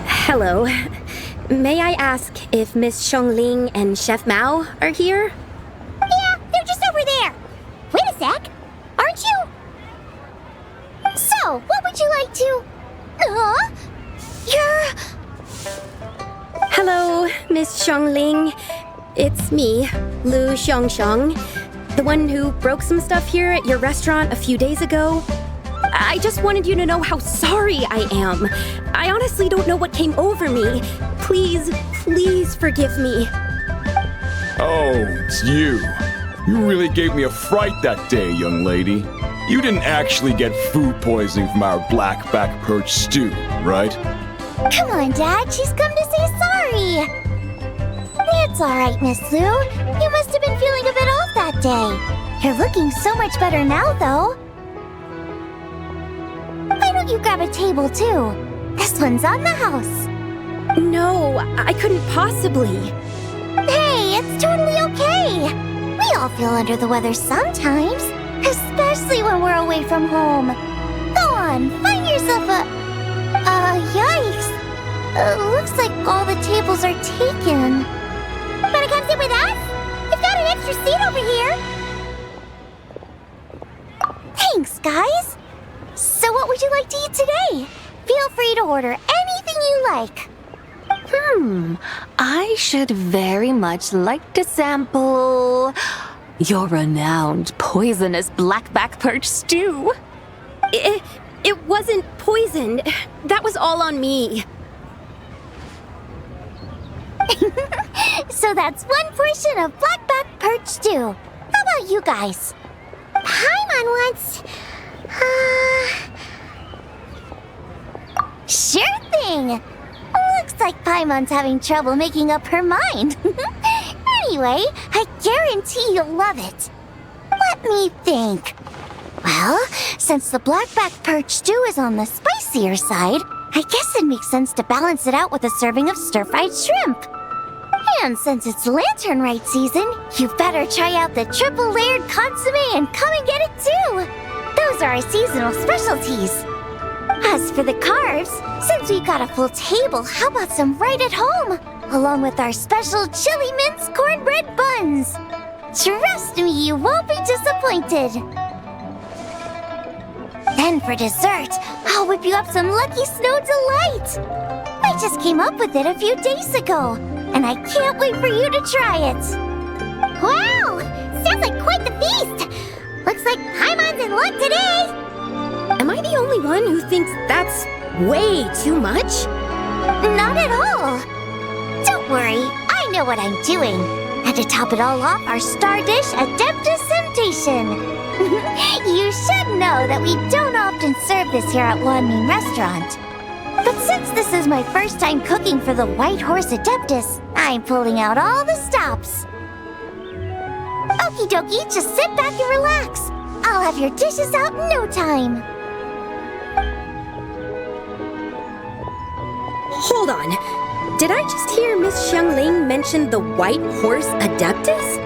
Hello. May I ask if Miss Xiangling and Chef Mao are here? Yeah, they're just over there. Wait a sec. Aren't you? So, what would you like to... You're... Hello, Miss Xiangling. It's me, Lu Xiangxiang, the one who broke some stuff here at your restaurant a few days ago. I just wanted you to know how sorry I am. I honestly don't know what came over me. Please forgive me. Oh, it's you. You really gave me a fright that day, young lady. You didn't actually get food poisoning from our black-back perch stew, right? Come on, Dad. She's come to say sorry. It's all right, Miss Lu. You must have been feeling a bit off that day. You're looking so much better now, though. Why don't you grab a table, too? This one's on the house. No, I couldn't possibly. Hey, it's totally okay. We all feel under the weather sometimes, especially when we're away from home. Go on, find yourself yikes. Looks like all the tables are taken. Wanna come sit with us? We've got an extra seat over here. Thanks, guys. So what would you like to eat today? Feel free to order anything you like. I should very much like to sample your renowned poisonous blackback perch stew. It wasn't poisoned. That was all on me. So that's one portion of blackback perch stew. How about you guys? Paimon wants... Sure thing! Looks like Paimon's having trouble making up her mind. Anyway, I guarantee you'll love it. Let me think. Well, since the blackback perch stew is on the spicier side, I guess it makes sense to balance it out with a serving of stir-fried shrimp. And since it's Lantern Rite season, you better try out the triple-layered consomme and come and get it too! Those are our seasonal specialties. As for the carbs, since we've got a full table, how about some right at home? Along with our special chili mince cornbread buns. Trust me, you won't be disappointed. Then for dessert, I'll whip you up some Lucky Snow Delight. I just came up with it a few days ago, and I can't wait for you to try it. Wow! Sounds like quite the feast! Looks like Paimon's in luck today! Am I the only one who thinks that's way too much? Not at all. Don't worry, I know what I'm doing. And to top it all off, our star dish, Adeptus Temptation. You should know that we don't often serve this here at Wanmin Restaurant. But since this is my first time cooking for the White Horse Adeptus, I'm pulling out all the stops. Okie dokie, just sit back and relax. I'll have your dishes out in no time. Hold on. Did I just hear Miss Xiangling mention the White Horse Adeptus?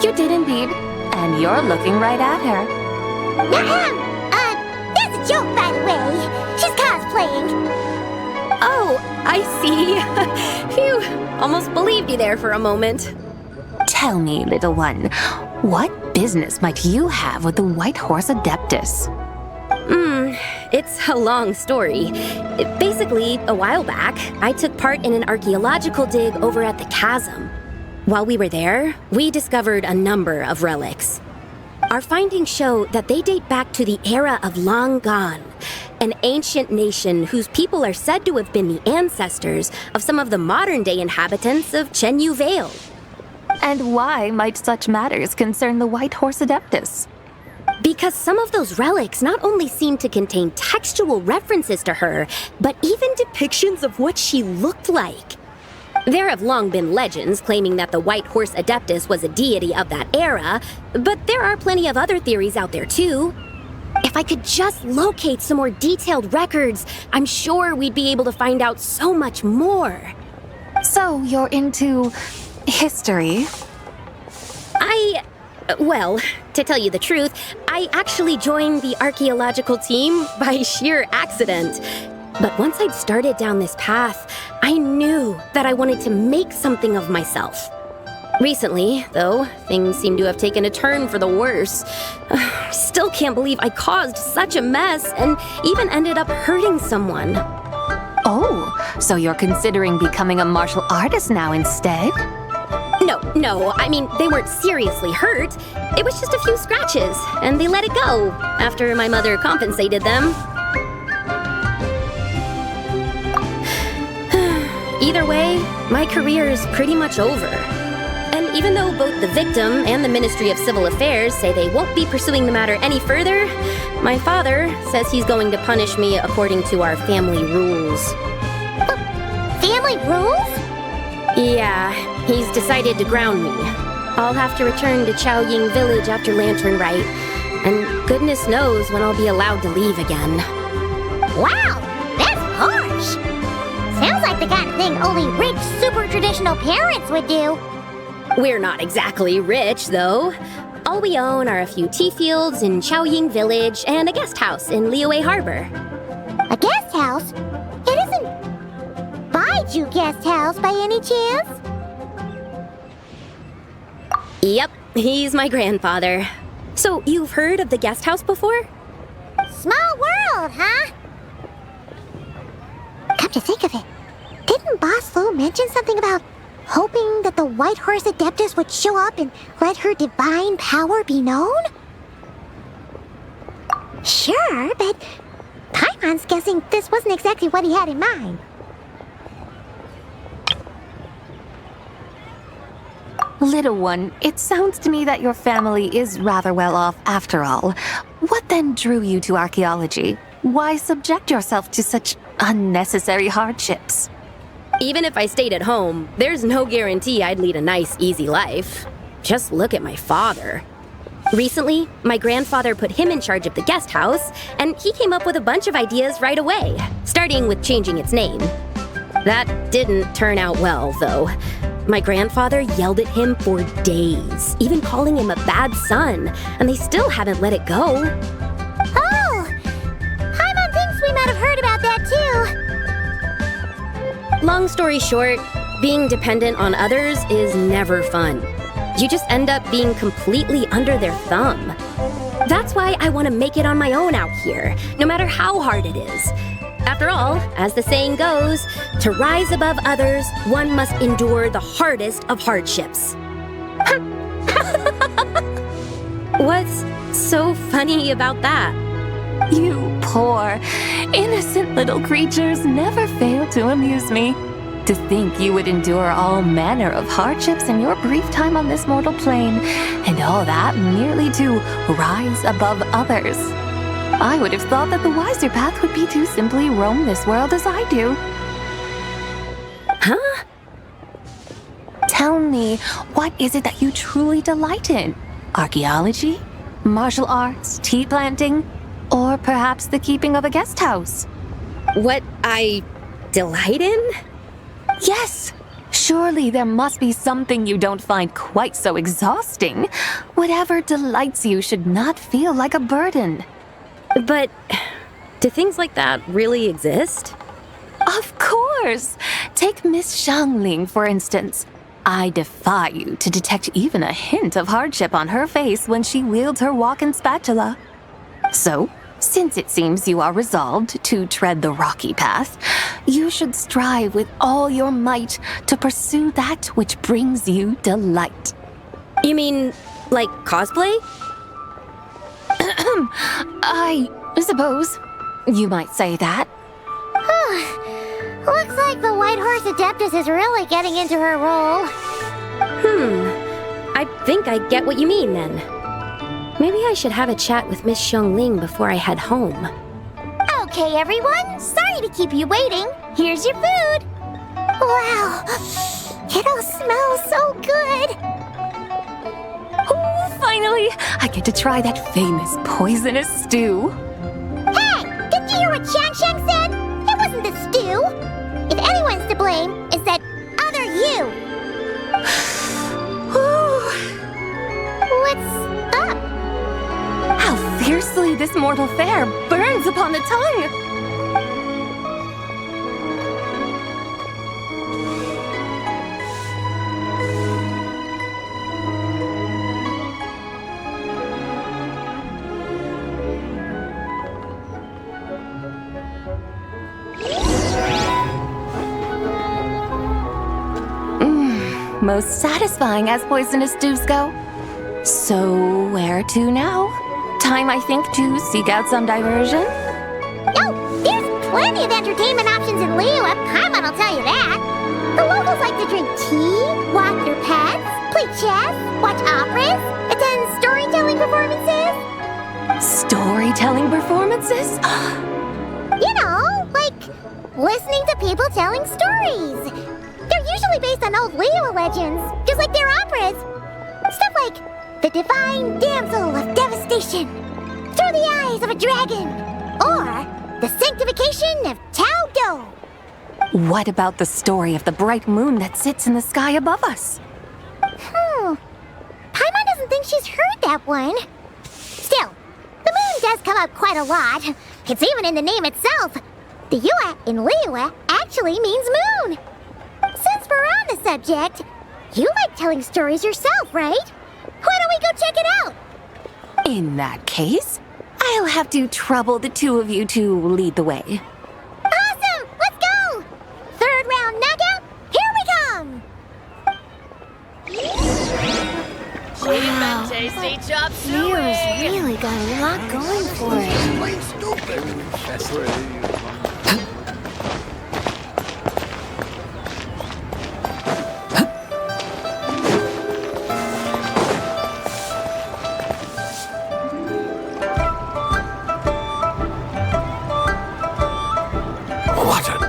You did indeed. And you're looking right at her. That's a joke, by the way. She's cosplaying. Oh, I see. Phew, almost believed you there for a moment. Tell me, little one, what business might you have with the White Horse Adeptus? It's a long story. Basically, a while back, I took part in an archaeological dig over at the chasm. While we were there, we discovered a number of relics. Our findings show that they date back to the era of Long Gone, an ancient nation whose people are said to have been the ancestors of some of the modern-day inhabitants of Chenyu Vale. And why might such matters concern the White Horse Adeptus? Because some of those relics not only seem to contain textual references to her, but even depictions of what she looked like. There have long been legends claiming that the White Horse Adeptus was a deity of that era, but there are plenty of other theories out there too. If I could just locate some more detailed records, I'm sure we'd be able to find out so much more. So you're into history? Well, to tell you the truth, I actually joined the archaeological team by sheer accident. But once I'd started down this path, I knew that I wanted to make something of myself. Recently, though, things seem to have taken a turn for the worse. Still can't believe I caused such a mess and even ended up hurting someone. Oh, so you're considering becoming a martial artist now instead? No, I mean, they weren't seriously hurt. It was just a few scratches, and they let it go after my mother compensated them. Either way, my career is pretty much over. And even though both the victim and the Ministry of Civil Affairs say they won't be pursuing the matter any further, my father says he's going to punish me according to our family rules. Family rules? Yeah, he's decided to ground me. I'll have to return to Chaoying Village after Lantern Rite, and goodness knows when I'll be allowed to leave again. Wow, that's harsh. Sounds like the kind of thing only rich, super traditional parents would do. We're not exactly rich, though. All we own are a few tea fields in Chaoying Village and a guest house in Liyue Harbor. A guest house? It isn't Baiju Guest House by any chance? Yep, he's my grandfather. So, you've heard of the guest house before? Small world, huh? Come to think of it, didn't Boss Lu mention something about hoping that the White Horse Adeptus would show up and let her divine power be known? Sure, but Paimon's guessing this wasn't exactly what he had in mind. Little one, it sounds to me that your family is rather well off after all. What then drew you to archaeology? Why subject yourself to such unnecessary hardships? Even if I stayed at home, there's no guarantee I'd lead a nice, easy life. Just look at my father. Recently, my grandfather put him in charge of the guest house, and he came up with a bunch of ideas right away, starting with changing its name. That didn't turn out well, though. My grandfather yelled at him for days, even calling him a bad son, and they still haven't let it go. Oh! Paimon thinks we might have heard about that too. Long story short, being dependent on others is never fun. You just end up being completely under their thumb. That's why I want to make it on my own out here, no matter how hard it is. After all, as the saying goes, to rise above others, one must endure the hardest of hardships. What's so funny about that? You poor, Innocent little creatures never fail to amuse me. To think you would endure all manner of hardships in your brief time on this mortal plane, and all that merely to rise above others. I would have thought that the wiser path would be to simply roam this world as I do. Huh? Tell me, what is it that you truly delight in? Archaeology? Martial arts? Tea planting? Or perhaps the keeping of a guest house? What I delight in? Yes. Surely there must be something you don't find quite so exhausting. Whatever delights you should not feel like a burden. But do things like that really exist? Of course! Take Miss Xiangling, for instance. I defy you to detect even a hint of hardship on her face when she wields her walking spatula. So, since it seems you are resolved to tread the rocky path, you should strive with all your might to pursue that which brings you delight. You mean, like cosplay? I suppose you might say that. Looks like the White Horse Adeptus is really getting into her role. I think I get what you mean then. Maybe I should have a chat with Miss Xiangling before I head home. Okay, everyone. Sorry to keep you waiting. Here's your food. Wow. It all smells so good. Oh, finally! I get to try that famous poisonous stew. Hey! Didn't you hear what Shang said? It wasn't the stew. If anyone's to blame, it's that other you. What's up? How fiercely this mortal fare burns upon the tongue! Most satisfying as poisonous stews go. So, where to now? Time, I think, to seek out some diversion? Oh, there's plenty of entertainment options in Liyue. Paimon will tell you that. The locals like to drink tea, walk their pets, play chess, watch operas, attend storytelling performances. Storytelling performances? You know, like listening to people telling stories. They're usually based on old Liyue legends, just like their operas. Stuff like the Divine Damsel of Devastation, Through the Eyes of a Dragon, or the Sanctification of Tao Do. What about the story of the bright moon that sits in the sky above us? Paimon doesn't think she's heard that one. Still, the moon does come up quite a lot. It's even in the name itself. The Yue in Liyue actually means moon. Since we're on the subject, you like telling stories yourself, right? Why don't we go check it out? In that case, I'll have to trouble the two of you to lead the way. Awesome! Let's go! Third round knockout, here we come! Wow, Liyue's really got a lot going for it.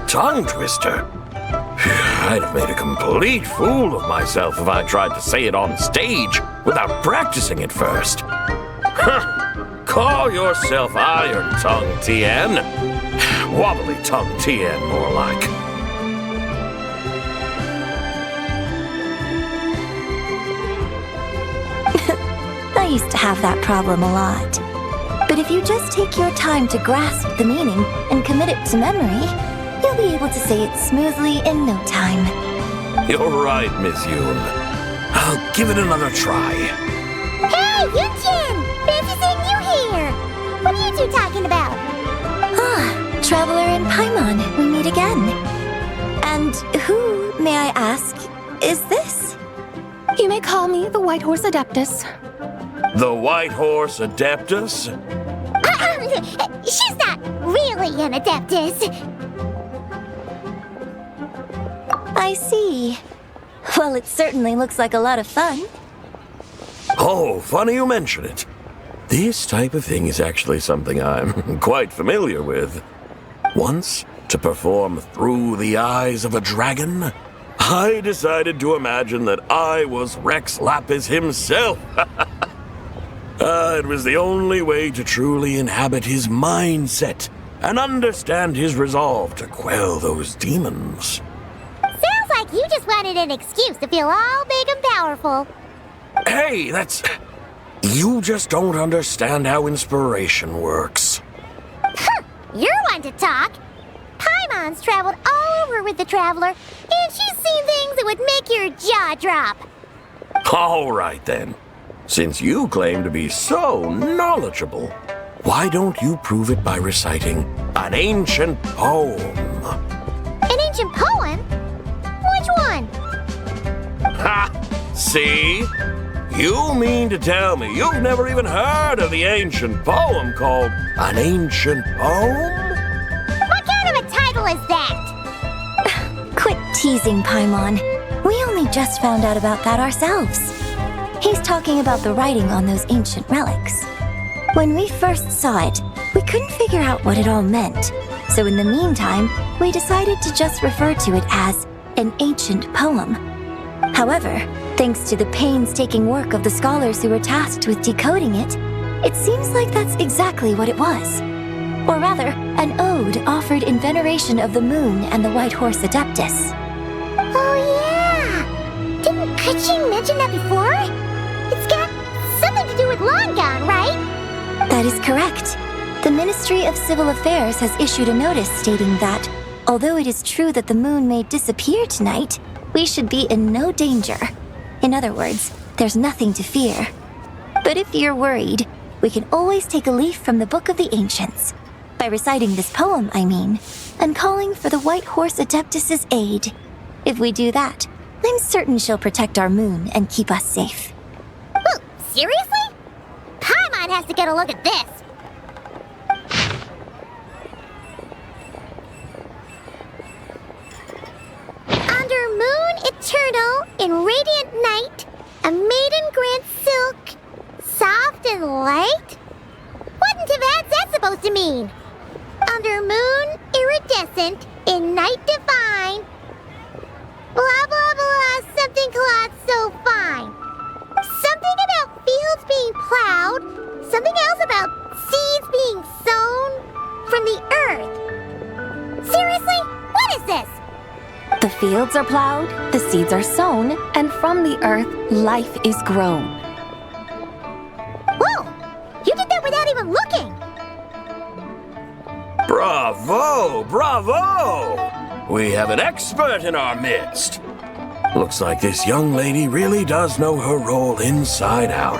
Tongue twister. I'd have made a complete fool of myself if I tried to say it on stage without practicing it first. Call yourself Iron Tongue Tien. Wobbly Tongue Tien, more like. I used to have that problem a lot. But if you just take your time to grasp the meaning and commit it to memory, you'll be able to say it smoothly in no time. You're right, Miss Yoon. I'll give it another try. Hey, Yunjin! Fancy seeing you here! What are you two talking about? Ah, Traveler and Paimon, we meet again. And who, may I ask, is this? You may call me the White Horse Adeptus. The White Horse Adeptus? She's not really really an Adeptus. I see. Well, it certainly looks like a lot of fun. Oh, funny you mention it. This type of thing is actually something I'm quite familiar with. Once, to perform Through the Eyes of a Dragon, I decided to imagine that I was Rex Lapis himself. It was the only way to truly inhabit his mindset and understand his resolve to quell those demons. Sounds like you just wanted an excuse to feel all big and powerful. Hey, that's... You just don't understand how inspiration works. You're one to talk. Paimon's traveled all over with the Traveler, and she's seen things that would make your jaw drop. All right, then. Since you claim to be so knowledgeable, why don't you prove it by reciting an ancient poem? An ancient poem? Which one? Ha! See? You mean to tell me you've never even heard of the ancient poem called An Ancient Poem? What kind of a title is that? Quit teasing, Paimon. We only just found out about that ourselves. He's talking about the writing on those ancient relics. When we first saw it, we couldn't figure out what it all meant. So in the meantime, we decided to just refer to it as an ancient poem. However, thanks to the painstaking work of the scholars who were tasked with decoding it, it seems like that's exactly what it was. Or rather, an ode offered in veneration of the moon and the White Horse Adeptus. Oh yeah! Didn't Kuching mention that before? It's got something to do with Long Gone, right? That is correct. The Ministry of Civil Affairs has issued a notice stating that, although it is true that the moon may disappear tonight, we should be in no danger. In other words, there's nothing to fear. But if you're worried, we can always take a leaf from the Book of the Ancients. By reciting this poem, I mean, and calling for the White Horse Adeptus' aid. If we do that, I'm certain she'll protect our moon and keep us safe. Ooh, seriously? Paimon has to get a look at this. Under moon eternal, in radiant night, a maiden grants silk, soft and light? What in Tibet's that supposed to mean? Under moon iridescent, in night divine, blah blah blah, something cloth so fine. Something about fields being plowed, something else about seeds being sown from the earth. Seriously? What is this? The fields are plowed, the seeds are sown, and from the earth, life is grown. Whoa! You did that without even looking! Bravo! Bravo! We have an expert in our midst. Looks like this young lady really does know her role inside out.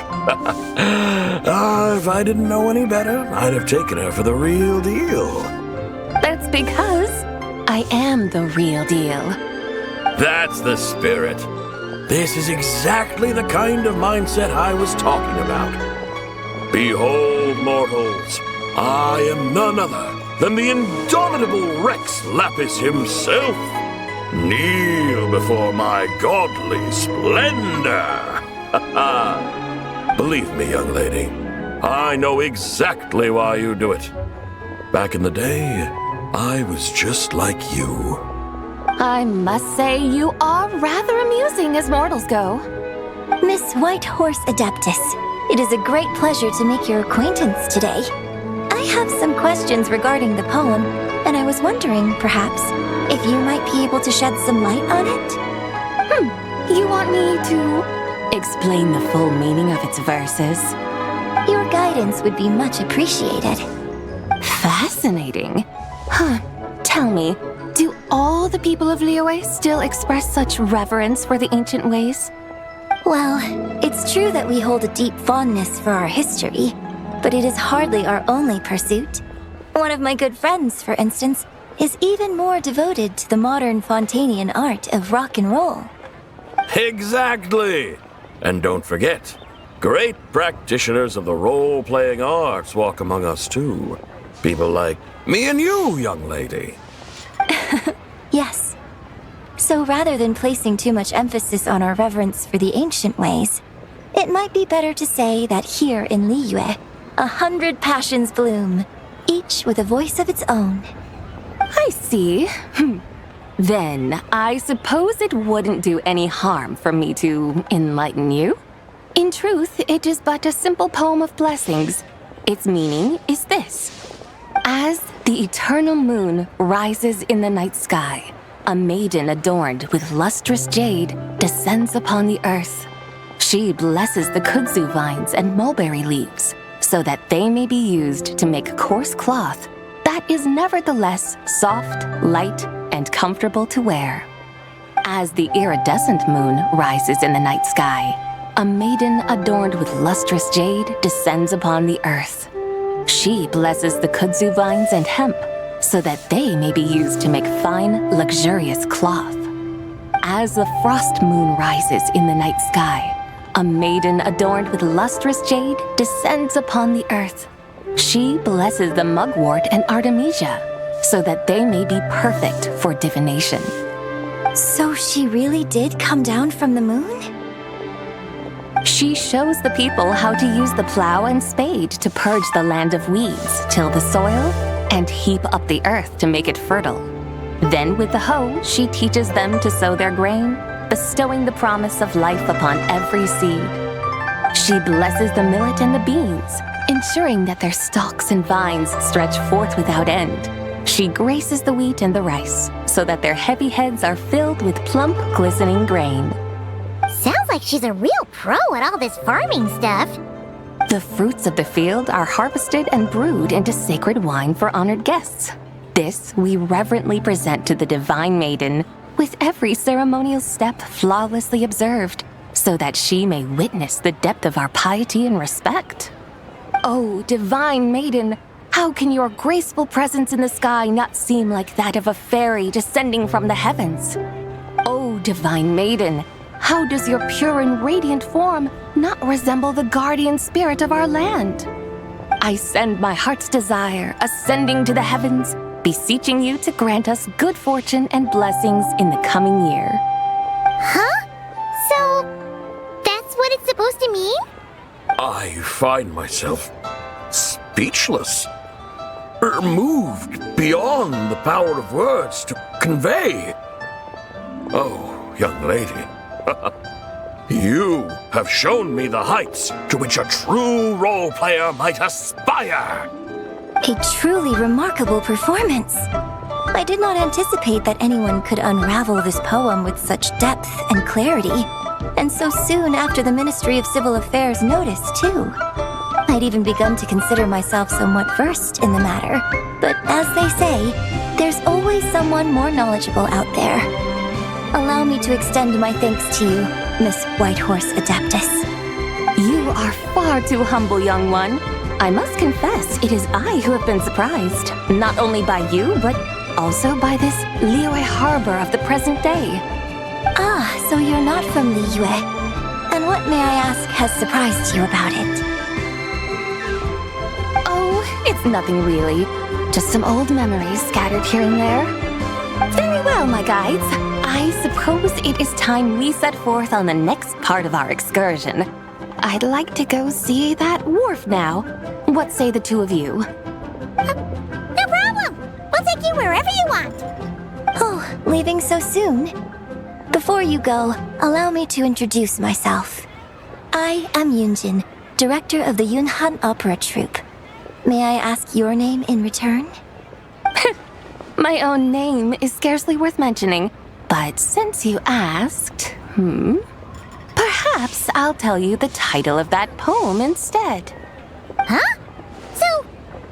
If I didn't know any better, I'd have taken her for the real deal. That's because I am the real deal. That's the spirit. This is exactly the kind of mindset I was talking about. Behold, mortals, I am none other than the indomitable Rex Lapis himself. Kneel before my godly splendor. Believe me, young lady, I know exactly why you do it. Back in the day, I was just like you. I must say you are rather amusing as mortals go. Miss White Horse Adeptus, it is a great pleasure to make your acquaintance today. I have some questions regarding the poem, and I was wondering, perhaps, if you might be able to shed some light on it? You want me to explain the full meaning of its verses? Your guidance would be much appreciated. Fascinating. Tell me, do all the people of Liyue still express such reverence for the ancient ways? Well, it's true that we hold a deep fondness for our history, but it is hardly our only pursuit. One of my good friends, for instance, is even more devoted to the modern Fontanian art of rock and roll. Exactly! And don't forget, great practitioners of the role-playing arts walk among us too. People like me and you, young lady. Yes. So rather than placing too much emphasis on our reverence for the ancient ways, it might be better to say that here in Liyue, 100 passions bloom, each with a voice of its own. I see. Then, I suppose it wouldn't do any harm for me to enlighten you. In truth, it is but a simple poem of blessings. Its meaning is this. As the eternal moon rises in the night sky, a maiden adorned with lustrous jade descends upon the earth. She blesses the kudzu vines and mulberry leaves, so that they may be used to make coarse cloth that is nevertheless soft, light, and comfortable to wear. As the iridescent moon rises in the night sky, a maiden adorned with lustrous jade descends upon the earth. She blesses the kudzu vines and hemp, so that they may be used to make fine, luxurious cloth. As the frost moon rises in the night sky, a maiden adorned with lustrous jade descends upon the earth. She blesses the mugwort and artemisia, so that they may be perfect for divination. So she really did come down from the moon? She shows the people how to use the plow and spade to purge the land of weeds, till the soil, and heap up the earth to make it fertile. Then with the hoe, she teaches them to sow their grain, bestowing the promise of life upon every seed. She blesses the millet and the beans, ensuring that their stalks and vines stretch forth without end. She graces the wheat and the rice, so that their heavy heads are filled with plump, glistening grain. Sounds like she's a real pro at all this farming stuff. The fruits of the field are harvested and brewed into sacred wine for honored guests. This we reverently present to the divine maiden, with every ceremonial step flawlessly observed, so that she may witness the depth of our piety and respect. Oh, divine maiden, how can your graceful presence in the sky not seem like that of a fairy descending from the heavens? Oh, divine maiden, how does your pure and radiant form not resemble the guardian spirit of our land? I send my heart's desire, ascending to the heavens, beseeching you to grant us good fortune and blessings in the coming year. Huh? So, that's what it's supposed to mean? I find myself speechless, moved beyond the power of words to convey. Oh, young lady, you have shown me the heights to which a true role player might aspire. A truly remarkable performance. I did not anticipate that anyone could unravel this poem with such depth and clarity, and so soon after the Ministry of Civil Affairs noticed, too. I'd even begun to consider myself somewhat versed in the matter, but as they say, there's always someone more knowledgeable out there. Allow me to extend my thanks to you, Miss Whitehorse Adeptus. You are far too humble, young one. I must confess, it is I who have been surprised, not only by you, but also by this Liyue harbor of the present day. Ah, so you're not from Liyue. And what, may I ask, has surprised you about it? Oh, it's nothing really. Just some old memories scattered here and there. Very well, my guides. I suppose it is time we set forth on the next part of our excursion. I'd like to go see that wharf now. What say the two of you? No problem! We'll take you wherever you want. Oh, leaving so soon? Before you go, allow me to introduce myself. I am Yunjin, director of the Yunhan Opera Troupe. May I ask your name in return? My own name is scarcely worth mentioning, but since you asked, perhaps I'll tell you the title of that poem instead. Huh? So,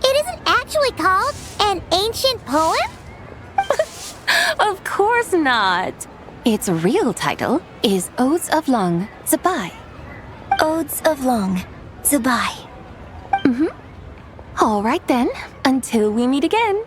it isn't actually called an ancient poem? Of course not. Its real title is Odes of Long, Zibai. Odes of Long, Zibai. All right then, until we meet again.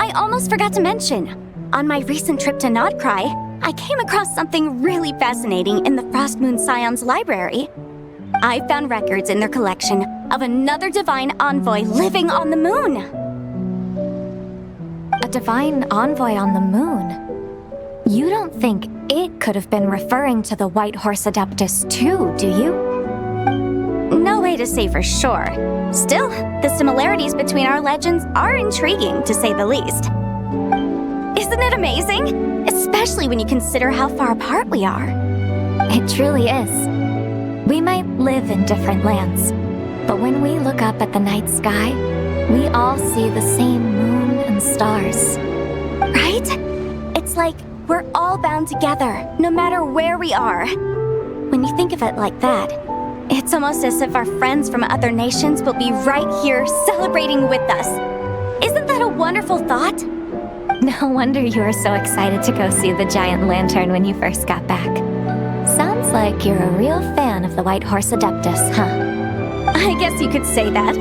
I almost forgot to mention. On my recent trip to Nodcry, I came across something really fascinating in the Frost Moon Scion's library. I found records in their collection of another divine envoy living on the moon. A divine envoy on the moon? You don't think it could have been referring to the White Horse Adeptus too, do you? No way to say for sure. Still, the similarities between our legends are intriguing, to say the least. Isn't it amazing? Especially when you consider how far apart we are. It truly is. We might live in different lands, but when we look up at the night sky, we all see the same moon and stars. Right? It's like we're all bound together, no matter where we are. When you think of it like that, it's almost as if our friends from other nations will be right here celebrating with us. Isn't that a wonderful thought? No wonder you were so excited to go see the giant lantern when you first got back. Sounds like you're a real fan of the White Horse Adeptus, huh? I guess you could say that.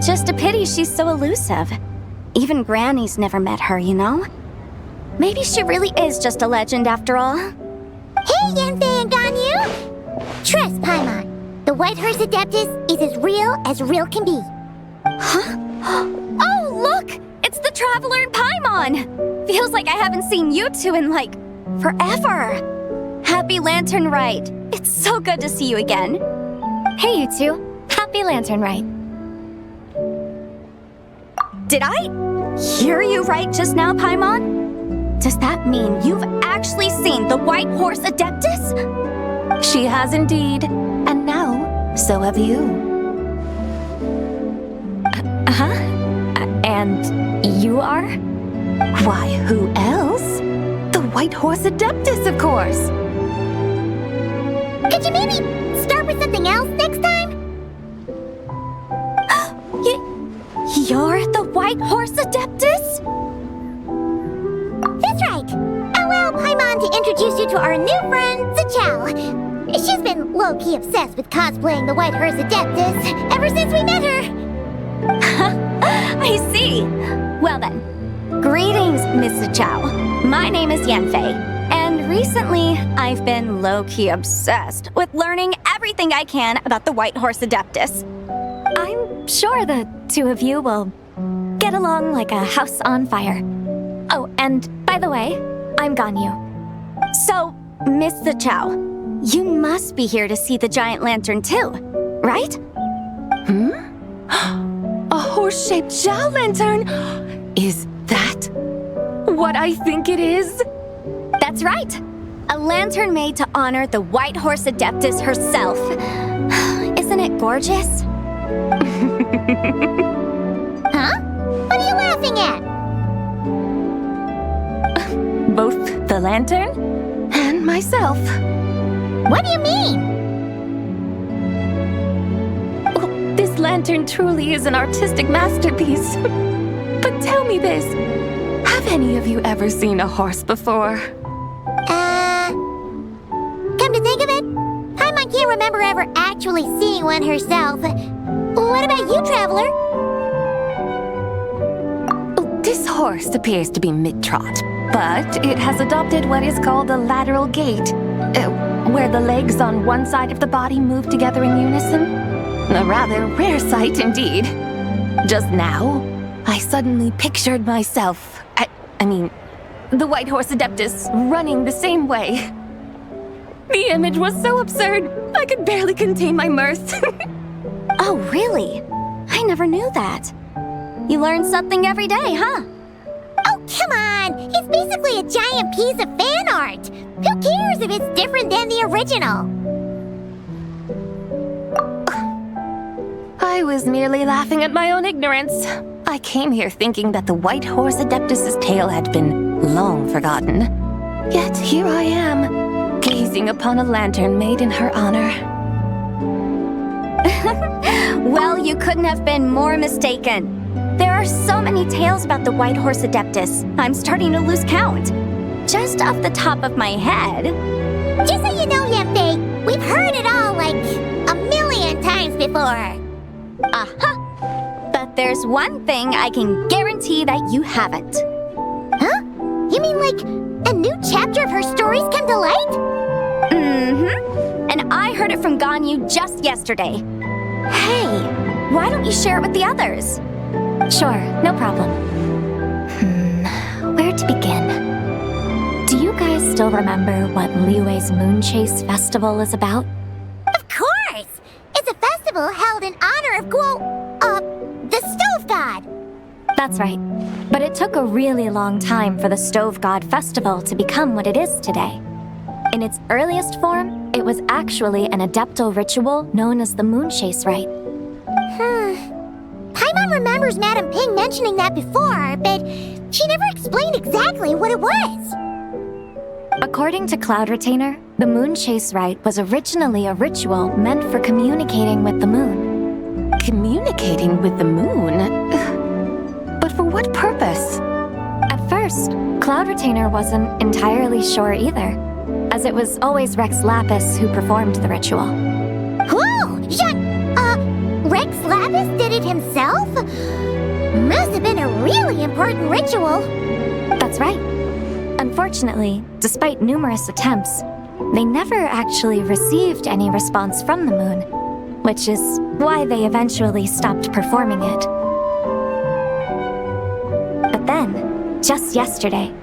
Just a pity she's so elusive. Even Granny's never met her, you know? Maybe she really is just a legend after all. Hey, Yanfei and Ganyu! Trust, Paimon. The White Horse Adeptus is as real can be. Huh? Oh, look! It's the Traveler and Paimon! Feels like I haven't seen you two in, like, forever. Happy Lantern Rite. It's so good to see you again. Hey, you two. Happy Lantern Rite. Did I hear you right just now, Paimon? Does that mean you've actually seen the White Horse Adeptus? She has indeed. And now, so have you. And you are? Why, who else? The White Horse Adeptus, of course. Could you maybe start with something else next time? You're the White Horse Adeptus? That's right. Allow Paimon to introduce you to our new friend, Zichao. She's been low-key obsessed with cosplaying the White Horse Adeptus ever since we met her. I see. Well then, greetings, Miss Zichao. My name is Yanfei, and recently I've been low-key obsessed with learning everything I can about the White Horse Adeptus. I'm sure the two of you will get along like a house on fire. Oh, and by the way, I'm Ganyu. So, Miss Zichao, you must be here to see the giant lantern too, right? A horse-shaped Zhao lantern? Is that what I think it is? That's right. A lantern made to honor the White Horse Adeptus herself. Isn't it gorgeous? Huh? What are you laughing at? Both the lantern and myself. What do you mean? Oh, this lantern truly is an artistic masterpiece. But tell me this, have any of you ever seen a horse before? Come to think of it, Paimon can't remember ever actually seeing one herself. What about you, Traveler? This horse appears to be mid-trot, but it has adopted what is called a lateral gait, where the legs on one side of the body move together in unison. A rather rare sight indeed. Just now, I suddenly pictured myself, I mean, the White Horse Adeptus running the same way. The image was so absurd, I could barely contain my mirth. Oh, really? I never knew that. You learn something every day, huh? Oh, come on! It's basically a giant piece of fan art! Who cares if it's different than the original? I was merely laughing at my own ignorance. I came here thinking that the White Horse Adeptus's tale had been long forgotten. Yet here I am, gazing upon a lantern made in her honor. Well, you couldn't have been more mistaken. There are so many tales about the White Horse Adeptus, I'm starting to lose count. Just off the top of my head. Just so you know, Yanfei, we've heard it all like a million times before. But there's one thing I can guarantee that you haven't. Huh? You mean like a new chapter of her stories come to light? Mm-hmm. And I heard it from Ganyu just yesterday. Hey, why don't you share it with the others? Sure, no problem. Where to begin? Do you guys still remember what Liyue's Moon Chase Festival is about? Of course! It's a festival held in honor of the Stove God. That's right. But it took a really long time for the Stove God Festival to become what it is today. In its earliest form, it was actually an adeptal ritual known as the Moon Chase Rite. Paimon remembers Madame Ping mentioning that before, but she never explained exactly what it was. According to Cloud Retainer, the Moon Chase Rite was originally a ritual meant for communicating with the moon. Communicating with the moon? But for what purpose? At first, Cloud Retainer wasn't entirely sure either, as it was always Rex Lapis who performed the ritual. Whoa! Rex Lapis did it himself? Must have been a really important ritual. That's right. Unfortunately, despite numerous attempts, they never actually received any response from the moon, which is why they eventually stopped performing it. But then, just yesterday,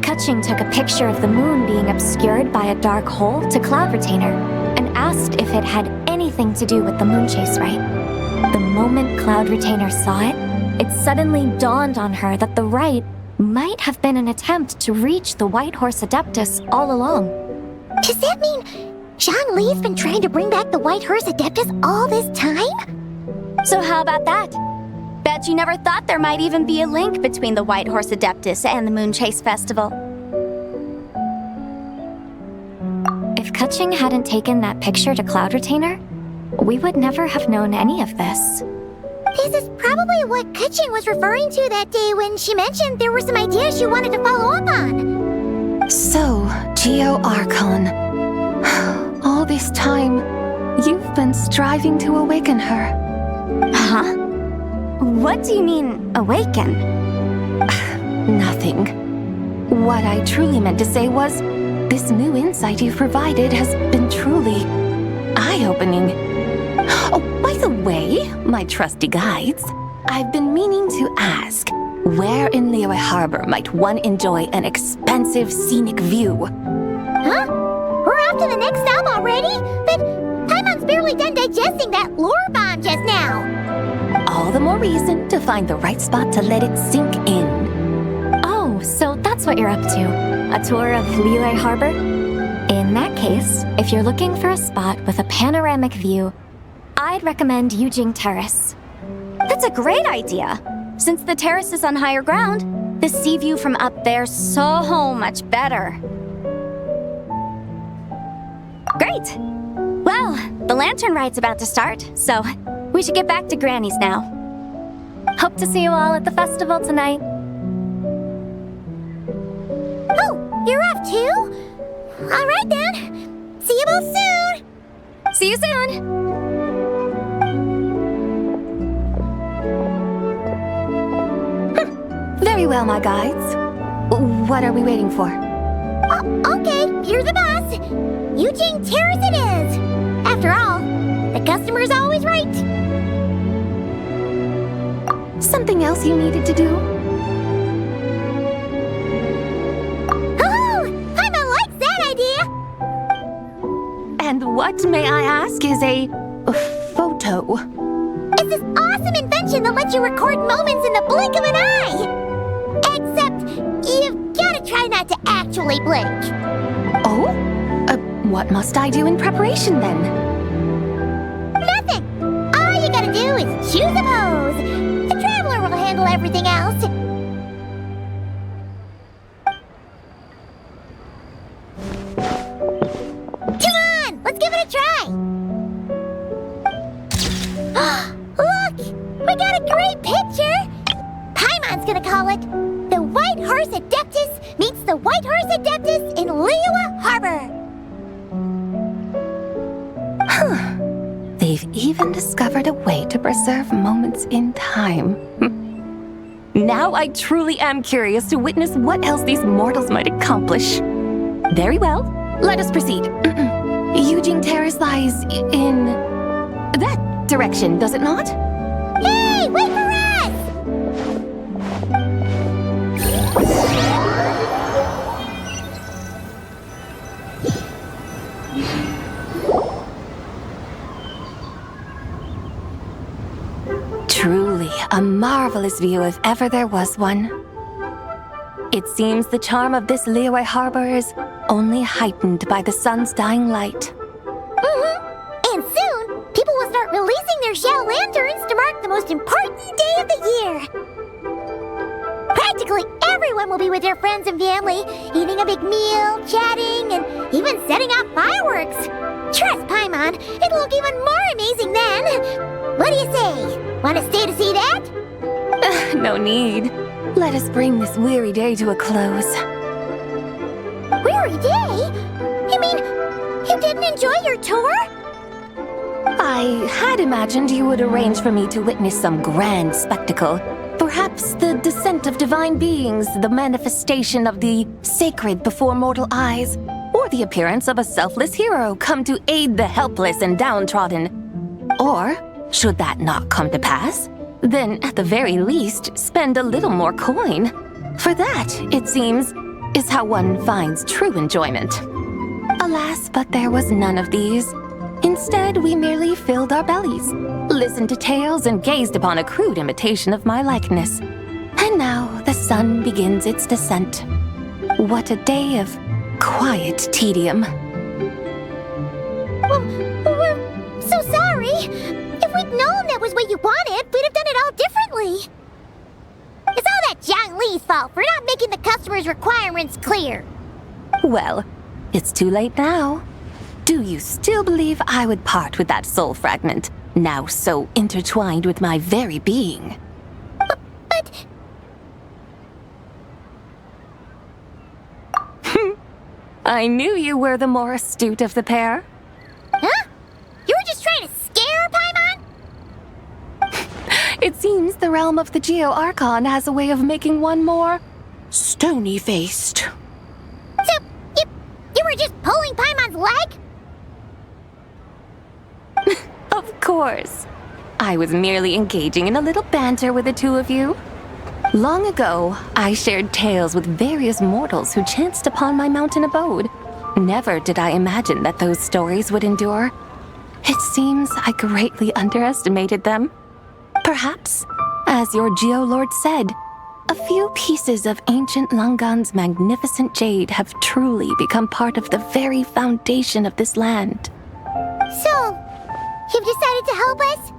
Kaching took a picture of the moon being obscured by a dark hole to Cloud Retainer and asked if it had anything to do with the Moon Chase Rite. The moment Cloud Retainer saw it, it suddenly dawned on her that the rite might have been an attempt to reach the White Horse Adeptus all along. Does that mean Zhang Li's been trying to bring back the White Horse Adeptus all this time? So how about that? Bet you never thought there might even be a link between the White Horse Adeptus and the Moon Chase Festival. If Kaching hadn't taken that picture to Cloud Retainer, we would never have known any of this. This is probably what Kaching was referring to that day when she mentioned there were some ideas she wanted to follow up on. So, Geo Archon. All this time, you've been striving to awaken her. Huh? What do you mean, awaken? Nothing. What I truly meant to say was, this new insight you've provided has been truly eye-opening. Oh, by the way, my trusty guides, I've been meaning to ask, where in Liyue Harbor might one enjoy an expansive scenic view? Huh? We're off to the next stop already? But Paimon's barely done digesting that lore bomb just now. All the more reason to find the right spot to let it sink in. Oh, so that's what you're up to. A tour of Liyue Harbor? In that case, if you're looking for a spot with a panoramic view, I'd recommend Yujing Terrace. That's a great idea. Since the terrace is on higher ground, the sea view from up there's so much better. Great! Well, the lantern ride's about to start, so we should get back to Granny's now. Hope to see you all at the festival tonight. Oh, you're off too? All right then. See you both soon. See you soon. Very well, my guides. What are we waiting for? Okay, you're the boss. Yujing Terrace it is. After all, the customer's always right. Something else you needed to do? Oh, Paimon likes that idea. And what, may I ask, is a photo? It's this awesome invention that lets you record moments in the blink of an eye. Except, you've gotta try not to actually blink. Oh? What must I do in preparation then? Nothing. All you gotta do is choose a pose. The Traveler will handle everything else. Come on, let's give it a try. Look, we got a great picture. Paimon's gonna call it The White Horse Adeptus Meets the White Horse Adeptus in Liyue Harbor. They we've even discovered a way to preserve moments in time. Now I truly am curious to witness what else these mortals might accomplish. Very well, let us proceed. Eugene Terrace lies in that direction, does it not? Hey, wait for us! Truly a marvelous view if ever there was one. It seems the charm of this Liyue harbor is only heightened by the sun's dying light. And soon, people will start releasing their shell lanterns to mark the most important day of the year. Practically everyone will be with their friends and family, eating a big meal, chatting, and even setting off fireworks. Trust Paimon, it'll look even more amazing then. What do you say? Want to stay to see that? No need. Let us bring this weary day to a close. Weary day? You mean you didn't enjoy your tour? I had imagined you would arrange for me to witness some grand spectacle. Perhaps the descent of divine beings, the manifestation of the sacred before mortal eyes, or the appearance of a selfless hero come to aid the helpless and downtrodden. Or, should that not come to pass, then at the very least spend a little more coin. For that, it seems, is how one finds true enjoyment. Alas, but there was none of these. Instead, we merely filled our bellies, listened to tales, and gazed upon a crude imitation of my likeness. And now the sun begins its descent. What a day of quiet tedium. We're so sorry. If we'd known that was what you wanted, we'd have done it all differently. It's all that Zhang Li's fault for not making the customer's requirements clear. Well, it's too late now. Do you still believe I would part with that soul fragment, now so intertwined with my very being? But... I knew you were the more astute of the pair. Huh? You were just trying to scare Paimon? It seems the realm of the Geo-Archon has a way of making one more stony-faced. So, you were just pulling Paimon's leg? Of course. I was merely engaging in a little banter with the two of you. Long ago, I shared tales with various mortals who chanced upon my mountain abode. Never did I imagine that those stories would endure. It seems I greatly underestimated them. Perhaps, as your Geolord said, a few pieces of ancient Langan's magnificent jade have truly become part of the very foundation of this land. So, you've decided to help us?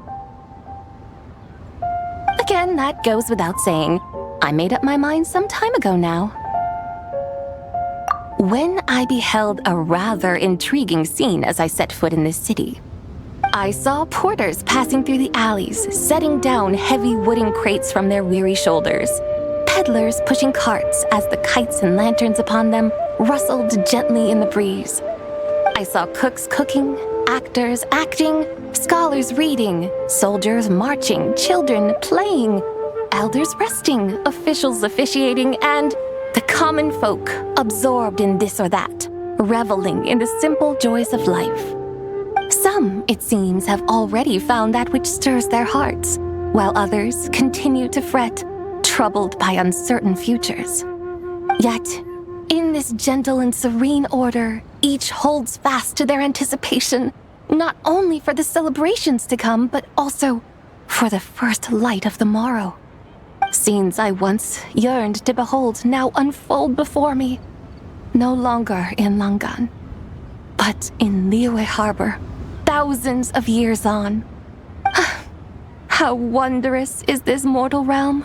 Again, that goes without saying. I made up my mind some time ago now. When I beheld a rather intriguing scene as I set foot in this city, I saw porters passing through the alleys, setting down heavy wooden crates from their weary shoulders, peddlers pushing carts as the kites and lanterns upon them rustled gently in the breeze. I saw cooks cooking, actors acting, scholars reading, soldiers marching, children playing, elders resting, officials officiating, and the common folk absorbed in this or that, reveling in the simple joys of life. Some, it seems, have already found that which stirs their hearts, while others continue to fret, troubled by uncertain futures. Yet, in this gentle and serene order, each holds fast to their anticipation, not only for the celebrations to come, but also for the first light of the morrow. Scenes I once yearned to behold now unfold before me, no longer in Langan, but in Liyue Harbor, thousands of years on. How wondrous is this mortal realm!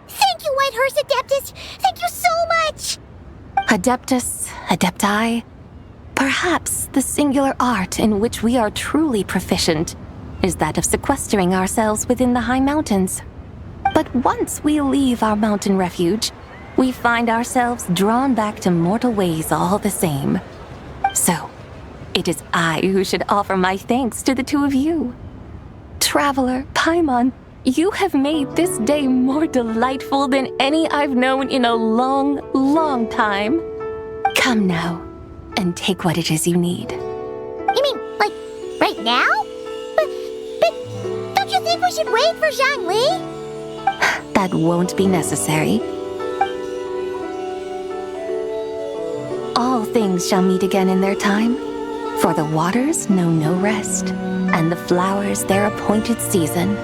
Thank you, Whitehorse Adeptus! Thank you so much! Adeptus, Adepti, perhaps the singular art in which we are truly proficient is that of sequestering ourselves within the high mountains. But once we leave our mountain refuge, we find ourselves drawn back to mortal ways all the same. So, It is I who should offer my thanks to the two of you. Traveler, Paimon, you have made this day more delightful than any I've known in a long, long time. Come now, and take what it is you need. You mean, like, right now? But don't you think we should wait for Zhangli? That won't be necessary. All things shall meet again in their time, for the waters know no rest, and the flowers their appointed season.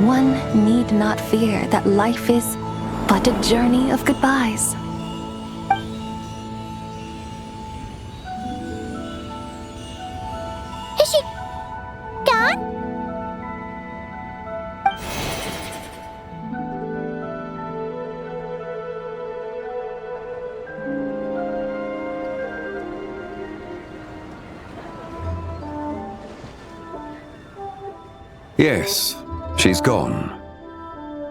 One need not fear that life is but a journey of goodbyes. Is she gone? Yes, she's gone.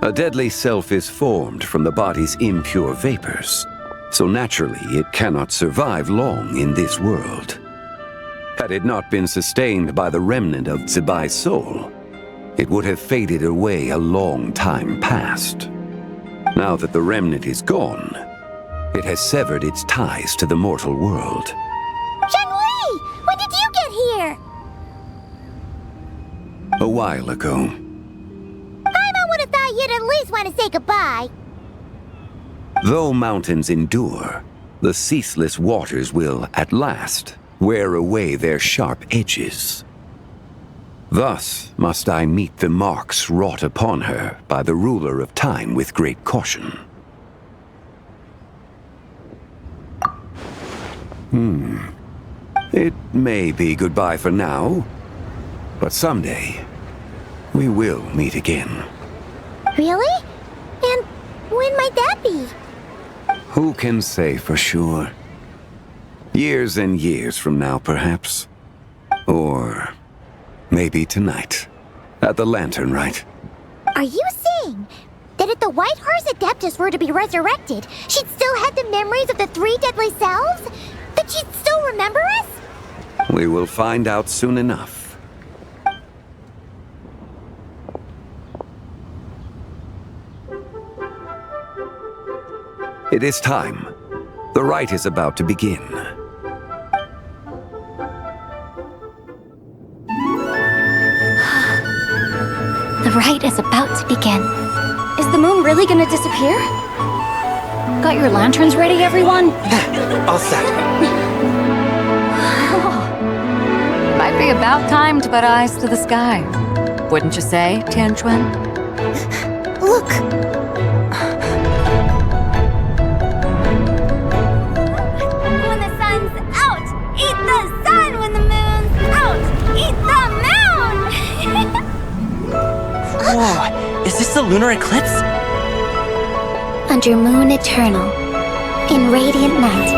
A deadly self is formed from the body's impure vapors, so naturally it cannot survive long in this world. Had it not been sustained by the remnant of Zibai's soul, it would have faded away a long time past. Now that the remnant is gone, it has severed its ties to the mortal world. Zhangli! When did you get here? A while ago. Paimon would have thought you'd at least want to say goodbye. Though mountains endure, the ceaseless waters will, at last, wear away their sharp edges. Thus must I meet the marks wrought upon her by the ruler of time with great caution. It may be goodbye for now, but someday we will meet again. Really? And when might that be? Who can say for sure? Years and years from now, perhaps. Or maybe tonight, at the Lantern Rite. Are you saying that if the White Horse Adeptus were to be resurrected, she'd still have the memories of the three deadly selves? That she'd still remember us? We will find out soon enough. It is time. The rite is about to begin. The rite is about to begin. Is the moon really gonna disappear? Got your lanterns ready, everyone? All set. Might be about time to put eyes to the sky. Wouldn't you say, Tianchuan? Look! When the sun's out, eat the sun. When the moon's out, eat the moon. Whoa, is this the lunar eclipse? Under moon eternal, in radiant night,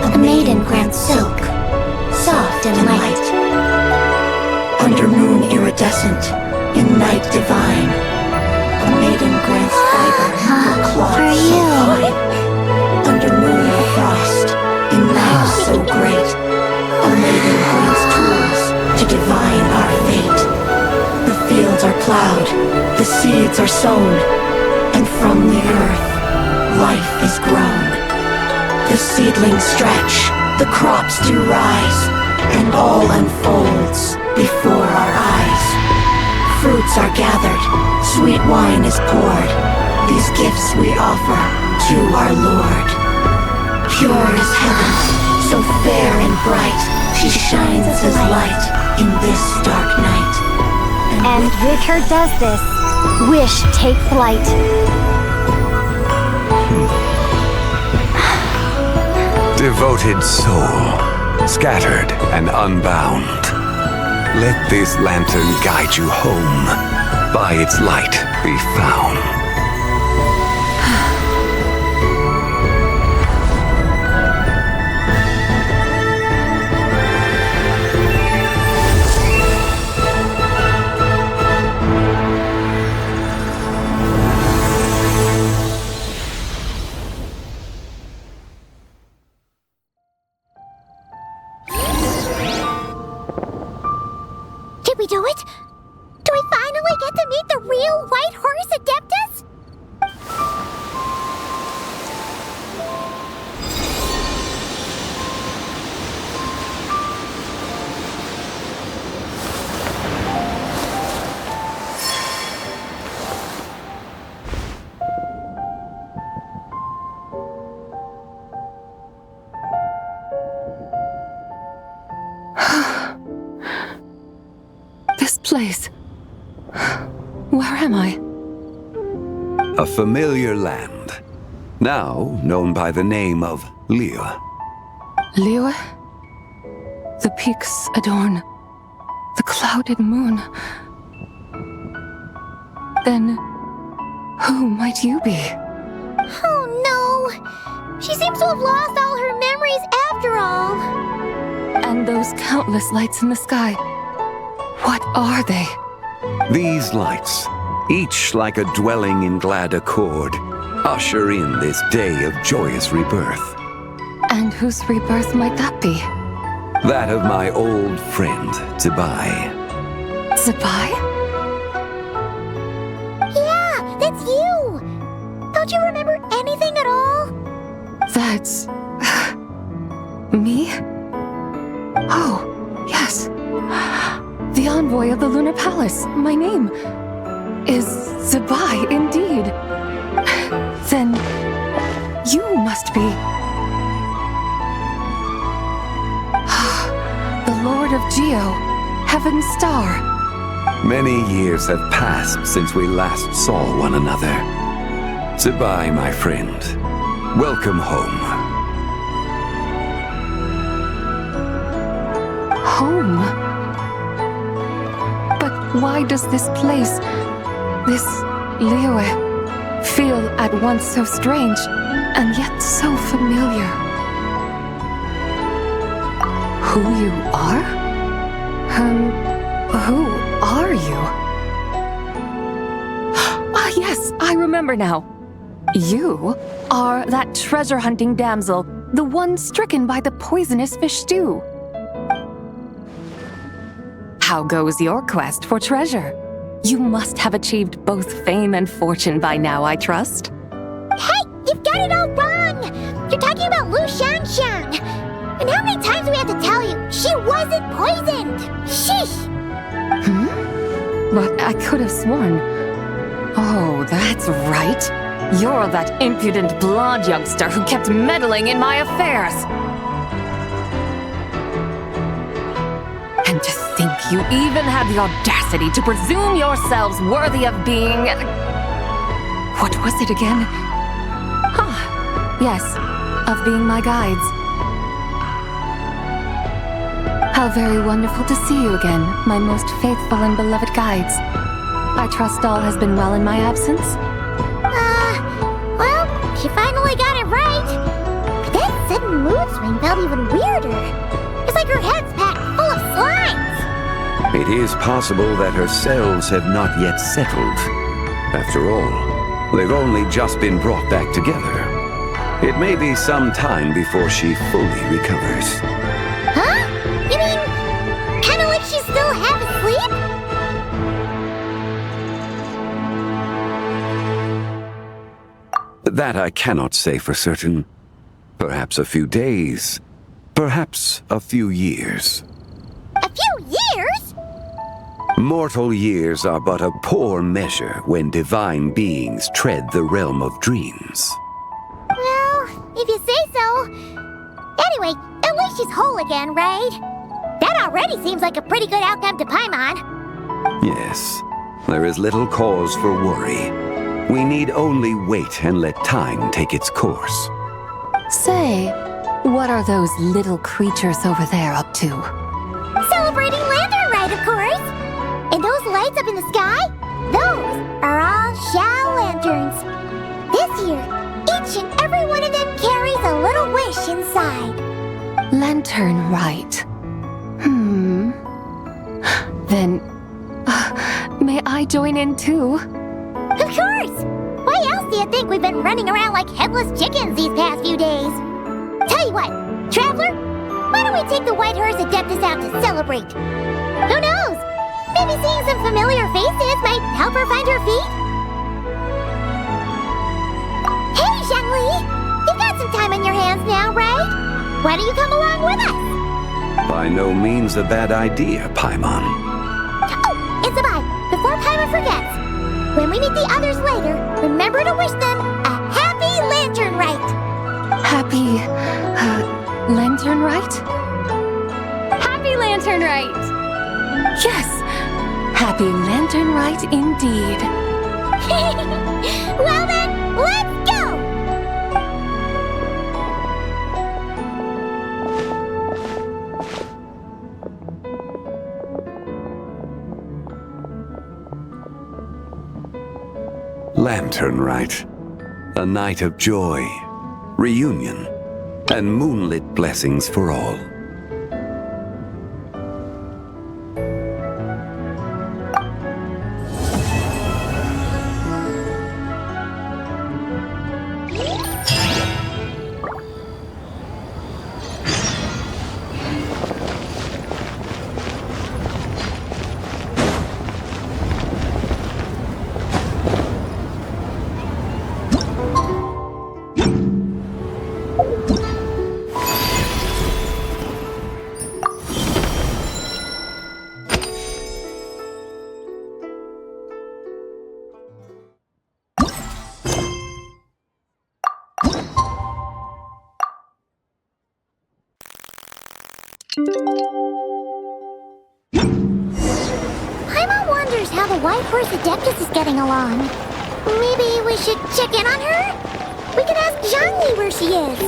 a maiden grants silk, soft and light. Under moon iridescent, in night divine, a maiden grants fiber, cloth so fine. Under moon of frost, in night so great, a maiden grants tools to divine our fate. The fields are plowed, the seeds are sown, and from the earth, life is grown. The seedlings stretch, the crops do rise, and all unfolds before our eyes. Fruits are gathered, sweet wine is poured. These gifts we offer to our Lord. Pure is heaven, so fair and bright, she shines as light in this dark night. And with her does this, wish take flight. Devoted soul, scattered and unbound, let this lantern guide you home, by its light be found. place? Where am I? A familiar land, now known by the name of Liyue. Liyue? The peaks adorn the clouded moon. Then, who might you be? Oh no! She seems to have lost all her memories after all. And those countless lights in the sky, what are they? These lights, each like a dwelling in glad accord, usher in this day of joyous rebirth. And whose rebirth might that be? That of my old friend, Zibai. Zibai? Yeah, that's you! Don't you remember anything at all? That's... me? Oh, yes. The envoy of the Lunar Palace. My name is Zibai, indeed. Then you must be... the Lord of Geo, Heaven's Star. Many years have passed since we last saw one another. Zibai, my friend. Welcome home. Home? But why does this place, this Liyue, feel at once so strange and yet so familiar? Who you are? Who are you? Ah, yes, I remember now. You are that treasure-hunting damsel, the one stricken by the poisonous fish stew. How goes your quest for treasure? You must have achieved both fame and fortune by now, I trust. Hey, you've got it all wrong! You're talking about Lu Xiangxiang! And how many times do we have to tell you? She wasn't poisoned! Sheesh! But I could have sworn... Oh, that's right. You're that impudent blonde youngster who kept meddling in my affairs. And to think you even had the audacity to presume yourselves worthy of being... What was it again? Yes, of being my guides. How very wonderful to see you again, my most faithful and beloved guides. I trust all has been well in my absence? Well, she finally got it right. But that sudden mood swing felt even weirder. It's like her head's packed full of slimes. It is possible that her cells have not yet settled. After all, they've only just been brought back together. It may be some time before she fully recovers. Huh? You mean, kinda like she's still half asleep? That I cannot say for certain. Perhaps a few days. Perhaps a few years. A few years? Mortal years are but a poor measure when divine beings tread the realm of dreams. Well, if you say so. Anyway, at least she's whole again, right? That already seems like a pretty good outcome to Paimon. Yes, there is little cause for worry. We need only wait and let time take its course. Say, what are those little creatures over there up to? Celebrating Lantern Rite, of course! And those lights up in the sky? Those are all Xiao lanterns. This year, each and every one of them carries a little wish inside. Lantern Rite. Then, may I join in too? Of course! Why else do you think we've been running around like headless chickens these past few days? Tell you what, Traveler, why don't we take the White Horse Adeptus out to celebrate? Who knows? Maybe seeing some familiar faces might help her find her feet? Hey, Zhangli! You've got some time on your hands now, right? Why don't you come along with us? By no means a bad idea, Paimon. Oh, and Zibai, before Paimon forgets, when we meet the others later, remember to wish them a happy Lantern Rite! Happy... Lantern Rite? Happy Lantern Rite! Yes! Being lantern right indeed. Well then, let's go! Lantern Rite. A night of joy, reunion, and moonlit blessings for all. Paimon wonders how the White Horse Adeptus is getting along. Maybe we should check in on her? We could ask Zhangli where she is.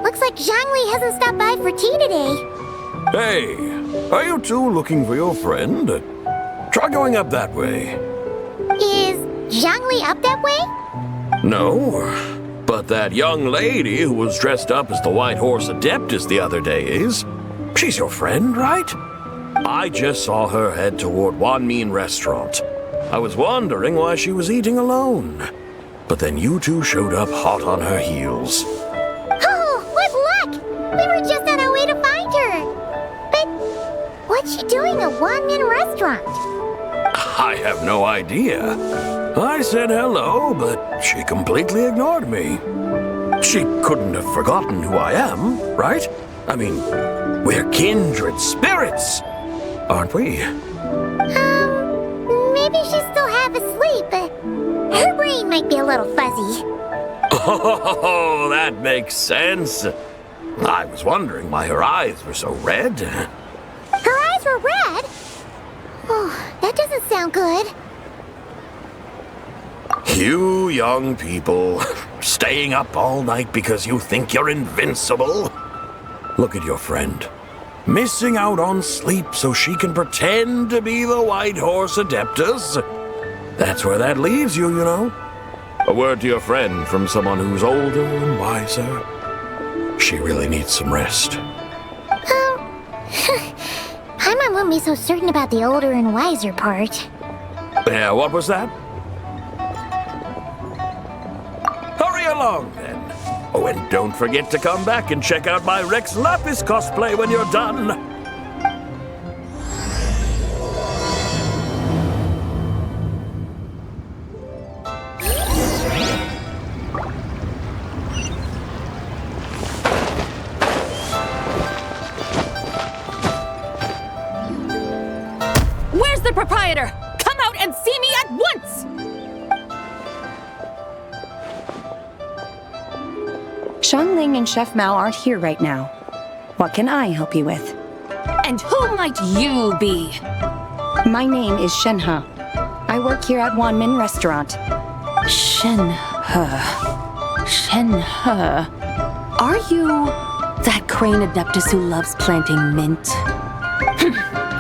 Looks like Zhangli hasn't stopped by for tea today. Hey, are you two looking for your friend? Try going up that way. Is Zhangli up that way? No, but that young lady who was dressed up as the White Horse Adeptus the other day is. She's your friend, right? I just saw her head toward Wanmin Restaurant. I was wondering why she was eating alone. But then you two showed up hot on her heels. We were just on our way to find her. But what's she doing at Wanmin Restaurant? I have no idea. I said hello, but she completely ignored me. She couldn't have forgotten who I am, right? I mean, we're kindred spirits, aren't we? Maybe she's still half asleep, but her brain might be a little fuzzy. Oh, that makes sense. I was wondering why her eyes were so red. Her eyes were red? Oh, that doesn't sound good. You young people, staying up all night because you think you're invincible? Look at your friend, missing out on sleep so she can pretend to be the White Horse Adeptus. That's where that leaves you, you know. A word to your friend from someone who's older and wiser. She really needs some rest. Paimon won't be so certain about the older and wiser part. Yeah, what was that? Hurry along, then. Oh, and don't forget to come back and check out my Rex Lapis cosplay when you're done. Where's the proprietor? Come out and see me at once! Xiangling and Chef Mao aren't here right now. What can I help you with? And who might you be? My name is Shenhe. I work here at Wanmin Restaurant. Shenhe. Shenhe. Are you that crane adeptus who loves planting mint?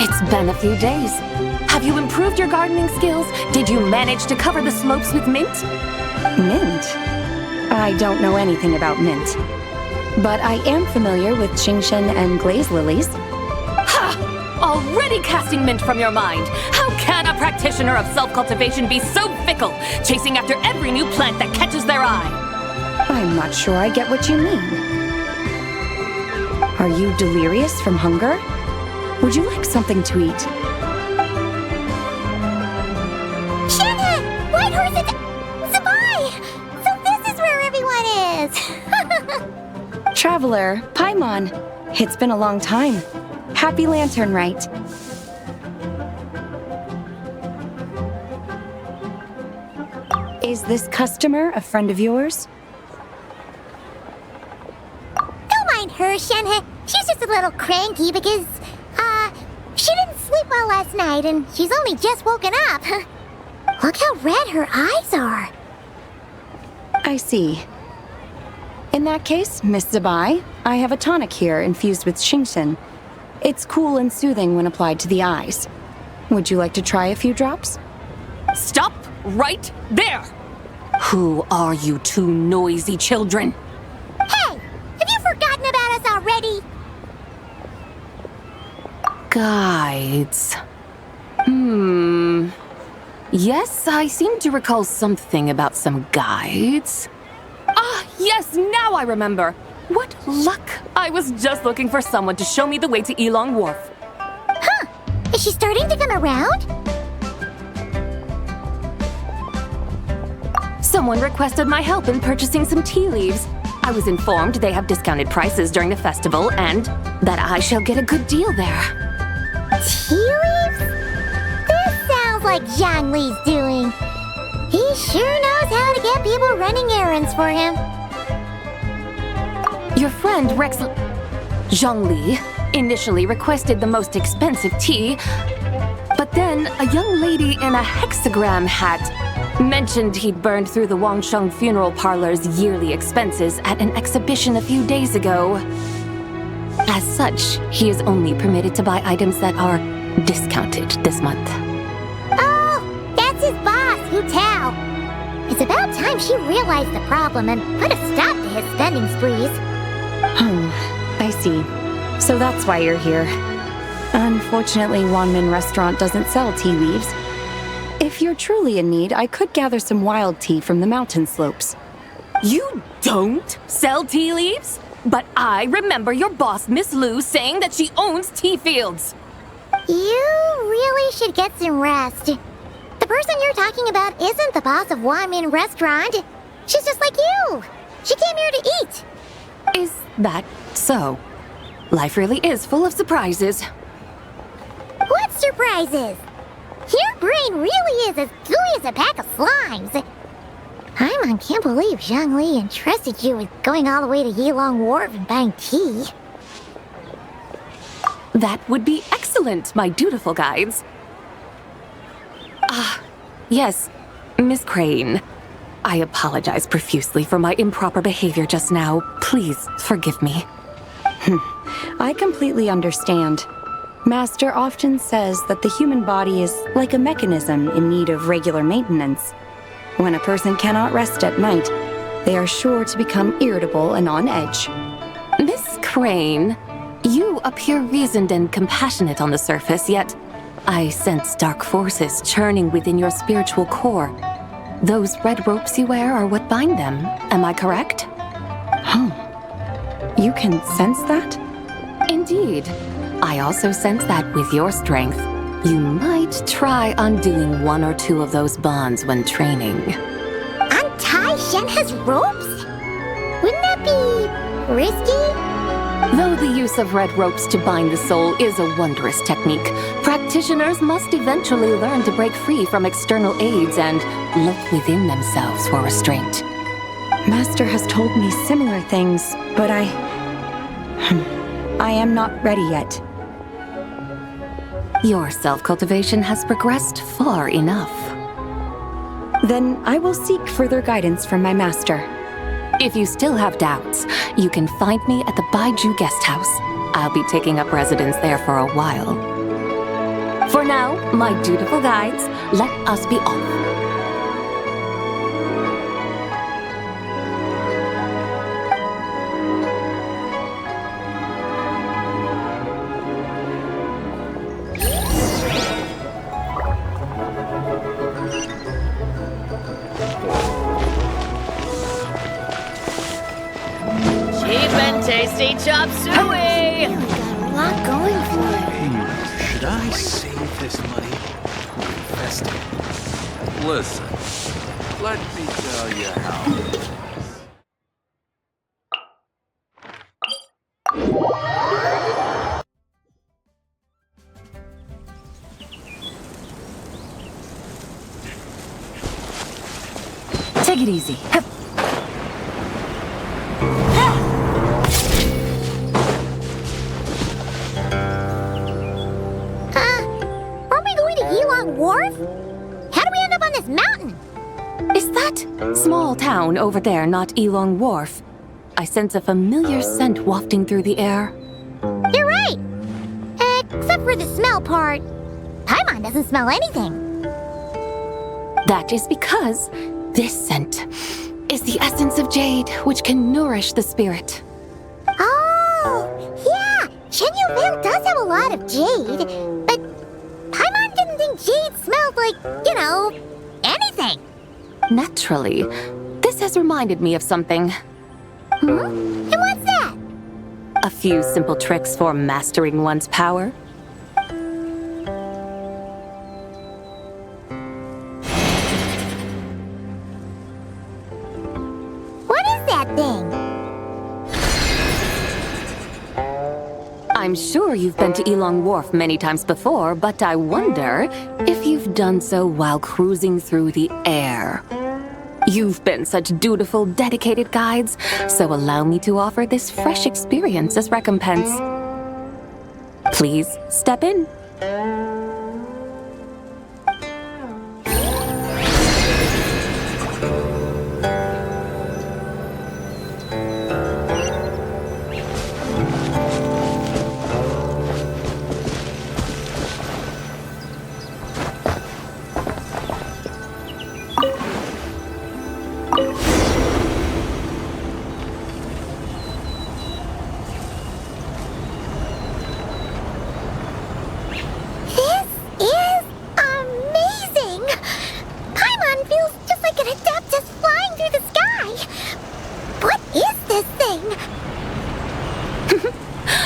It's been a few days. Have you improved your gardening skills? Did you manage to cover the slopes with mint? Mint? I don't know anything about mint. But I am familiar with Qingshen and glaze lilies. Ha! Already casting mint from your mind. How can a practitioner of self-cultivation be so fickle, chasing after every new plant that catches their eye? I'm not sure I get what you mean. Are you delirious from hunger? Would you like something to eat? Shenhe! White Horse Zibai! So this is where everyone is! Traveler, Paimon. It's been a long time. Happy Lantern Rite. Is this customer a friend of yours? Don't mind her, Shen. She's just a little cranky because, she didn't sleep well last night and she's only just woken up. Look how red her eyes are. I see. In that case, Miss Zibai, I have a tonic here infused with Xingxin. It's cool and soothing when applied to the eyes. Would you like to try a few drops? Stop right there! Who are you two noisy children? Hey! Have you forgotten about us already? Guides. Yes, I seem to recall something about some guides. Ah, yes, now I remember. What luck! I was just looking for someone to show me the way to Elong Wharf. Huh! Is she starting to come around? Someone requested my help in purchasing some tea leaves. I was informed they have discounted prices during the festival and that I shall get a good deal there. Tea leaves? This sounds like Zhang Li's doing. He sure knows how to get people running errands for him. Your friend Rex Zhang Li initially requested the most expensive tea, but then a young lady in a hexagram hat mentioned he'd burned through the Wangsheng funeral parlor's yearly expenses at an exhibition a few days ago. As such, he is only permitted to buy items that are discounted this month. Oh, that's his boss, Hu Tao. It's about time she realized the problem and put a stop to his spending sprees. I see. So that's why you're here. Unfortunately, Wanmin Restaurant doesn't sell tea leaves. If you're truly in need, I could gather some wild tea from the mountain slopes. You don't sell tea leaves? But I remember your boss, Miss Lu, saying that she owns tea fields. You really should get some rest. The person you're talking about isn't the boss of Wanmin Restaurant. She's just like you. She came here to eat. Is that so? Life really is full of surprises. What surprises? Your brain really is as gooey as a pack of slimes. I can't believe Zhang Li entrusted you with going all the way to Yilong Wharf and buying tea. That would be excellent, my dutiful guides. Yes, Miss Crane. I apologize profusely for my improper behavior just now. Please forgive me. I completely understand. Master often says that the human body is like a mechanism in need of regular maintenance. When a person cannot rest at night, they are sure to become irritable and on edge. Miss Crane, you appear reasoned and compassionate on the surface, yet I sense dark forces churning within your spiritual core. Those red ropes you wear are what bind them, am I correct? You can sense that? Indeed. I also sense that with your strength, you might try undoing one or two of those bonds when training. Untie Shenhe's ropes? Wouldn't that be risky? Though the use of red ropes to bind the soul is a wondrous technique, practitioners must eventually learn to break free from external aids and look within themselves for restraint. Master has told me similar things, but I am not ready yet. Your self-cultivation has progressed far enough. Then I will seek further guidance from my master. If you still have doubts, you can find me at the Baiju Guest House. I'll be taking up residence there for a while. For now, my dutiful guides, let us be off. Tasty chop suey! Really got a lot going for it. Should I save this money for investing? Listen, let me tell you how it is. Take it easy. Hup. Are we going to Elong Wharf? How do we end up on this mountain? Is that small town over there not Elong Wharf? I sense a familiar scent wafting through the air. You're right! Except for the smell part. Paimon doesn't smell anything. That is because this scent is the essence of jade, which can nourish the spirit. Oh, yeah! Shenyuville does have a lot of jade, but Paimon didn't think jade smelled like, anything. Naturally, this has reminded me of something. And what's that? A few simple tricks for mastering one's power. What is that thing? I'm sure you've been to Elong Wharf many times before, but I wonder if you've done so while cruising through the air. You've been such dutiful, dedicated guides, so allow me to offer this fresh experience as recompense. Please step in.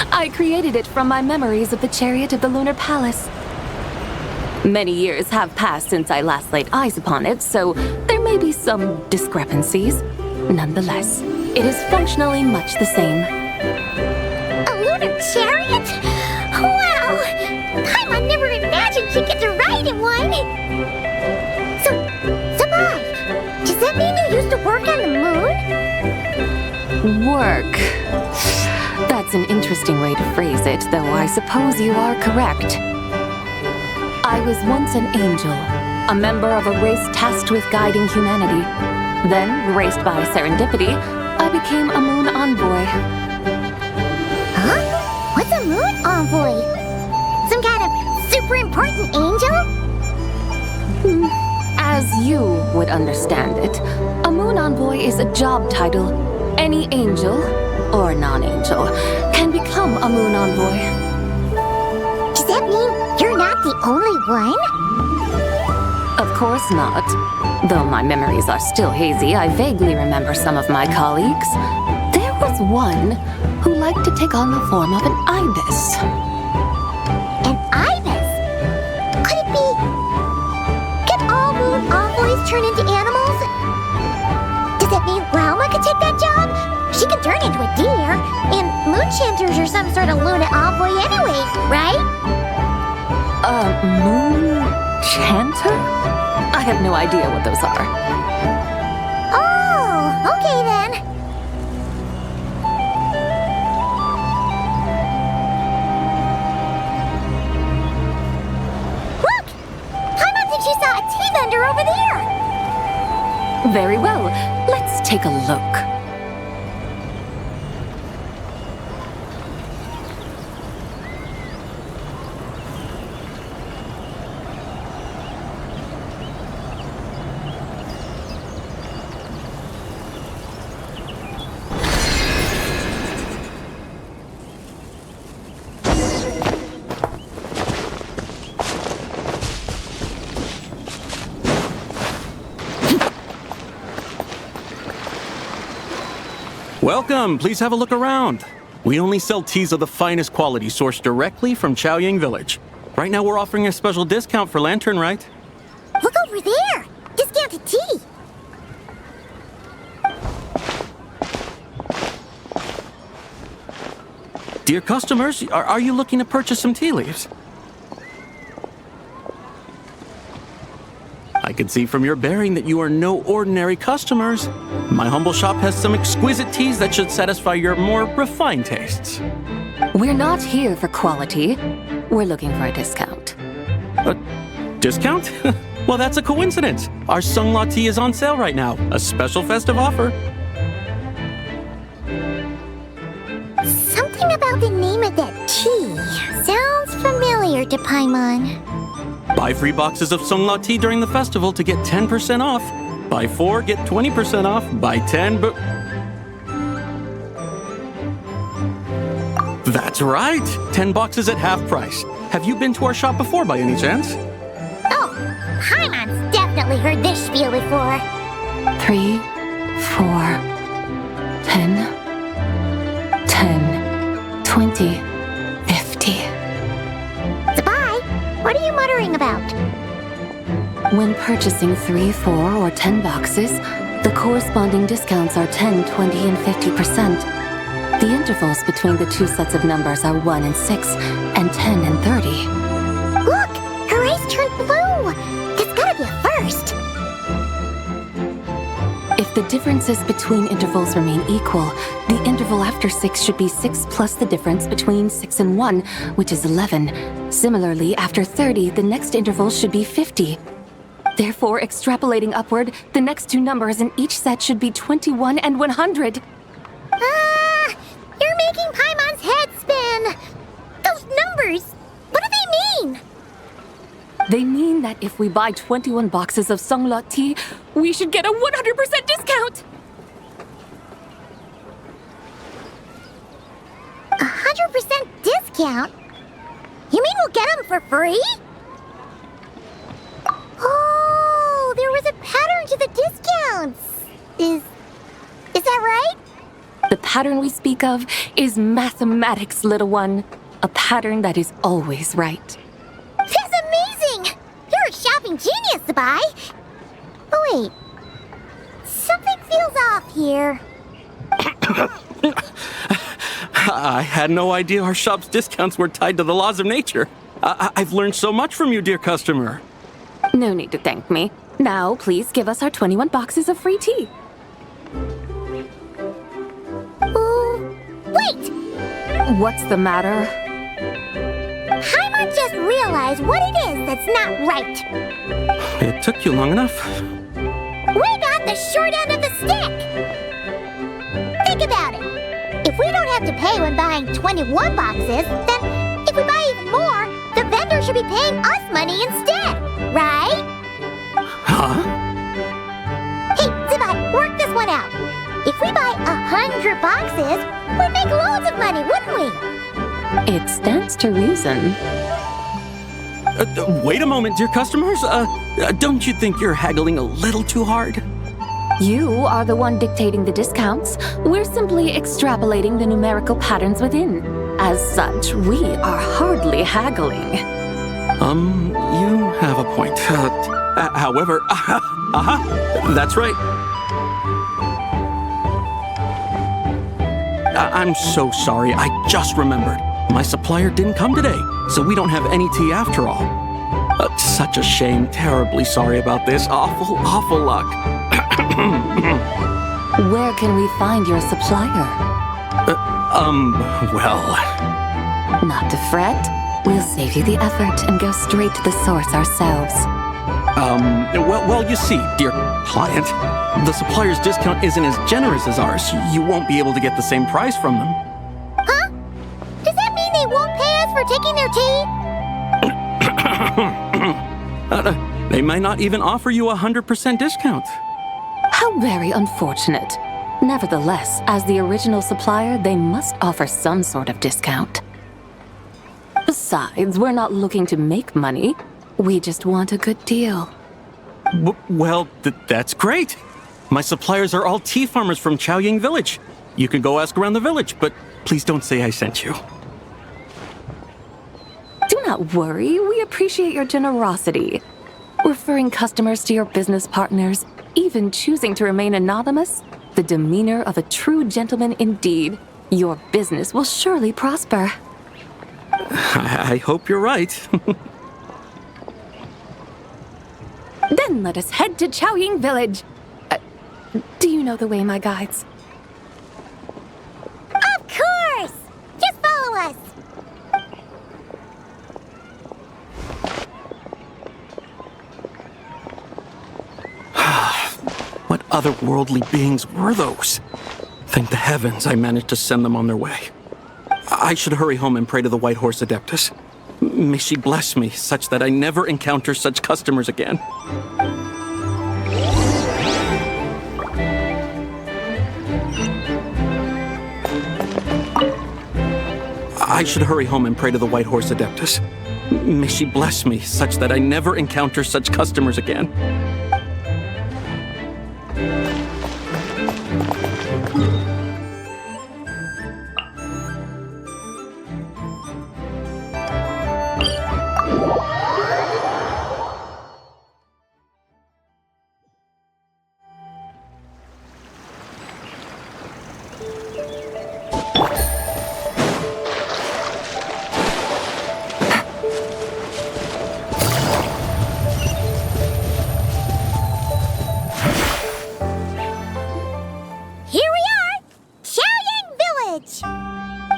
I created it from my memories of the chariot of the Lunar Palace. Many years have passed since I last laid eyes upon it, so there may be some discrepancies. Nonetheless, it is functionally much the same. A lunar chariot? Wow! Paimon never imagined she'd get to ride in one! So, Zibai, does that mean you used to work on the moon? Work. That's an interesting way to phrase it, though I suppose you are correct. I was once an angel, a member of a race tasked with guiding humanity. Then, graced by serendipity, I became a moon envoy. Huh? What's a moon envoy? Some kind of super important angel? As you would understand it, a moon envoy is a job title. Any angel, or non-angel, can become a moon envoy. Does that mean you're not the only one? Of course not. Though my memories are still hazy, I vaguely remember some of my colleagues. There was one who liked to take on the form of an ibis. An ibis? Could it be... Can all moon envoys turn into animals? Does that mean Rauma could take that job? She can turn into a deer, and moon chanters are some sort of lunar envoy anyway, right? Moon chanter? I have no idea what those are. Oh, okay then. Look! Paimon thinks she saw a tea vendor over there! Very well, let's take a look. Welcome, please have a look around. We only sell teas of the finest quality sourced directly from Chaoying Village. Right now we're offering a special discount for Lantern Rite. Look over there! Discounted tea! Dear customers, are you looking to purchase some tea leaves? I can see from your bearing that you are no ordinary customers. My humble shop has some exquisite teas that should satisfy your more refined tastes. We're not here for quality. We're looking for a discount. A discount? Well, that's a coincidence. Our Sunglaw tea is on sale right now. A special festive offer. Something about the name of that tea sounds familiar to Paimon. Buy 3 boxes of Sunglaw tea during the festival to get 10% off. Buy 4, get 20% off. Buy 10, but... That's right! 10 boxes at half price. Have you been to our shop before by any chance? Oh, Paimon's definitely heard this spiel before. 3, 4, 10, 20, 50. Zibai, what are you muttering about? When purchasing 3, 4, or 10 boxes, the corresponding discounts are 10, 20, and 50%. The intervals between the 2 sets of numbers are 1 and 6, and 10 and 30. Look! Her eyes turned blue! That's gotta be a first! If the differences between intervals remain equal, the interval after 6 should be 6 plus the difference between 6 and 1, which is 11. Similarly, after 30, the next interval should be 50. Therefore, extrapolating upward, the next 2 numbers in each set should be 21 and 100. You're making Paimon's head spin! Those numbers, what do they mean? They mean that if we buy 21 boxes of Sunglaw tea, we should get a 100% discount! 100% discount? You mean we'll get them for free? Oh, there was a pattern to the discounts! Is that right? The pattern we speak of is mathematics, little one. A pattern that is always right. That's amazing! You're a shopping genius, Zibai! Oh wait, something feels off here. I had no idea our shop's discounts were tied to the laws of nature. I've learned so much from you, dear customer. No need to thank me. Now, please give us our 21 boxes of free tea. Wait! What's the matter? Paimon just realized what it is that's not right. It took you long enough. We got the short end of the stick! Think about it. If we don't have to pay when buying 21 boxes, then if we buy even more, the vendor should be paying us money instead, right? Huh? Hey, Zibai, work this one out. If we buy 100 boxes, we'd make loads of money, wouldn't we? It stands to reason. Wait a moment, dear customers. Don't you think you're haggling a little too hard? You are the one dictating the discounts. We're simply extrapolating the numerical patterns within. As such, we are hardly haggling. You have a point. However, that's right. I'm so sorry. I just remembered. My supplier didn't come today, so we don't have any tea after all. Such a shame. Terribly sorry about this. Awful luck. Where can we find your supplier? Well... Not to fret. We'll save you the effort and go straight to the source ourselves. Well, you see, dear client, the supplier's discount isn't as generous as ours. You won't be able to get the same price from them. Huh? Does that mean they won't pay us for taking their tea? They might not even offer you a 100% discount. How very unfortunate. Nevertheless, as the original supplier, they must offer some sort of discount. Besides, we're not looking to make money. We just want a good deal. Well, that's great. My suppliers are all tea farmers from Chaoying Village. You can go ask around the village, but please don't say I sent you. Do not worry. We appreciate your generosity. Referring customers to your business partners, even choosing to remain anonymous, the demeanor of a true gentleman indeed. Your business will surely prosper. I hope you're right. Then let us head to Chaoying Village. Do you know the way, my guides? Of course! Just follow us! What otherworldly beings were those? Thank the heavens I managed to send them on their way. I should hurry home and pray to the White Horse Adeptus. May she bless me such that I never encounter such customers again. I should hurry home and pray to the White Horse Adeptus. May she bless me such that I never encounter such customers again.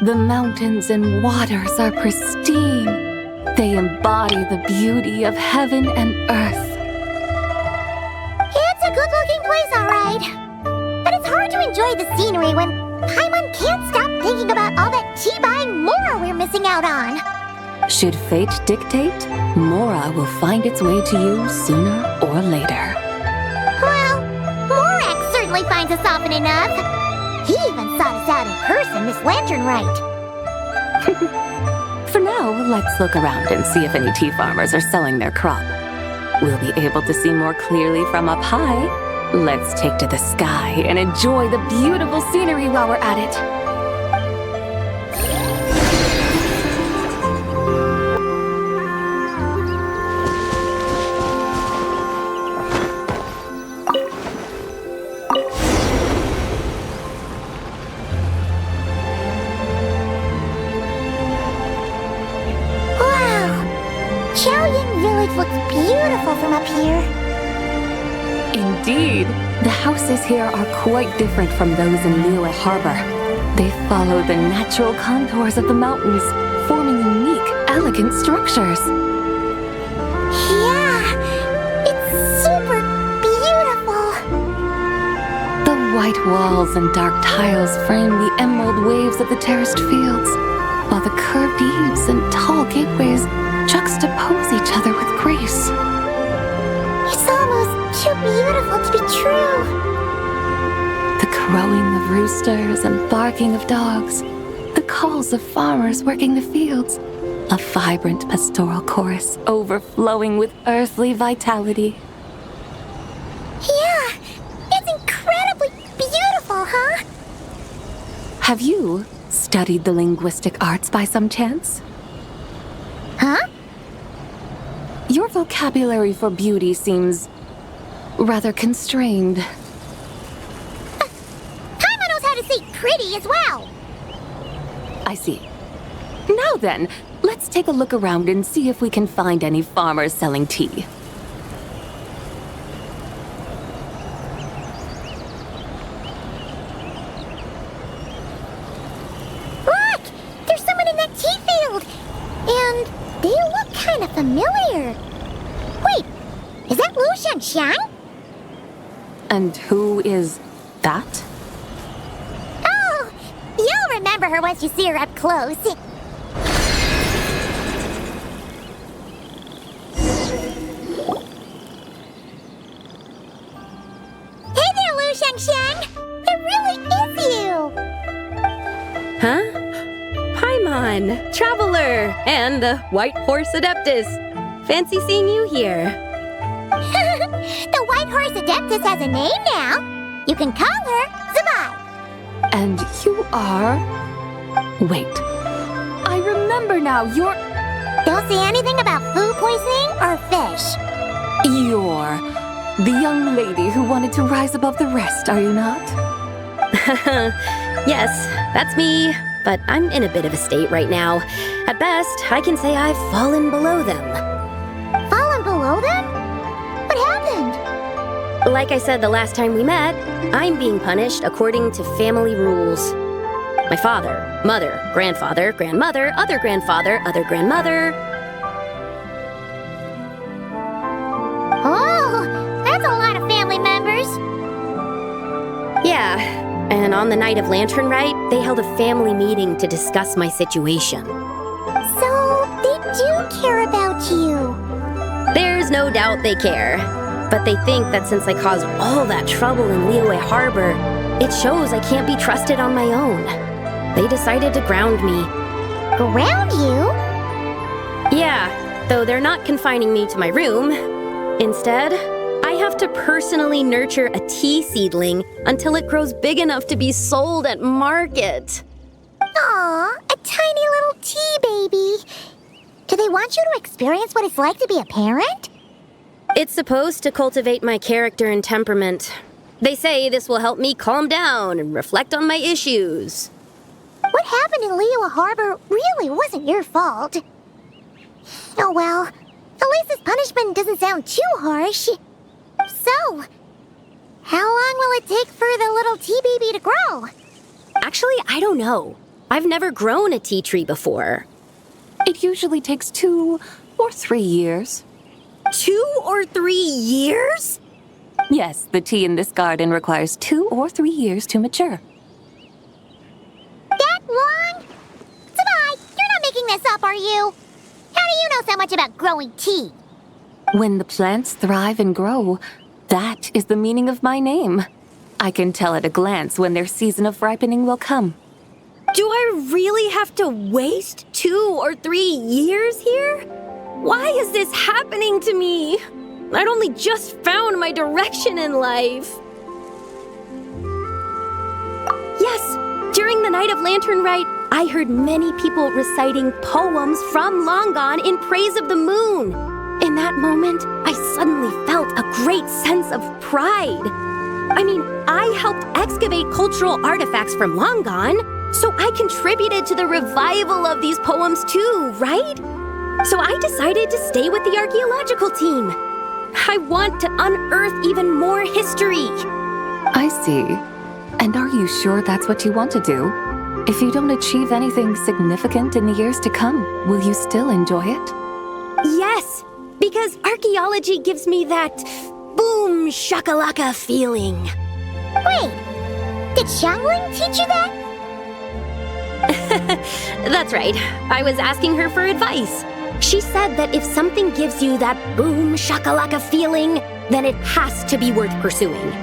The mountains and waters are pristine. They embody the beauty of heaven and earth. It's a good-looking place, all right. But it's hard to enjoy the scenery when Paimon can't stop thinking about all that tea-buying Mora we're missing out on. Should fate dictate, Mora will find its way to you sooner or later. Well, Morak certainly finds us often enough. He even sought us out in person this lantern rite. For now, let's look around and see if any tea farmers are selling their crop. We'll be able to see more clearly from up high. Let's take to the sky and enjoy the beautiful scenery while we're at it. From up here. Indeed. The houses here are quite different from those in Liyue Harbor. They follow the natural contours of the mountains, forming unique, elegant structures. Yeah, it's super beautiful. The white walls and dark tiles frame the emerald waves of the terraced fields, while the curved eaves and tall gateways juxtapose each other with grace. It's almost too beautiful to be true. The crowing of roosters and barking of dogs, the calls of farmers working the fields, a vibrant pastoral chorus overflowing with earthly vitality. Yeah, it's incredibly beautiful, huh? Have you studied the linguistic arts by some chance? Huh? Your vocabulary for beauty seems rather constrained. Paimon knows how to say pretty as well. I see. Now then, let's take a look around and see if we can find any farmers selling tea. Look! There's someone in that tea field! And they look kind of familiar. Wait, is that Lu Xiangxiang? And who is that? Oh, you'll remember her once you see her up close. Hey there, Lu Xiangxiang! It really is you! Huh? Paimon, Traveler, and the White Horse Adeptus. Fancy seeing you here. The White Horse Adeptus has a name now. You can call her Zibai. And you are... Wait. I remember now, you're... Don't say anything about food poisoning or fish. You're the young lady who wanted to rise above the rest, are you not? Yes, that's me. But I'm in a bit of a state right now. At best, I can say I've fallen below them. Fallen below them? What happened? Like I said the last time we met, I'm being punished according to family rules. My father, mother, grandfather, grandmother, other grandfather, other grandmother. Oh, that's a lot of family members. Yeah, and on the night of Lantern Rite, they held a family meeting to discuss my situation. So, they do care about you. There's no doubt they care, but they think that since I caused all that trouble in Liyue Harbor, it shows I can't be trusted on my own. They decided to ground me. Ground you? Yeah, though they're not confining me to my room. Instead, I have to personally nurture a tea seedling until it grows big enough to be sold at market. Aw, a tiny little tea baby. Do they want you to experience what it's like to be a parent? It's supposed to cultivate my character and temperament. They say this will help me calm down and reflect on my issues. What happened in Liyue Harbor really wasn't your fault. Oh well, at least this punishment doesn't sound too harsh. So, how long will it take for the little tea baby to grow? Actually, I don't know. I've never grown a tea tree before. It usually takes 2 or 3 years. 2 or 3 years? Yes, the tea in this garden requires 2 or 3 years to mature. That long? Zibai, you're not making this up, are you? How do you know so much about growing tea? When the plants thrive and grow, that is the meaning of my name. I can tell at a glance when their season of ripening will come. Do I really have to waste 2 or 3 years here? Why is this happening to me? I'd only just found my direction in life. Yes, during the night of Lantern Rite, I heard many people reciting poems from Long Gone in praise of the moon. In that moment, I suddenly felt a great sense of pride. I mean, I helped excavate cultural artifacts from Long Gone, so I contributed to the revival of these poems too, right? So I decided to stay with the archaeological team. I want to unearth even more history. I see. And are you sure that's what you want to do? If you don't achieve anything significant in the years to come, will you still enjoy it? Yes, because archaeology gives me that boom shakalaka feeling. Wait, did Xiangling teach you that? That's right. I was asking her for advice. She said that if something gives you that boom shakalaka feeling, then it has to be worth pursuing.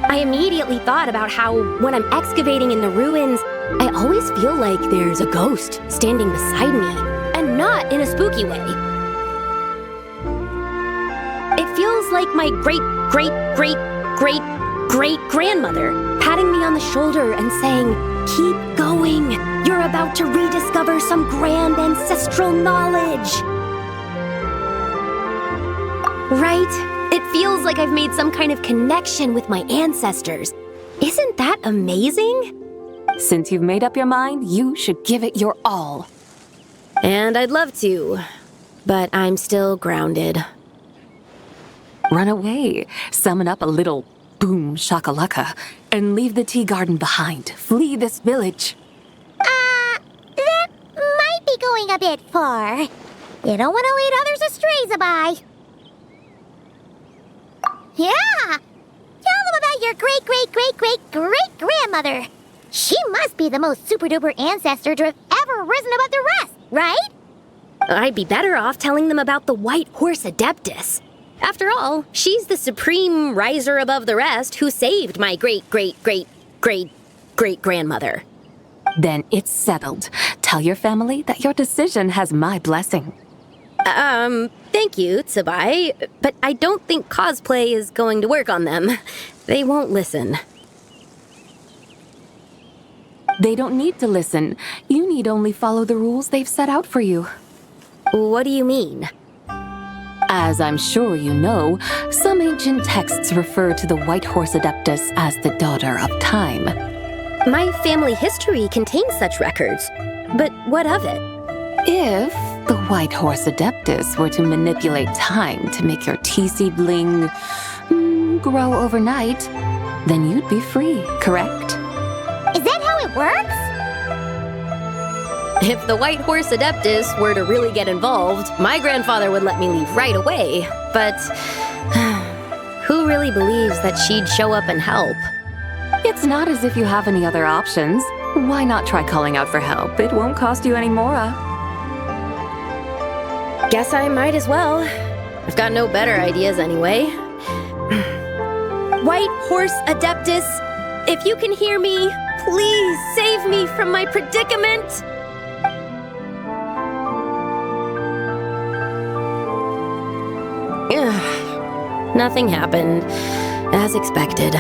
I immediately thought about how when I'm excavating in the ruins, I always feel like there's a ghost standing beside me, and not in a spooky way. It feels like my great-great-great-great-great-grandmother patting me on the shoulder and saying, "Keep going. You're about to rediscover some grand ancestral knowledge." Right? It feels like I've made some kind of connection with my ancestors. Isn't that amazing? Since you've made up your mind, you should give it your all. And I'd love to, but I'm still grounded. Run away, summon up a little boom shakalaka, and leave the tea garden behind. Flee this village. That might be going a bit far. You don't want to lead others astray, Zibai. Yeah! Tell them about your great-great-great-great-great-grandmother. She must be the most super-duper ancestor to have ever risen above the rest, right? I'd be better off telling them about the White Horse Adeptus. After all, she's the supreme riser above the rest who saved my great-great-great-great-great-grandmother. Then it's settled. Tell your family that your decision has my blessing. Thank you, Zibai, but I don't think cosplay is going to work on them. They won't listen. They don't need to listen. You need only follow the rules they've set out for you. What do you mean? As I'm sure you know, some ancient texts refer to the White Horse Adeptus as the Daughter of Time. My family history contains such records, but what of it? If the White Horse Adeptus were to manipulate time to make your tea seedling grow overnight, then you'd be free, correct? Is that how it works? If the White Horse Adeptus were to really get involved, my grandfather would let me leave right away. But who really believes that she'd show up and help? It's not as if you have any other options. Why not try calling out for help? It won't cost you any more. Guess I might as well. I've got no better ideas anyway. White Horse Adeptus, if you can hear me, please save me from my predicament! Nothing happened, as expected.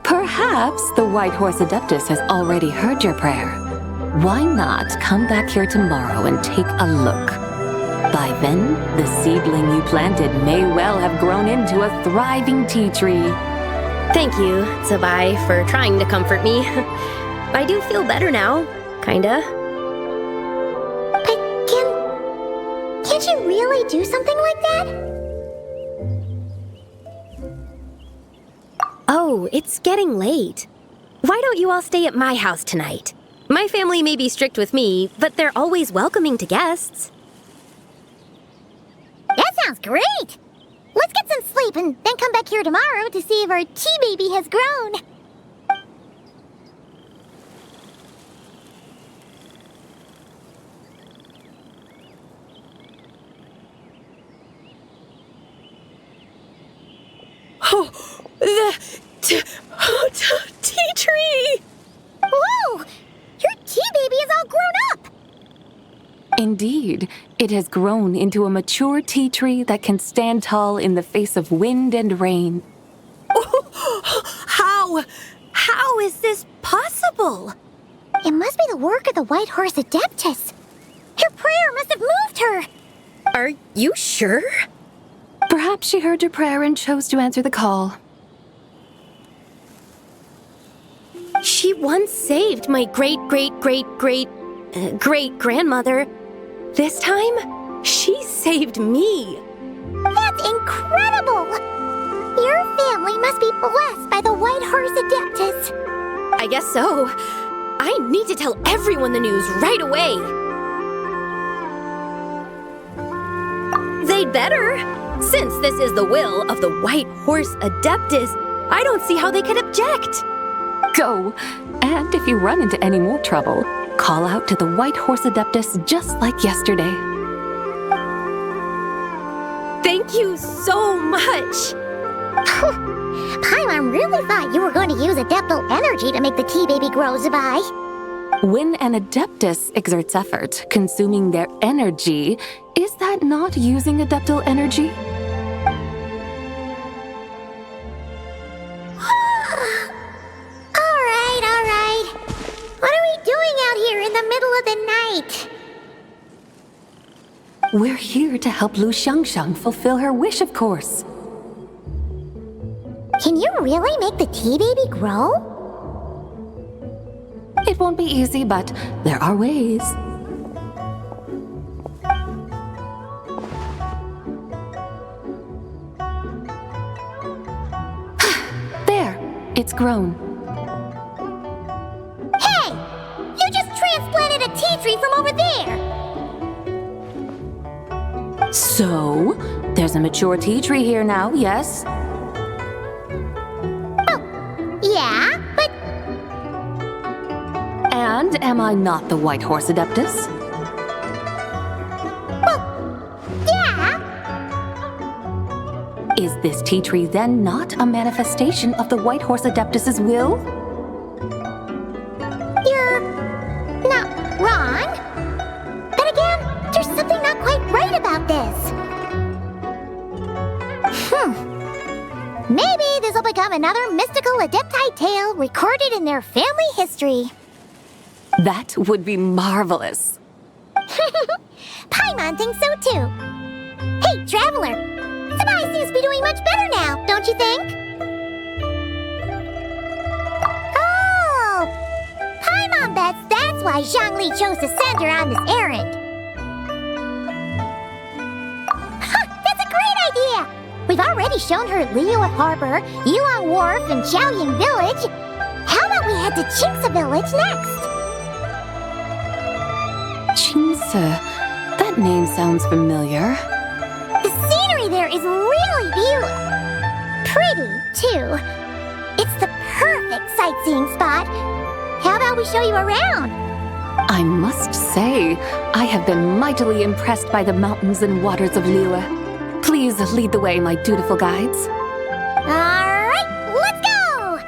Perhaps the White Horse Adeptus has already heard your prayer. Why not come back here tomorrow and take a look? By then, the seedling you planted may well have grown into a thriving tea tree. Thank you, Zibai, for trying to comfort me. I do feel better now, kinda. But can't you really do something like that? Oh, it's getting late. Why don't you all stay at my house tonight? My family may be strict with me, but they're always welcoming to guests. That sounds great! Let's get some sleep and then come back here tomorrow to see if our tea baby has grown. Oh, the tea tree! Whoa! Your tea baby is all grown up! Indeed, it has grown into a mature tea tree that can stand tall in the face of wind and rain. How is this possible? It must be the work of the White Horse Adeptus. Your prayer must have moved her. Are you sure? Perhaps she heard your prayer and chose to answer the call. She once saved my great-great-great-great-great-grandmother. This time, she saved me. That's incredible! Your family must be blessed by the White Horse Adeptus. I guess so. I need to tell everyone the news right away. They'd better. Since this is the will of the White Horse Adeptus, I don't see how they could object. Go, and if you run into any more trouble, call out to the White Horse Adeptus just like yesterday. Thank you so much! Paimon really thought you were going to use Adeptal energy to make the tea baby grow, Zibai. When an Adeptus exerts effort, consuming their energy, is that not using Adeptal energy? All right. What are we doing out here in the middle of the night? We're here to help Lu Xiangxiang fulfill her wish, of course. Can you really make the tea baby grow? It won't be easy, but there are ways. There, it's grown. Hey! You just transplanted a tea tree from over there! So, there's a mature tea tree here now, yes? Yeah, but... And am I not the White Horse Adeptus? Well, yeah. Is this tea tree then not a manifestation of the White Horse Adeptus's will? You're not wrong. But again, there's something not quite right about this. Maybe this will become another mystical Adepti tale recorded in their family history. That would be marvelous. Paimon thinks so too. Hey, Traveler! Zibai seems to be doing much better now, don't you think? Oh! Paimon bets that's why Zhongli chose to send her on this errand. That's a great idea! We've already shown her Liyue Harbor, Yuan Wharf, and Xiaoying Village. How about we head to Qingce Village next? Qingce. That name sounds familiar. The scenery there is really pretty, too. It's the perfect sightseeing spot. How about we show you around? I must say, I have been mightily impressed by the mountains and waters of Liyue. Please lead the way, my dutiful guides. Alright, let's go!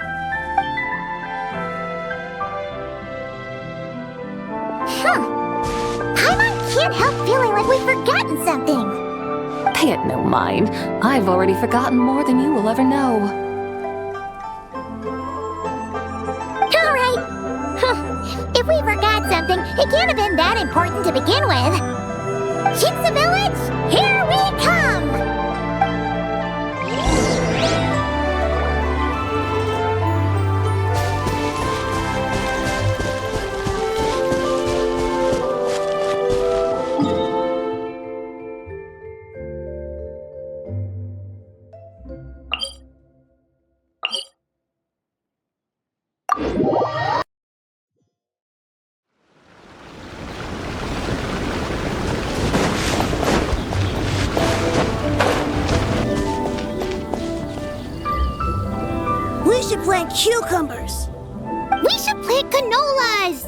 Paimon can't help feeling like we've forgotten something. Pay it no mind. I've already forgotten more than you will ever know. Alright. If we forgot something, it can't have been that important to begin with. Qingce Village, here we come! We should plant cucumbers. We should plant canolas.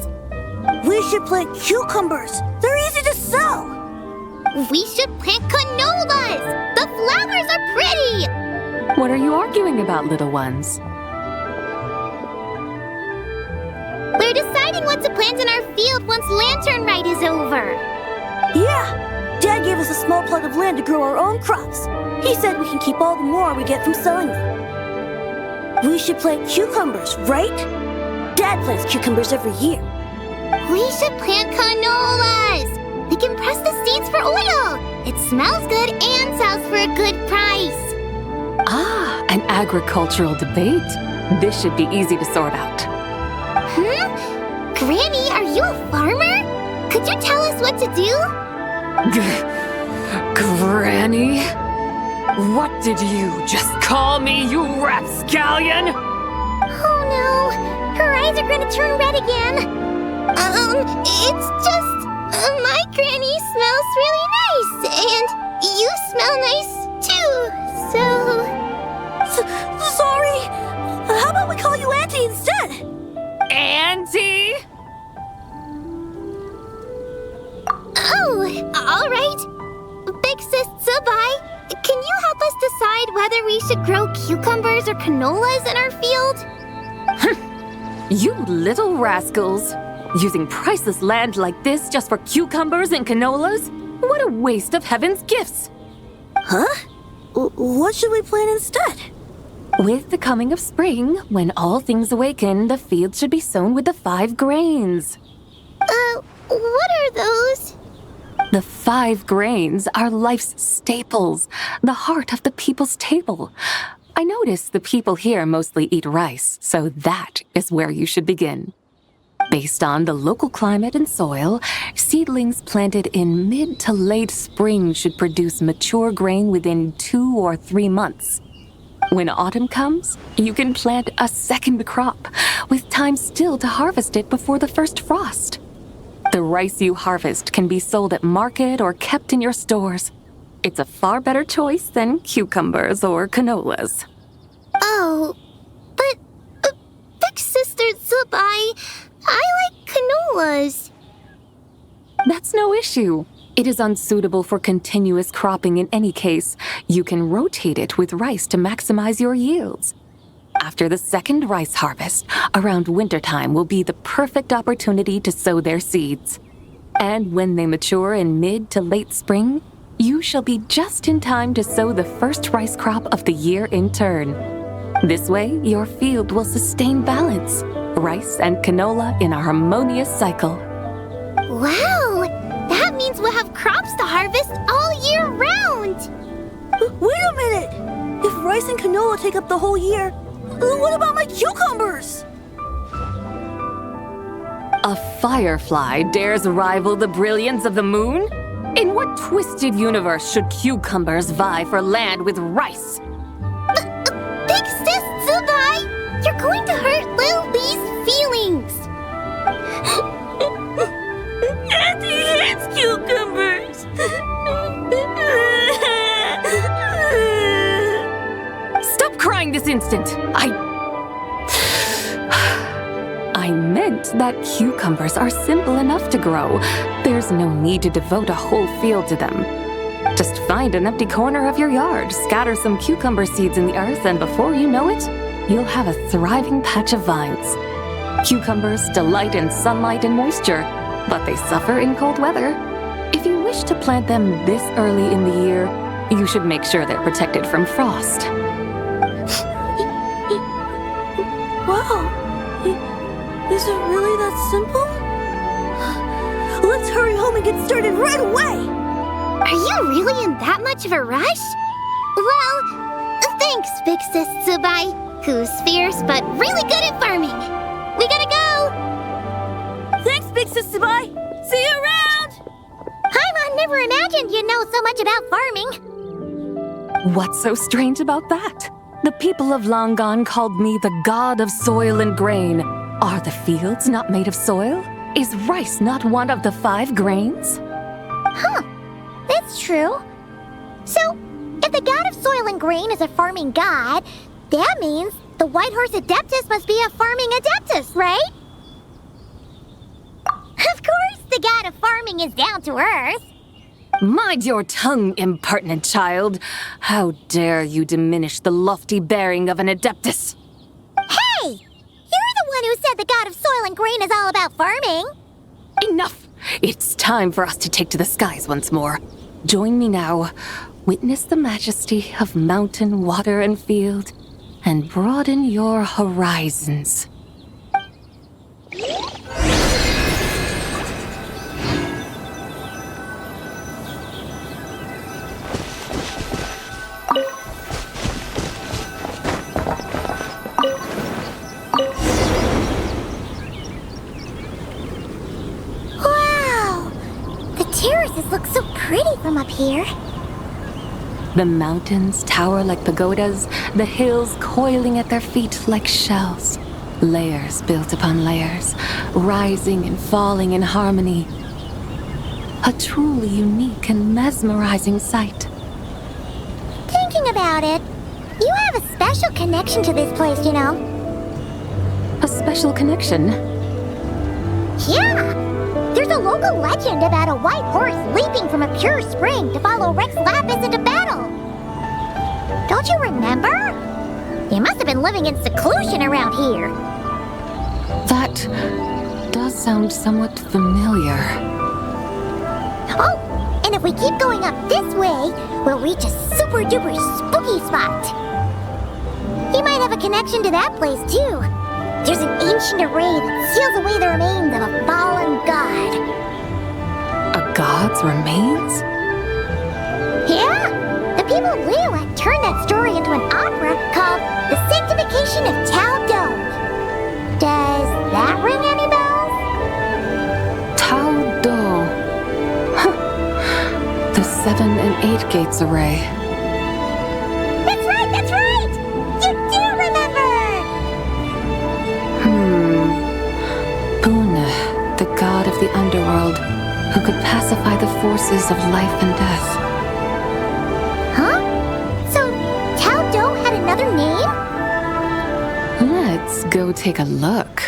We should plant cucumbers. They're easy to sow. We should plant canolas. The flowers are pretty. What are you arguing about, little ones? We're deciding what to plant in our field once Lantern Rite is over. Yeah. Dad gave us a small plot of land to grow our own crops. He said we can keep all the more we get from selling them. We should plant cucumbers, right? Dad plants cucumbers every year. We should plant canolas. We can press the seeds for oil. It smells good and sells for a good price. Ah, an agricultural debate. This should be easy to sort out. Granny, are you a farmer? Could you tell us what to do? Granny? What did you just call me, you rapscallion? Oh no, her eyes are going to turn red again. It's just, my granny smells really nice, and you smell nice too, so... Sorry. How about we call you Auntie instead? Auntie? Oh, all right. Big Sis Zibai, can you help us decide whether we should grow cucumbers or canolas in our field? You little rascals! Using priceless land like this just for cucumbers and canolas? What a waste of heaven's gifts! Huh? What should we plant instead? With the coming of spring, when all things awaken, the field should be sown with the 5 grains. What are those? The 5 grains are life's staples, the heart of the people's table. I notice the people here mostly eat rice, so that is where you should begin. Based on the local climate and soil, seedlings planted in mid to late spring should produce mature grain within 2 or 3 months. When autumn comes, you can plant a second crop, with time still to harvest it before the first frost. The rice you harvest can be sold at market or kept in your stores. It's a far better choice than cucumbers or canolas. Oh, but Big Sister Zibai, I like canolas. That's no issue. It is unsuitable for continuous cropping in any case. You can rotate it with rice to maximize your yields. After the second rice harvest, around wintertime will be the perfect opportunity to sow their seeds. And when they mature in mid to late spring, you shall be just in time to sow the first rice crop of the year in turn. This way, your field will sustain balance, rice and canola in a harmonious cycle. Wow! That means we'll have crops to harvest all year round! Wait a minute! If rice and canola take up the whole year, what about my cucumbers? A firefly dares rival the brilliance of the moon? In what twisted universe should cucumbers vie for land with rice? Big Sis Zibai! You're going to hurt Lil Lee's feelings! Auntie hates cucumbers! Stop crying this instant! I meant that cucumbers are simple enough to grow. There's no need to devote a whole field to them. Just find an empty corner of your yard, scatter some cucumber seeds in the earth, and before you know it, you'll have a thriving patch of vines. Cucumbers delight in sunlight and moisture, but they suffer in cold weather. If you wish to plant them this early in the year, you should make sure they're protected from frost. Wow. Is it really that simple? Let's hurry home and get started right away! Are you really in that much of a rush? Well, thanks, Big Sis Zibai, who's fierce but really good at farming. We gotta go! Thanks, Big Sis Zibai! See you around! Paimon never imagined you'd know so much about farming. What's so strange about that? The people of Langan called me the god of soil and grain. Are the fields not made of soil? Is rice not one of the 5 grains? Huh, that's true. So, if the god of soil and grain is a farming god, that means the White Horse Adeptus must be a farming adeptus, right? Of course the god of farming is down to earth. Mind your tongue, impertinent child. How dare you diminish the lofty bearing of an adeptus? Hey! You're the one who said the god of soil and grain is all about farming. Enough! It's time for us to take to the skies once more. Join me now. Witness the majesty of mountain, water, and field, and broaden your horizons. Terraces look so pretty from up here. The mountains tower like pagodas, the hills coiling at their feet like shells. Layers built upon layers, rising and falling in harmony. A truly unique and mesmerizing sight. Thinking about it, you have a special connection to this place, you know. A special connection? Yeah! There's a local legend about a white horse leaping from a pure spring to follow Rex Lapis into battle. Don't you remember? You must have been living in seclusion around here. That does sound somewhat familiar. Oh, and if we keep going up this way, we'll reach a super-duper spooky spot. You might have a connection to that place, too. There's an ancient array that seals away the remains of a fallen god. A god's remains? Yeah! The people of Liyue turned that story into an opera called The Sanctification of Tao Do. Does that ring any bells? Tao Do. The 7 and 8 gates array. That's right, that's right! You do remember! Boon, the god of the underworld, who could pacify the forces of life and death. Huh? So, Tao Do had another name? Let's go take a look.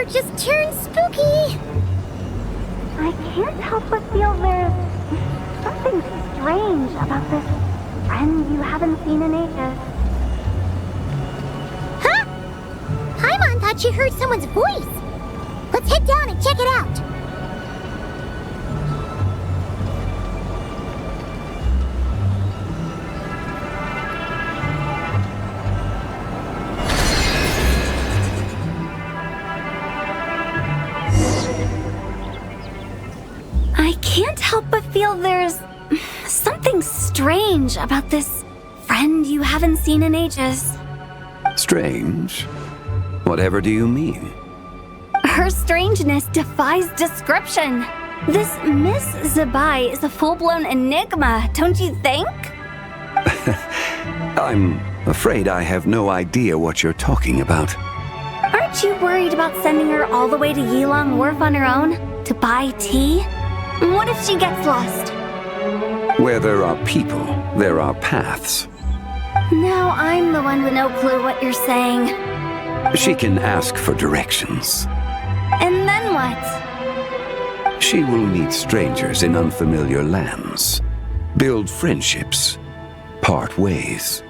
Just turned spooky. I can't help but feel there's something strange about this friend you haven't seen in ages. Huh? Paimon thought she heard someone's voice. Let's head down and check it out. strange about this friend you haven't seen in ages. Strange? Whatever do you mean? Her strangeness defies description. This Miss Zibai is a full-blown enigma, don't you think? I'm afraid I have no idea what you're talking about. Aren't you worried about sending her all the way to Yilong Wharf on her own to buy tea? What if she gets lost? Where there are people, there are paths. Now I'm the one with no clue what you're saying. She can ask for directions. And then what? She will meet strangers in unfamiliar lands, build friendships, part ways.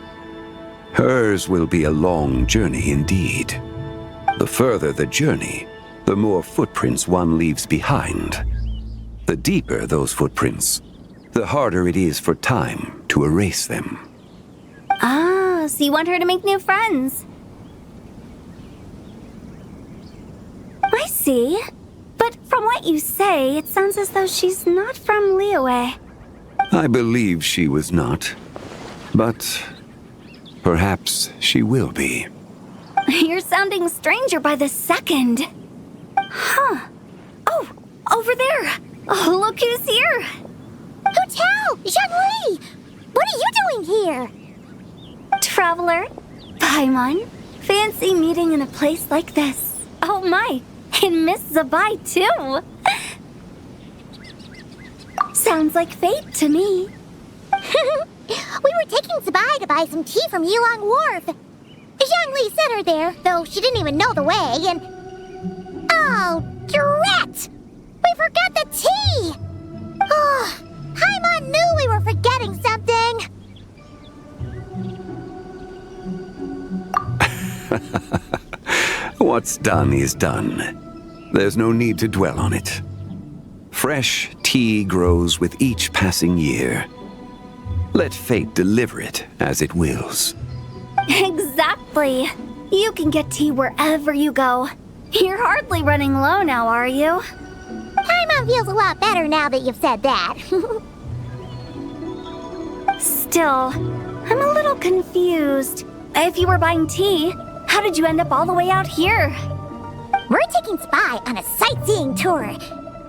Hers will be a long journey indeed. The further the journey, the more footprints one leaves behind. The deeper those footprints, the harder it is for time to erase them. Ah, so you want her to make new friends? I see. But from what you say, it sounds as though she's not from Liyue. I believe she was not, but perhaps she will be. You're sounding stranger by the second. Huh. Oh, over there. Oh, look who's here. Hu Tao! Zhongli! What are you doing here? Traveler, Paimon, fancy meeting in a place like this. Oh my, and Miss Zibai too. Sounds like fate to me. We were taking Zibai to buy some tea from Yilong Wharf. Zhongli sent her there, though she didn't even know the way, and... Oh, drat! We forgot the tea! Oh, Paimon knew we were forgetting something! What's done is done. There's no need to dwell on it. Fresh tea grows with each passing year. Let fate deliver it as it wills. Exactly. You can get tea wherever you go. You're hardly running low now, are you? Paimon feels a lot better now that you've said that. Still, I'm a little confused. If you were buying tea, how did you end up all the way out here? We're taking Zibai on a sightseeing tour.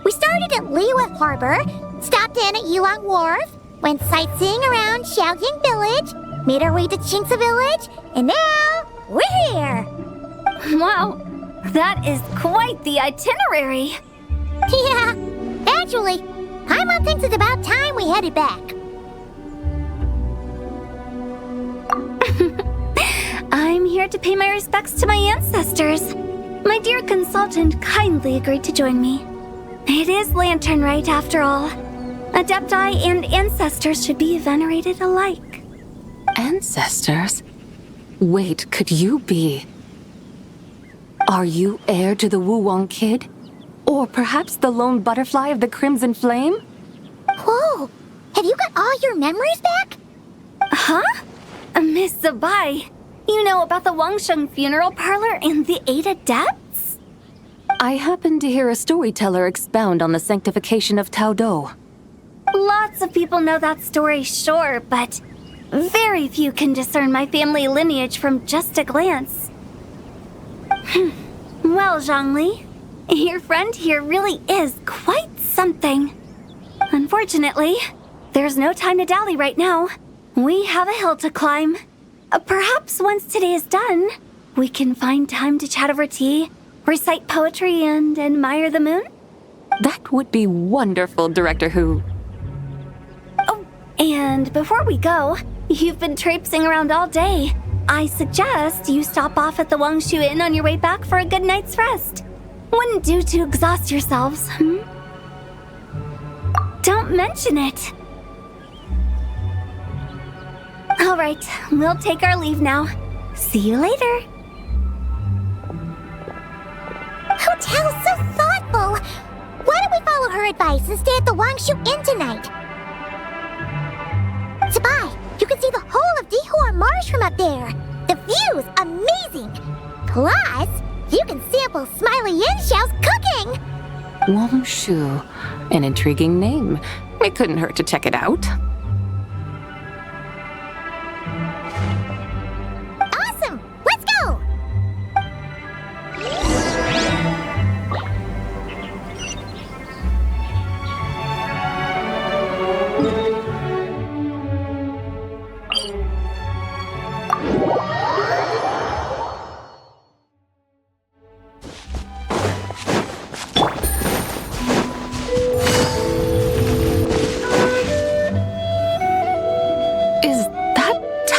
We started at Liyue Harbor, stopped in at Yilong Wharf, went sightseeing around Xiaoying Village, made our way to Qingce Village, and now we're here. Wow, that is quite the itinerary. Yeah, actually, Paimon thinks it's about time we headed back. I'm here to pay my respects to my ancestors. My dear consultant kindly agreed to join me. It is Lantern Rite, after all. Adepti and ancestors should be venerated alike. Ancestors? Wait, could you be? Are you heir to the Wu Wong kid? Or perhaps the lone butterfly of the Crimson Flame? Whoa! Have you got all your memories back? Huh? Miss Zibai, you know about the Wangsheng funeral parlor and the 8 adepts? I happened to hear a storyteller expound on the sanctification of Tao Do. Lots of people know that story, sure, but very few can discern my family lineage from just a glance. Well, Zhongli, your friend here really is quite something. Unfortunately, there's no time to dally right now. We have a hill to climb. Perhaps once today is done, we can find time to chat over tea, recite poetry, and admire the moon? That would be wonderful, Director Hu. Oh, and before we go, you've been traipsing around all day. I suggest you stop off at the Wangshu Inn on your way back for a good night's rest. Wouldn't do to exhaust yourselves, Don't mention it. All right, we'll take our leave now. See you later. Hotel's so thoughtful. Why don't we follow her advice and stay at the Wangshu Inn tonight? Zibai, you can see the whole of Dihua Marsh from up there. The view's amazing. Plus, you can sample Smiley Yin-Xiao's cooking. Wangshu, an intriguing name. It couldn't hurt to check it out.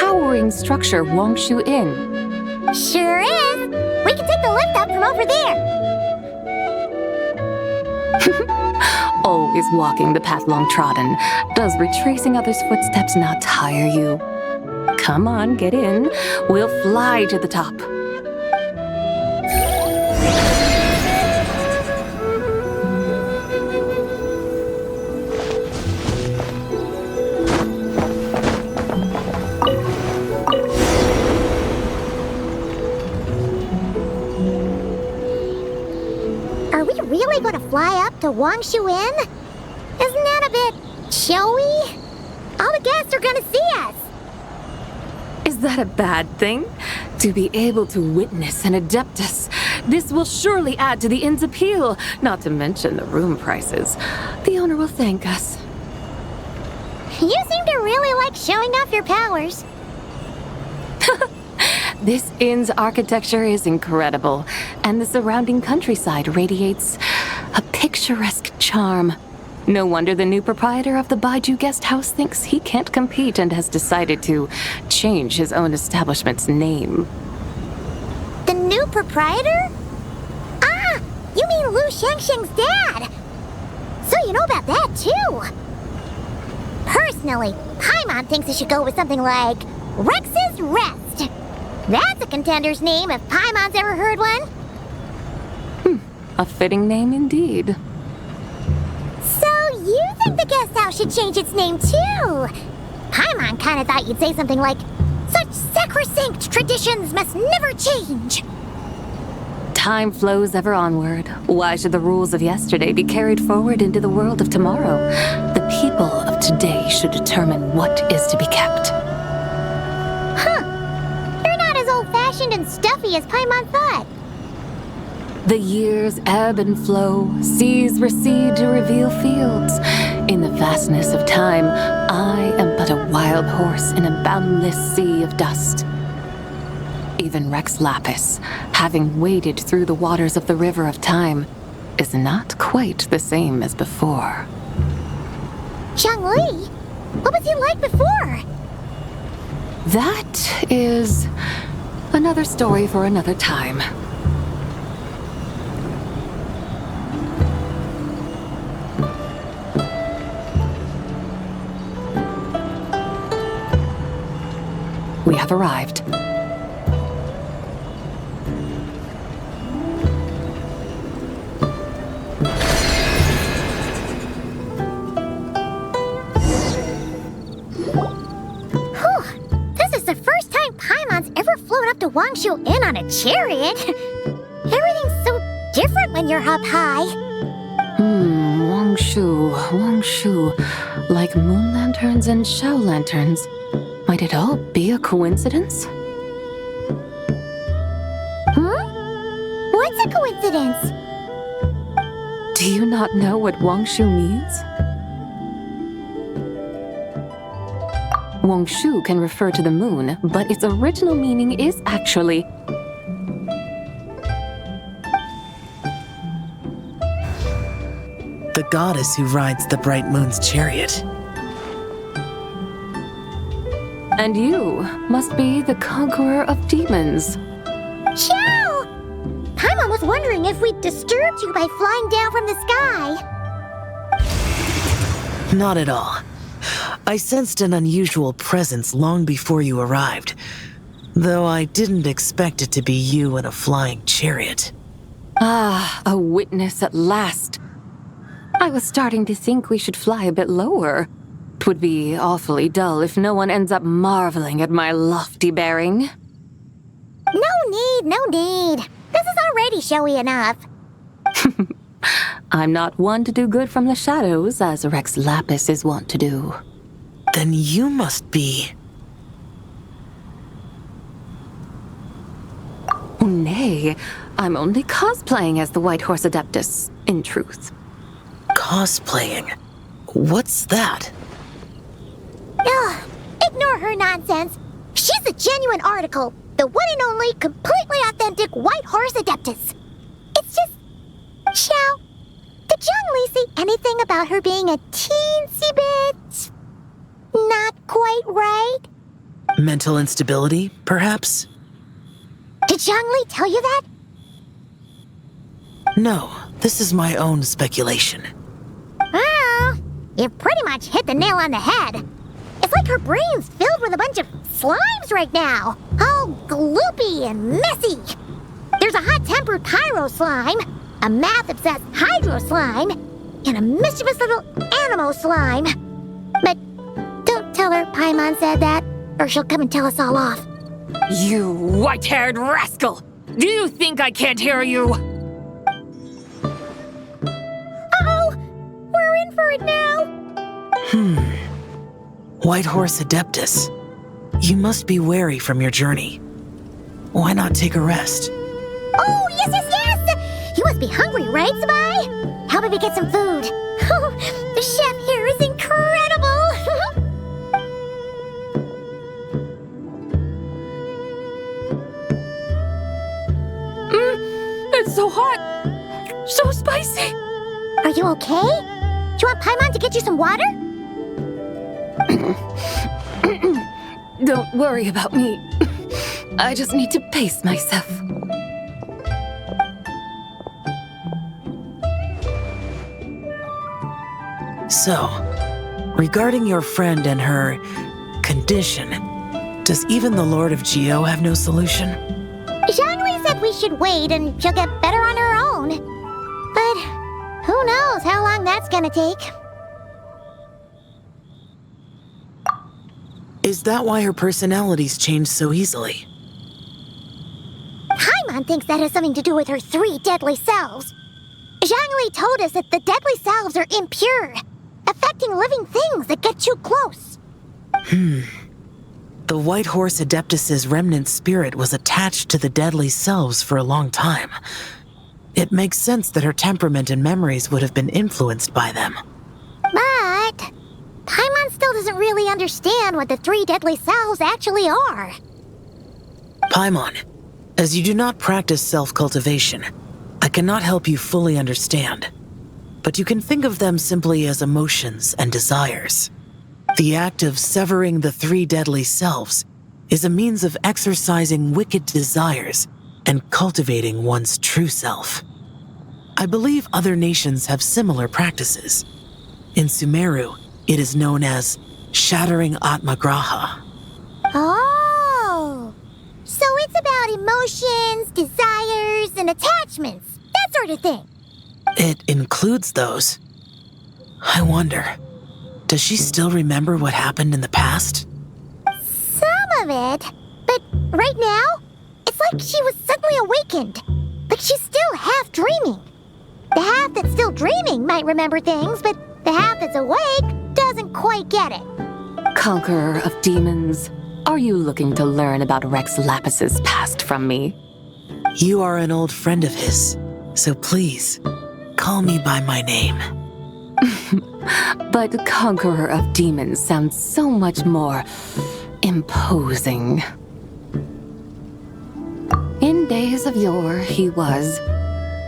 towering structure Wangshu Inn. Sure is. We can take the lift up from over there. Always walking the path long trodden. Does retracing others' footsteps not tire you? Come on, get in. We'll fly to the top. Are we really going to fly up to Wangshu Inn? Isn't that a bit showy? All the guests are going to see us. Is that a bad thing? To be able to witness an Adeptus. This will surely add to the inn's appeal, not to mention the room prices. The owner will thank us. You seem to really like showing off your powers. This inn's architecture is incredible, and the surrounding countryside radiates a picturesque charm. No wonder the new proprietor of the Baiju guest house thinks he can't compete and has decided to change his own establishment's name. The new proprietor? Ah, you mean Lu Shengsheng's dad. So you know about that, too. Personally, Paimon thinks it should go with something like Rex's Rest. That's a contender's name if Paimon's ever heard one. A fitting name indeed. So you think the guest house should change its name, too? Paimon kind of thought you'd say something like, "Such sacrosanct traditions must never change." Time flows ever onward. Why should the rules of yesterday be carried forward into the world of tomorrow? The people of today should determine what is to be kept. Huh. You're not as old-fashioned and stuffy as Paimon thought. The years ebb and flow, seas recede to reveal fields. In the vastness of time, I am but a wild horse in a boundless sea of dust. Even Rex Lapis, having waded through the waters of the river of time, is not quite the same as before. Xiangli, what was he like before? That is another story for another time. We have arrived. This is the first time Paimon's ever flown up to Wangshu Inn on a chariot. Everything's so different when you're up high. Wangshu. Like moon lanterns and shell lanterns. Might it all be a coincidence? What's a coincidence? Do you not know what Wangshu means? Wangshu can refer to the moon, but its original meaning is actually the goddess who rides the bright moon's chariot. And you must be the conqueror of demons. Xiao! Paimon was wondering if we'd disturbed you by flying down from the sky. Not at all. I sensed an unusual presence long before you arrived, though I didn't expect it to be you in a flying chariot. Ah, a witness at last. I was starting to think we should fly a bit lower. 'Twould be awfully dull if no one ends up marveling at my lofty bearing. No need. This is already showy enough. I'm not one to do good from the shadows, as Rex Lapis is wont to do. Then you must be... Oh, nay. I'm only cosplaying as the White Horse Adeptus, in truth. Cosplaying? What's that? Ugh, ignore her nonsense. She's a genuine article. The one and only, completely authentic White Horse Adeptus. It's just... Xiao, did Zhongli say anything about her being a teensy bit... not quite right? Mental instability, perhaps? Did Zhongli tell you that? No, this is my own speculation. Well, you pretty much hit the nail on the head. It's like her brain's filled with a bunch of slimes right now. All gloopy and messy. There's a hot-tempered pyro slime, a math-obsessed hydro slime, and a mischievous little animal slime. But don't tell her Paimon said that, or she'll come and tell us all off. You white-haired rascal! Do you think I can't hear you? Uh-oh! We're in for it now! White Horse Adeptus. You must be weary from your journey. Why not take a rest? Oh, yes! You must be hungry, right, Zibai? How about we get some food? The chef here is incredible! It's so hot! So spicy! Are you okay? Do you want Paimon to get you some water? Don't worry about me. I just need to pace myself. So, regarding your friend and her condition, does even the Lord of Geo have no solution? Zhongli said we should wait and she'll get better on her own. But who knows how long that's gonna take. Is that why her personalities change so easily? Paimon thinks that has something to do with her 3 deadly selves. Zhongli told us that the deadly selves are impure, affecting living things that get too close. The White Horse Adeptus's remnant spirit was attached to the deadly selves for a long time. It makes sense that her temperament and memories would have been influenced by them. But Paimon still doesn't really understand what the 3 deadly selves actually are. Paimon, as you do not practice self-cultivation, I cannot help you fully understand. But you can think of them simply as emotions and desires. The act of severing the 3 deadly selves is a means of exercising wicked desires and cultivating one's true self. I believe other nations have similar practices. In Sumeru, it is known as shattering Atmagraha. Oh! So it's about emotions, desires, and attachments, that sort of thing. It includes those. I wonder, does she still remember what happened in the past? Some of it. But right now, it's like she was suddenly awakened. Like she's still half dreaming. The half that's still dreaming might remember things, but the half that's awake doesn't quite get it. Conqueror of demons, are you looking to learn about Rex Lapis's past from me? You are an old friend of his, so please, call me by my name. But Conqueror of Demons sounds so much more imposing. In days of yore, he was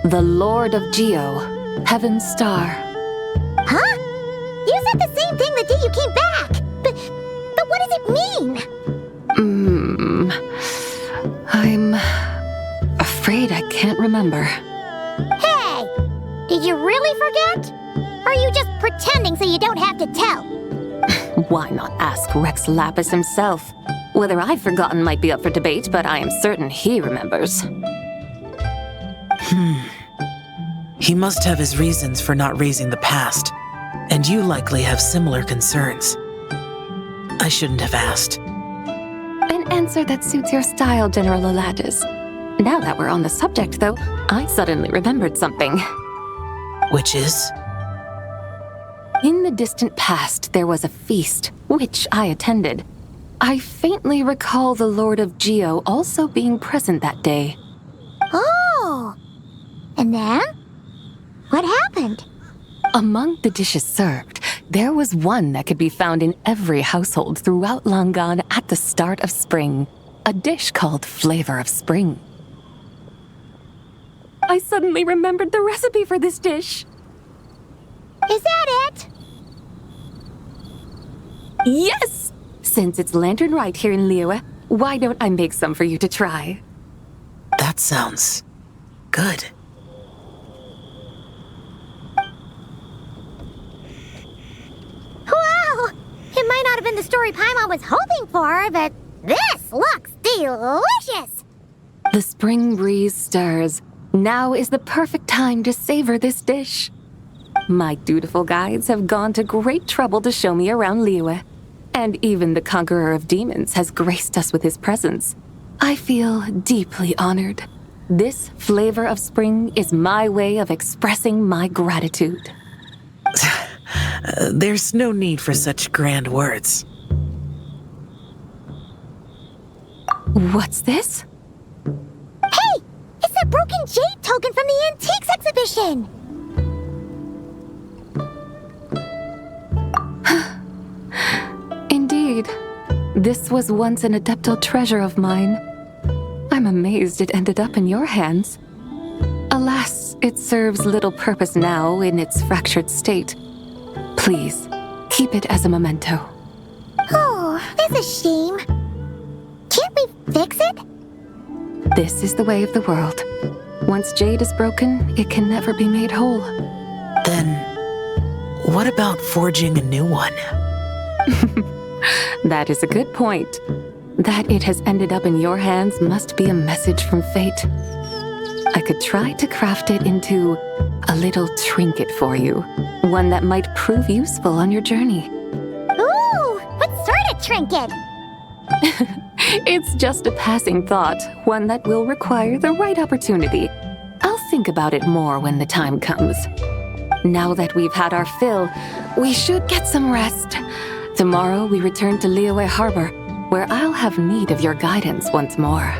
the Lord of Geo, Heaven's Star. Huh? You said the same thing the day you came back. But what does it mean? I'm afraid I can't remember. Hey! Did you really forget? Or are you just pretending so you don't have to tell? Why not ask Rex Lapis himself? Whether I've forgotten might be up for debate, but I am certain he remembers. He must have his reasons for not raising the past, and you likely have similar concerns. I shouldn't have asked. An answer that suits your style, General Elatis. Now that we're on the subject, though, I suddenly remembered something. Which is? In the distant past, there was a feast, which I attended. I faintly recall the Lord of Geo also being present that day. Oh! And then? What happened? Among the dishes served, there was one that could be found in every household throughout Langan at the start of spring. A dish called Flavor of Spring. I suddenly remembered the recipe for this dish. Is that it? Yes! Since it's lantern right here in Liyue, why don't I make some for you to try? That sounds good. Wow! It might not have been the story Paimon was hoping for, but this looks delicious! The spring breeze stirs. Now is the perfect time to savor this dish. My dutiful guides have gone to great trouble to show me around Liyue, and even the conqueror of demons has graced us with his presence. I feel deeply honored. This flavor of spring is my way of expressing my gratitude. There's no need for such grand words. What's this? Hey! It's that broken jade token from the antiques exhibition! Indeed. This was once an adeptal treasure of mine. I'm amazed it ended up in your hands. Alas, it serves little purpose now in its fractured state. Please, keep it as a memento. Oh, that's a shame. Can't we fix it? This is the way of the world. Once jade is broken, it can never be made whole. Then, what about forging a new one? That is a good point. That it has ended up in your hands must be a message from fate. I could try to craft it into a little trinket for you. One that might prove useful on your journey. Ooh, what sort of trinket? It's just a passing thought, one that will require the right opportunity. I'll think about it more when the time comes. Now that we've had our fill, we should get some rest. Tomorrow we return to Liyue Harbor, where I'll have need of your guidance once more.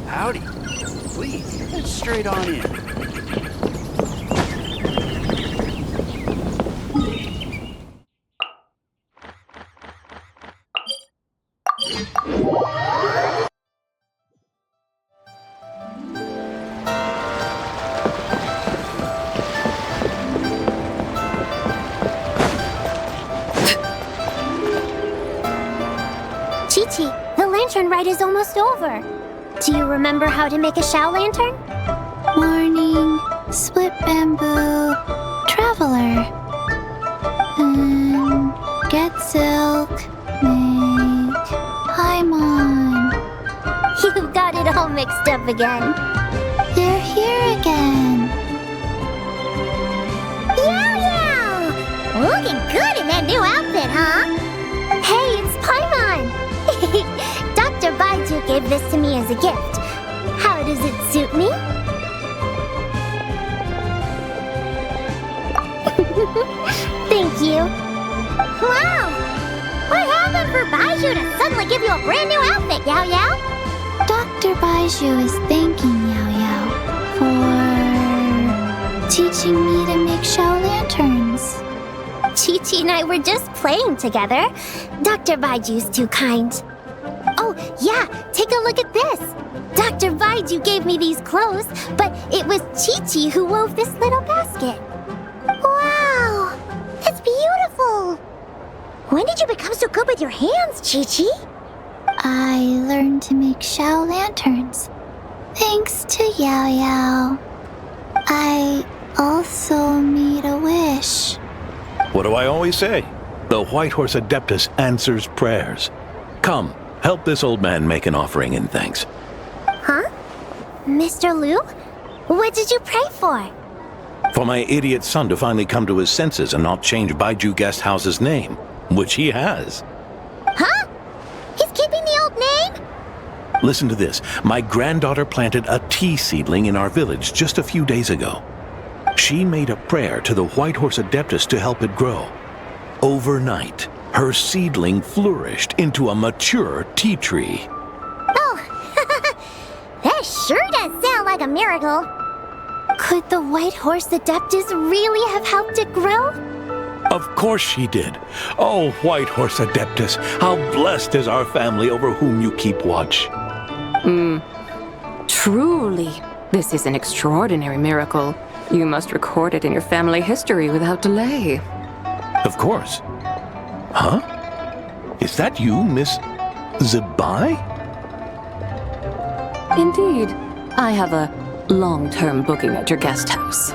Howdy. Please, head straight on in. Chi-Chi, the lantern ride is almost over. Do you remember how to make a Shao lantern? Morning, split bamboo, traveler. Get silk, make Paimon. You've got it all mixed up again. They're here again. Yow! Looking good in that new outfit, huh? Hey, it's Paimon! Dr. Baiju gave this to me as a gift. How does it suit me? Thank you. Wow! What happened for Baiju to suddenly give you a brand new outfit, Yao Yao? Dr. Baiju is thanking Yao Yao for teaching me to make Shao lanterns. Chi-Chi and I were just playing together. Dr. Baiju's too kind. Oh, yeah, take a look at this. Dr. Baiju gave me these clothes, but it was Chi-Chi who wove this little basket. Wow, that's beautiful. When did you become so good with your hands, Chi-Chi? I learned to make Shao lanterns, thanks to Yao Yao. I also made a wish. What do I always say? The White Horse Adeptus answers prayers. Come, help this old man make an offering in thanks. Huh? Mr. Liu? What did you pray for? For my idiot son to finally come to his senses and not change Baiju Guest House's name, which he has. Huh? He's keeping the old name? Listen to this. My granddaughter planted a tea seedling in our village just a few days ago. She made a prayer to the White Horse Adeptus to help it grow. Overnight, her seedling flourished into a mature tea tree. Oh, that sure does sound a miracle. Could the White Horse Adeptus really have helped it grow? Of course she did. Oh, White Horse Adeptus, how blessed is our family over whom you keep watch. Truly, this is an extraordinary miracle. You must record it in your family history without delay. Of course. Huh? Is that you, Miss Zibai? Indeed. I have a long-term booking at your guest house.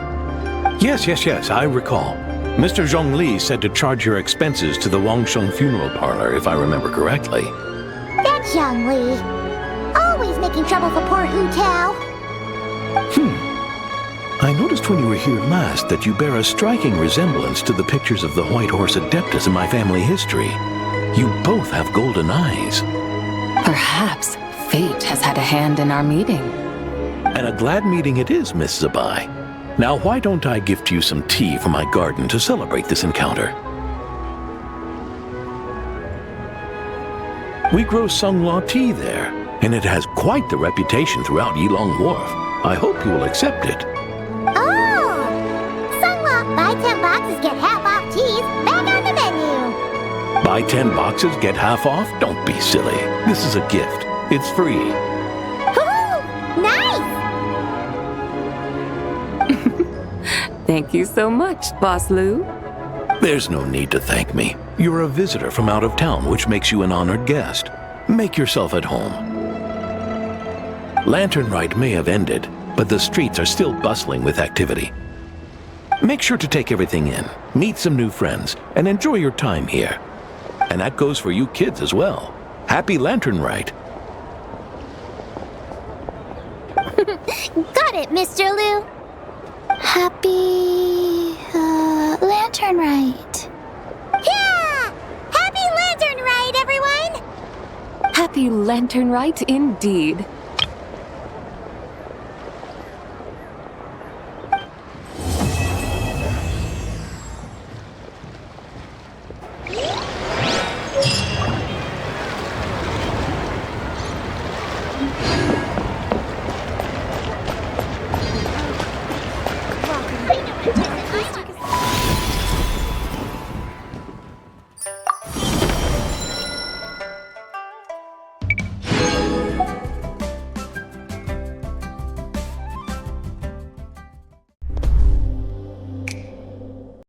Yes, I recall. Mr. Zhongli said to charge your expenses to the Wangsheng funeral parlor, if I remember correctly. That Zhongli. Always making trouble for poor Hu Tao. I noticed when you were here last that you bear a striking resemblance to the pictures of the White Horse Adeptus in my family history. You both have golden eyes. Perhaps fate has had a hand in our meeting. And a glad meeting it is, Miss Zibai. Now, why don't I gift you some tea from my garden to celebrate this encounter? We grow Sunghua tea there, and it has quite the reputation throughout Yilong Wharf. I hope you will accept it. Oh! Sunghua, buy 10 boxes, get half off teas, back on the menu. Buy 10 boxes, get half off? Don't be silly. This is a gift. It's free. Nice! Thank you so much, Boss Lu. There's no need to thank me. You're a visitor from out of town, which makes you an honored guest. Make yourself at home. Lantern Rite may have ended, but the streets are still bustling with activity. Make sure to take everything in, meet some new friends, and enjoy your time here. And that goes for you kids as well. Happy Lantern Rite. Got it, Mr. Lu. Happy... Lantern Rite. Yeah! Happy Lantern Rite, everyone! Happy Lantern Rite indeed.